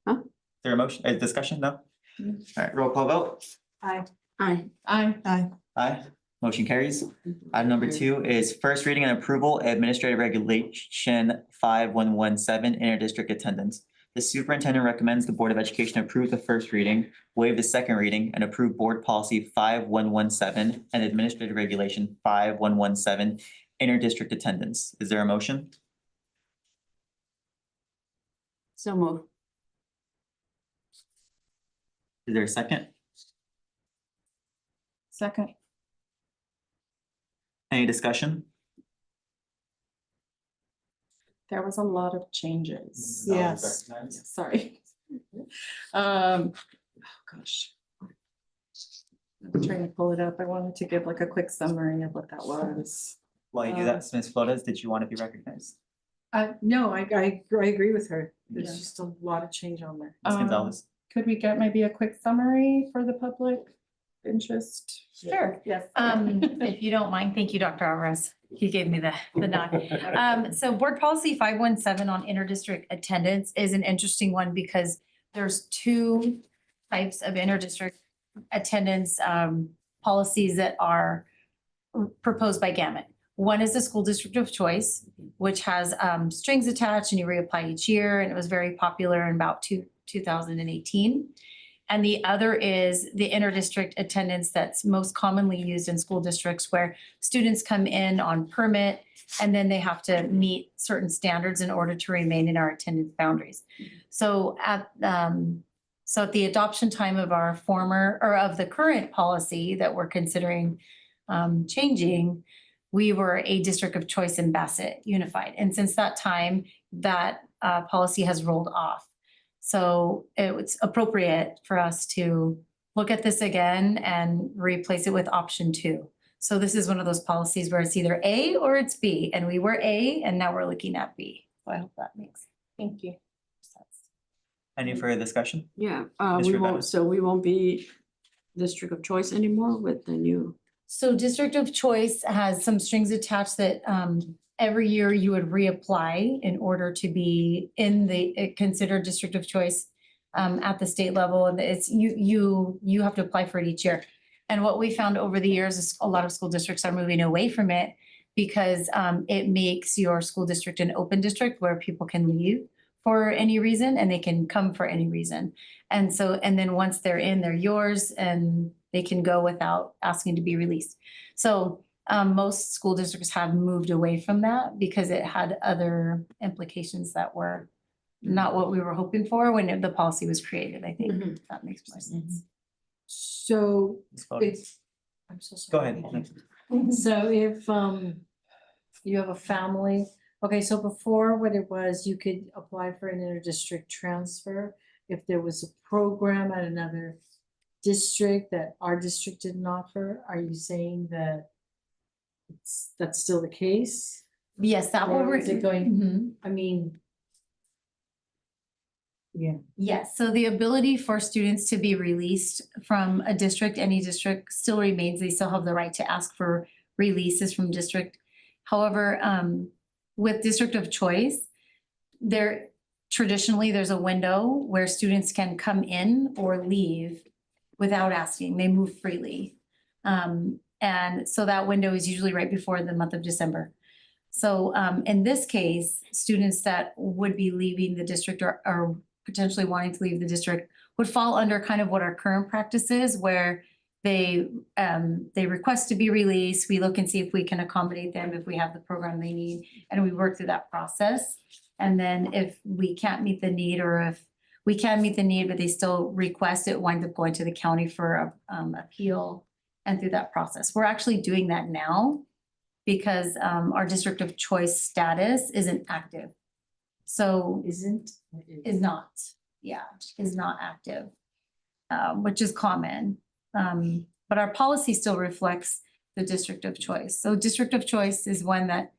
Huh? Is there a motion, a discussion? No? All right, roll call vote. Aye. Aye. Aye. Aye. Aye. Motion carries. Item number 2 is first reading and approval, Administrative Regulation 5117, interdistrict attendance. The superintendent recommends the Board of Education approve the first reading, waive the second reading, and approve Board Policy 5117 and Administrative Regulation 5117, interdistrict attendance. Is there a motion? So move. Is there a second? Second. Any discussion? There was a lot of changes. Yes. Sorry. Oh, gosh. I'm trying to pull it up. I wanted to give like a quick summary of what that was. While you do that, Ms. Flores, did you want to be recognized? No, I agree with her. There's Yeah. just a lot of change on there. Ms. Gonzalez? Could we get maybe a quick summary for the public interest? Sure. Yes. If you don't mind, thank you, Dr. Alvarez. He gave me the nod. So Board Policy 517 on interdistrict attendance is an interesting one because there's 2 types of interdistrict attendance policies that are proposed by Gamut. One is the school district of choice, which has strings attached and you reapply each year, and it was very popular in about 2018. And the other is the inter-district attendance that's most commonly used in school districts where students come in on permit and then they have to meet certain standards in order to remain in our attendance boundaries. So at the adoption time of our former, or of the current policy that we're considering changing, we were a district of choice in Bassett Unified. And since that time, that policy has rolled off. So it's appropriate for us to look at this again and replace it with option 2. So this is one of those policies where it's either A or it's B, and we were A and now we're looking at B. So I hope that makes, thank you. Any further discussion? Yeah, Ms. we Rivera? won't, so we won't be district of choice anymore with the new. So district of choice has some strings attached that every year you would reapply in order to be in the considered district of choice at the state level. And it's you have to apply for it each year. And what we found over the years is a lot of school districts are moving away from it because it makes your school district an open district where people can leave for any reason and they can come for any reason. And so, and then once they're in, they're yours and they can go without asking to be released. So most school districts have moved away from that because it had other implications that were not what we were hoping for when the policy was created. I think that makes more sense. So it's, I'm so Go sorry. ahead. So if you have a family, okay, so before what it was, you could apply for an inter-district transfer if there was a program at another district that our district didn't offer. Are you saying that that's still the case? Yes, that will. Or is it going, I mean. Yeah. Yes, so the ability for students to be released from a district, any district, still remains. They still have the right to ask for releases from district. However, with district of choice, traditionally there's a window where students can come in or leave without asking. They move freely. And so that window is usually right before the month of December. So in this case, students that would be leaving the district or potentially wanting to leave the district would fall under kind of what our current practice is, where they request to be released. We look and see if we can accommodate them, if we have the program they need, and we work through that process. And then if we can't meet the need, or if we can meet the need, but they still request it, wind up going to the county for appeal and through that process. We're actually doing that now because our district of choice status isn't active. So is not active, which is common. But our policy still reflects the district of choice. So district of choice is one that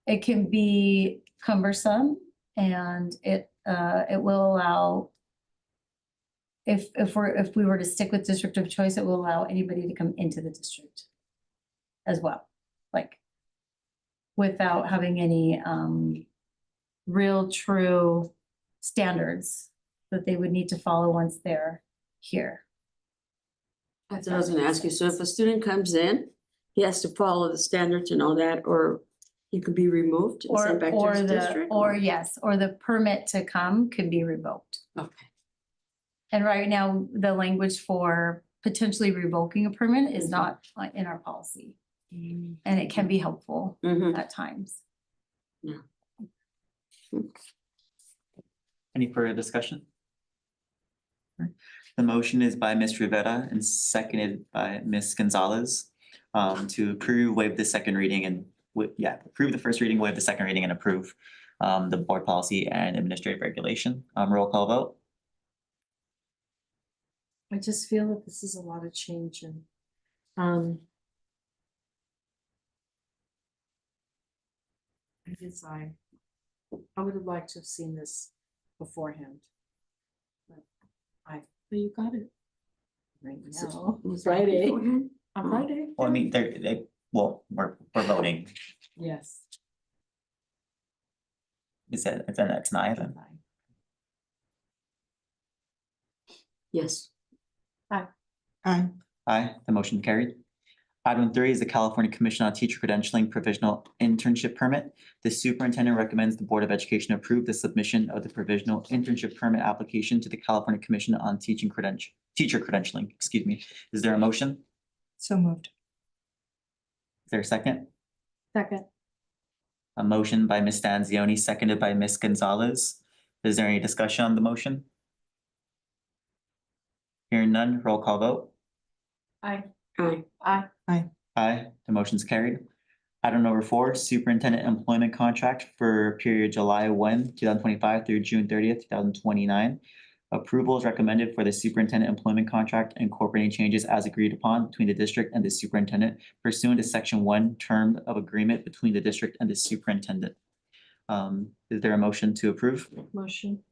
it can be cumbersome, and it will allow, if we were to stick with district of choice, it will allow anybody to come into the district as well, like without having any real true standards that they would need to follow once they're here. That's what I was gonna ask you. So if a student comes in, he has to follow the standards and all that, or he could be removed and sent back to his district? Or the permit to come can be revoked. Okay. And right now, the language for potentially revoking a permit is not in our policy. And it can be helpful at times. Yeah. Any further discussion? The motion is by Ms. Rivera and seconded by Ms. Gonzalez to approve, waive the second reading and approve the first reading, waive the second reading, and approve the board policy and administrative regulation. Roll call vote. I just feel that this is a lot of change, and I guess I would have liked to have seen this beforehand. But but you got it right now. Friday. On Friday. Well, I mean, we're voting. Yes. Is that, it's an aye then? Yes. Aye. Aye, the motion carried. Item 3 is the California Commission on Teacher Credentialing Provisional Internship Permit. The superintendent recommends the Board of Education approve the submission of the provisional internship permit application to the California Commission on Teacher Credentialing, excuse me. Is there a motion? So moved. Is there a second? Second. A motion by Ms. Stanzioni, seconded by Ms. Gonzalez. Is there any discussion on the motion? Hearing none, roll call vote. Aye. Aye. Aye. Aye, the motion's carried. Item number 4, superintendent employment contract for period July 1, 2025 through June 30th, 2029. Approval is recommended for the superintendent employment contract incorporating changes as agreed upon between the district and the superintendent pursuant to section 1 term of agreement between the district and the superintendent. Is there a motion to approve? Motion.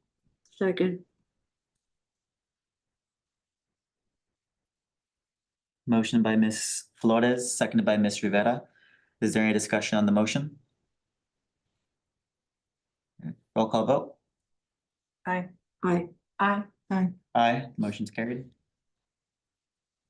Second. Motion by Ms. Flores, seconded by Ms. Rivera. Is there any discussion on the motion? Roll call vote. Aye. Aye. Aye. Aye, motion's carried.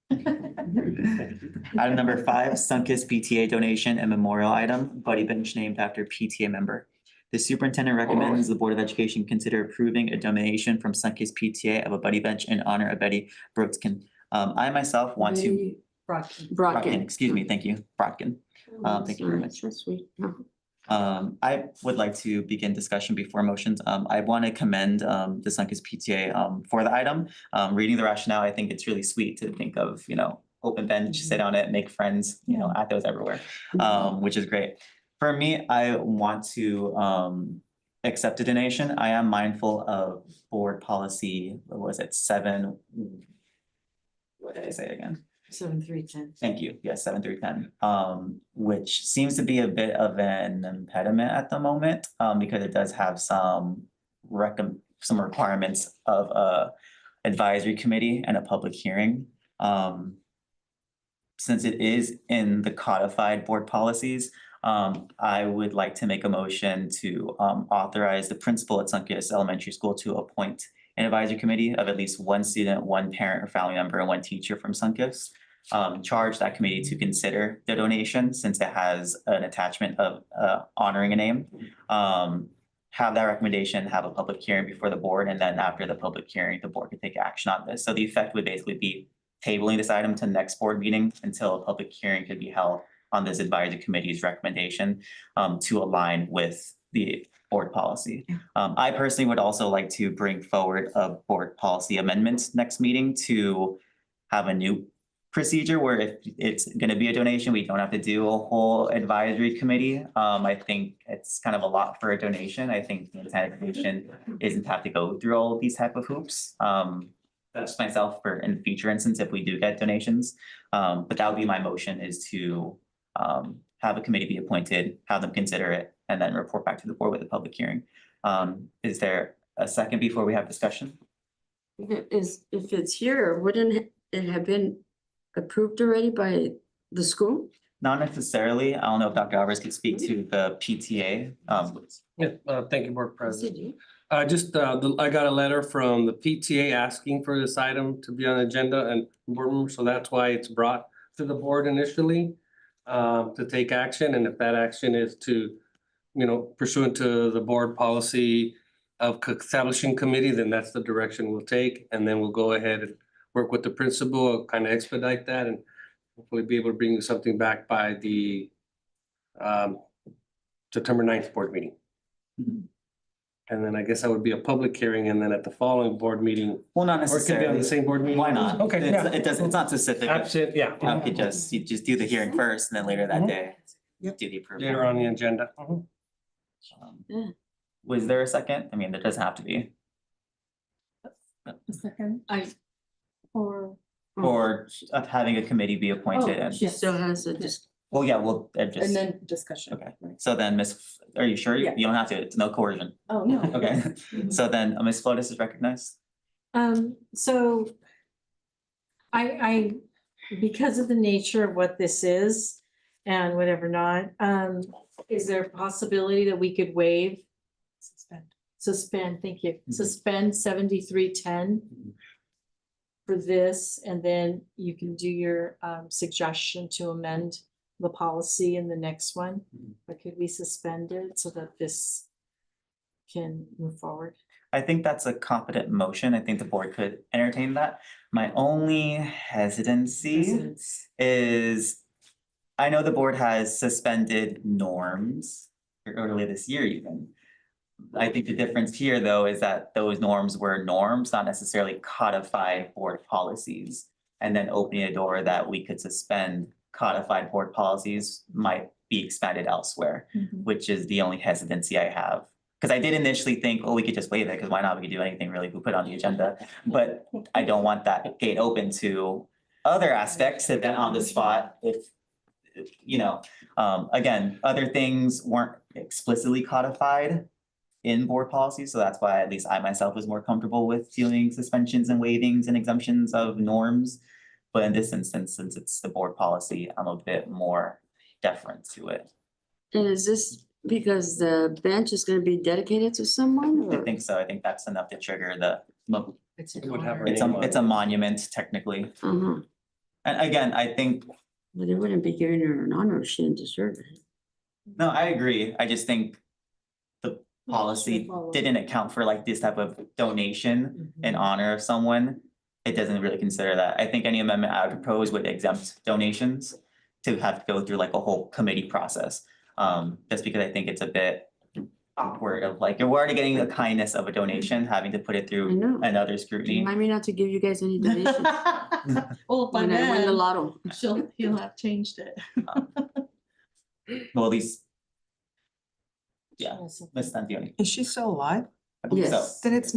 Item number 5, Sunkist PTA donation and memorial item, buddy bench named after PTA member. The superintendent recommends the Board of Education consider approving a donation from Sunkist PTA of a buddy bench in honor of Betty Brodskin. I myself want to. Brockton, excuse me, thank you, Brockton. Thank you very much. That's sweet. I would like to begin discussion before motions. I want to commend the Sunkist PTA for the item. Reading the rationale, I think it's really sweet to think of, open bench, sit on it, make friends, at those everywhere, which is great. For me, I want to accept a donation. I am mindful of board policy, what was it, 7, what did I say again? 7310. Thank you. Yes, 7-3-10, which seems to be a bit of an impediment at the moment, because it does have some requirements of a advisory committee and a public hearing. Since it is in the codified board policies, I would like to make a motion to authorize the principal at Sunkist Elementary School to appoint an advisory committee of at least 1 student, 1 parent or family member, and 1 teacher from Sunkist. Charge that committee to consider the donation since it has an attachment of honoring a name. Have that recommendation, have a public hearing before the board, and then after the public hearing, the board could take action on this. So the effect would basically be tabling this item to next board meeting until a public hearing could be held on this advisory committee's recommendation to align with the board policy. I personally would also like to bring forward a board policy amendment next meeting to have a new procedure where if it's going to be a donation, we don't have to do a whole advisory committee. I think it's kind of a lot for a donation. I think the intent of donation isn't to have to go through all of these type of hoops. That's myself for in the future instance if we do get donations. But that would be my motion, is to have a committee be appointed, have them consider it, and then report back to the board with a public hearing. Is there a second before we have discussion? If it's here, wouldn't it have been approved already by the school? Not necessarily. I don't know if Dr. Alvarez could speak to the PTA. Yeah, thank you, Board President. I got a letter from the PTA asking for this item to be on the agenda and board room, so that's why it's brought to the board initially to take action. And if that action is to, pursuant to the board policy of establishing committee, then that's the direction we'll take. And then we'll go ahead and work with the principal, kind of expedite that, and hopefully be able to bring something back by the September 9th board meeting. And then I guess that would be a public hearing, and then at the following board meeting. Well, not Or it could be necessarily. on the same board meeting. Why not? Okay, yeah. It's not specific. Absolutely, yeah. You just do the hearing first, and then later that day, do the approval. Later on the agenda. Was there a second? I mean, there doesn't have to be. A second. Or of having a committee be appointed and. She still has a Well, yeah, well, just. And then discussion. Okay, so then are you sure? You Yeah. don't have to, it's no coercion. Oh, no. Okay, so then Ms. Flores is recognized. So I, because of the nature of what this is and whatever not, is there a possibility that we could waive? Suspend, thank you. Suspend 7310. for this, and then you can do your suggestion to amend the policy in the next one? Or could we suspend it so that this can move forward? I think that's a competent motion. I think the board could entertain that. My only hesitancy is, I know the board has suspended norms earlier this year even. I think the difference here, though, is that those norms were norms, not necessarily codified board policies. And then opening a door that we could suspend codified board policies might be expanded elsewhere, which is the only hesitancy I have. Because I did initially think, oh, we could just waive it, because why not? We could do anything really, we put it on the agenda. But I don't want that gate open to other aspects that then on the spot, if you know, again, other things weren't explicitly codified in board policy, so that's why at least I myself was more comfortable with doing suspensions and waivings and exemptions of norms. But in this instance, since it's the board policy, I'm a bit more deferent to it. And is this because the bench is gonna be dedicated to someone? I or- think so. I think that's enough to trigger the, It's It would have her it's name on a it. monument technically. Uh-huh. And again, I think, But they wouldn't be giving her an honor if she didn't deserve it. no, I agree. I just think the policy didn't account for like this type of donation in honor of someone. It doesn't really consider that. I think any amendment I would propose would exempt donations to have to go through like a whole committee process. Just because I think it's a bit awkward of like, you're already getting the kindness of a donation, having to put it I through know. another scrutiny. Remind me not to give you guys any donations Well, by when I win the then, lotto. he'll have changed it. Well, at least. Yeah, Ms. Santioni. Is she still alive? I believe so. Yes. Then it's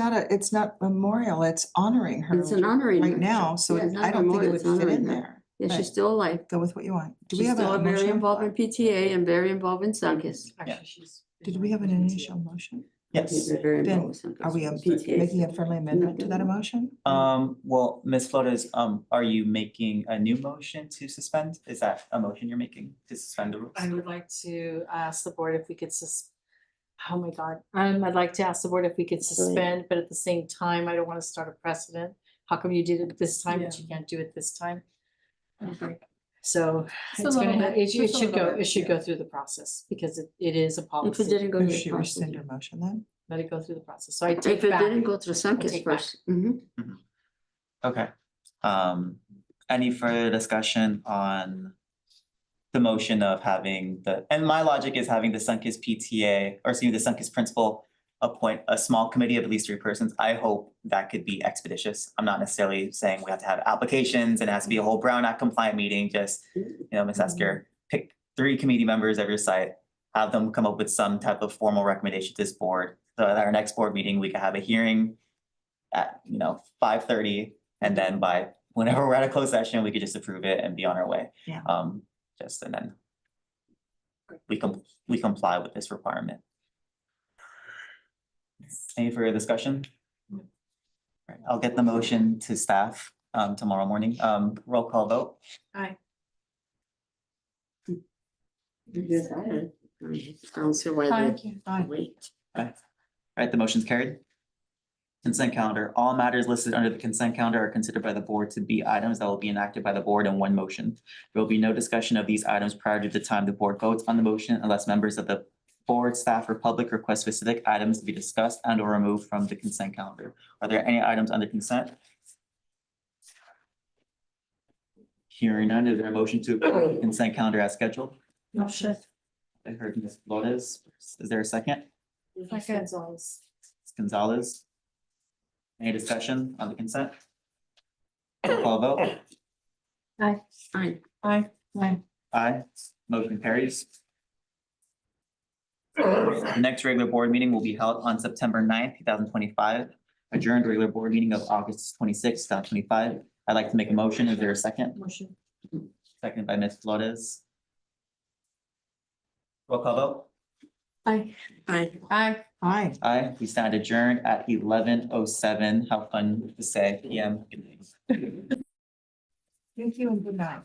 not memorial, it's honoring her. It's an honoring. Right now, so Yeah, it's not I don't think it memorial, would it's fit honoring in her. there. Yeah, she's Right. still alive. Go with what you want. Do we She's have still a very motion? involved in PTA and very involved in Sunkist. Actually, she's. Did we have an initial motion? Yes. Very Then involved with Sunkist. are we PTA. making a friendly amendment to that emotion? Well, Ms. Flores, are you making a new motion to suspend? Is that a motion you're making to suspend the rules? I would like to ask the board if we could oh my God, I'd like to ask the board if we could suspend, but at the same time, I don't want to start a precedent. How come you did it this time, but you can't do it this time? So Just a it's gonna, little bit, it just a should little go, bit, it should yeah. go through the process because it is a policy. If it didn't go Should through she the rescind process. her motion then? Let it go through the process. So I take If it back. didn't go through Sunkist take back. first. Mhm. Okay, any further discussion on the motion of having and my logic is having the Sunkist PTA, or excuse me, the Sunkist principal appoint a small committee of at least 3 persons. I hope that could be expeditious. I'm not necessarily saying we have to have applications and it has to be a whole Brown Act compliant meeting, just, Ms. Esker, pick 3 committee members of your site, have them come up with some type of formal recommendation to this board. So at our next board meeting, we can have a hearing at, 5:30, and then by whenever we're at a closed session, we could just approve it and be on our way. Yeah. And then we comply with this requirement. Any further discussion? Right, I'll get the motion to staff tomorrow morning. Roll call vote. Aye. Yes, I don't see why Thank they you. wait. All right, the motion's carried. Consent calendar. All matters listed under the consent calendar are considered by the board to be items that will be enacted by the board in one motion. There will be no discussion of these items prior to the time the board votes on the motion unless members of the board, staff, or public request specific items to be discussed and or removed from the consent calendar. Are there any items under consent? Hearing none, is there a motion to approve the consent calendar as scheduled? Motion. I heard Ms. Flores. Is there a second? Second. Ms. Gonzalez. Any discussion on the consent? Roll call vote. Aye. Aye. Aye. Aye. Aye. Motion carries. The next regular board meeting will be held on September 9th, 2025. Adjourned regular board meeting of August 26th, 2025. I'd like to make a motion. Is there a second? Motion. Second by Ms. Flores. Roll call vote. Aye. Aye. Aye. Aye. Aye. We stand adjourned at 11:07. How fun to say PM. Thank you and good night.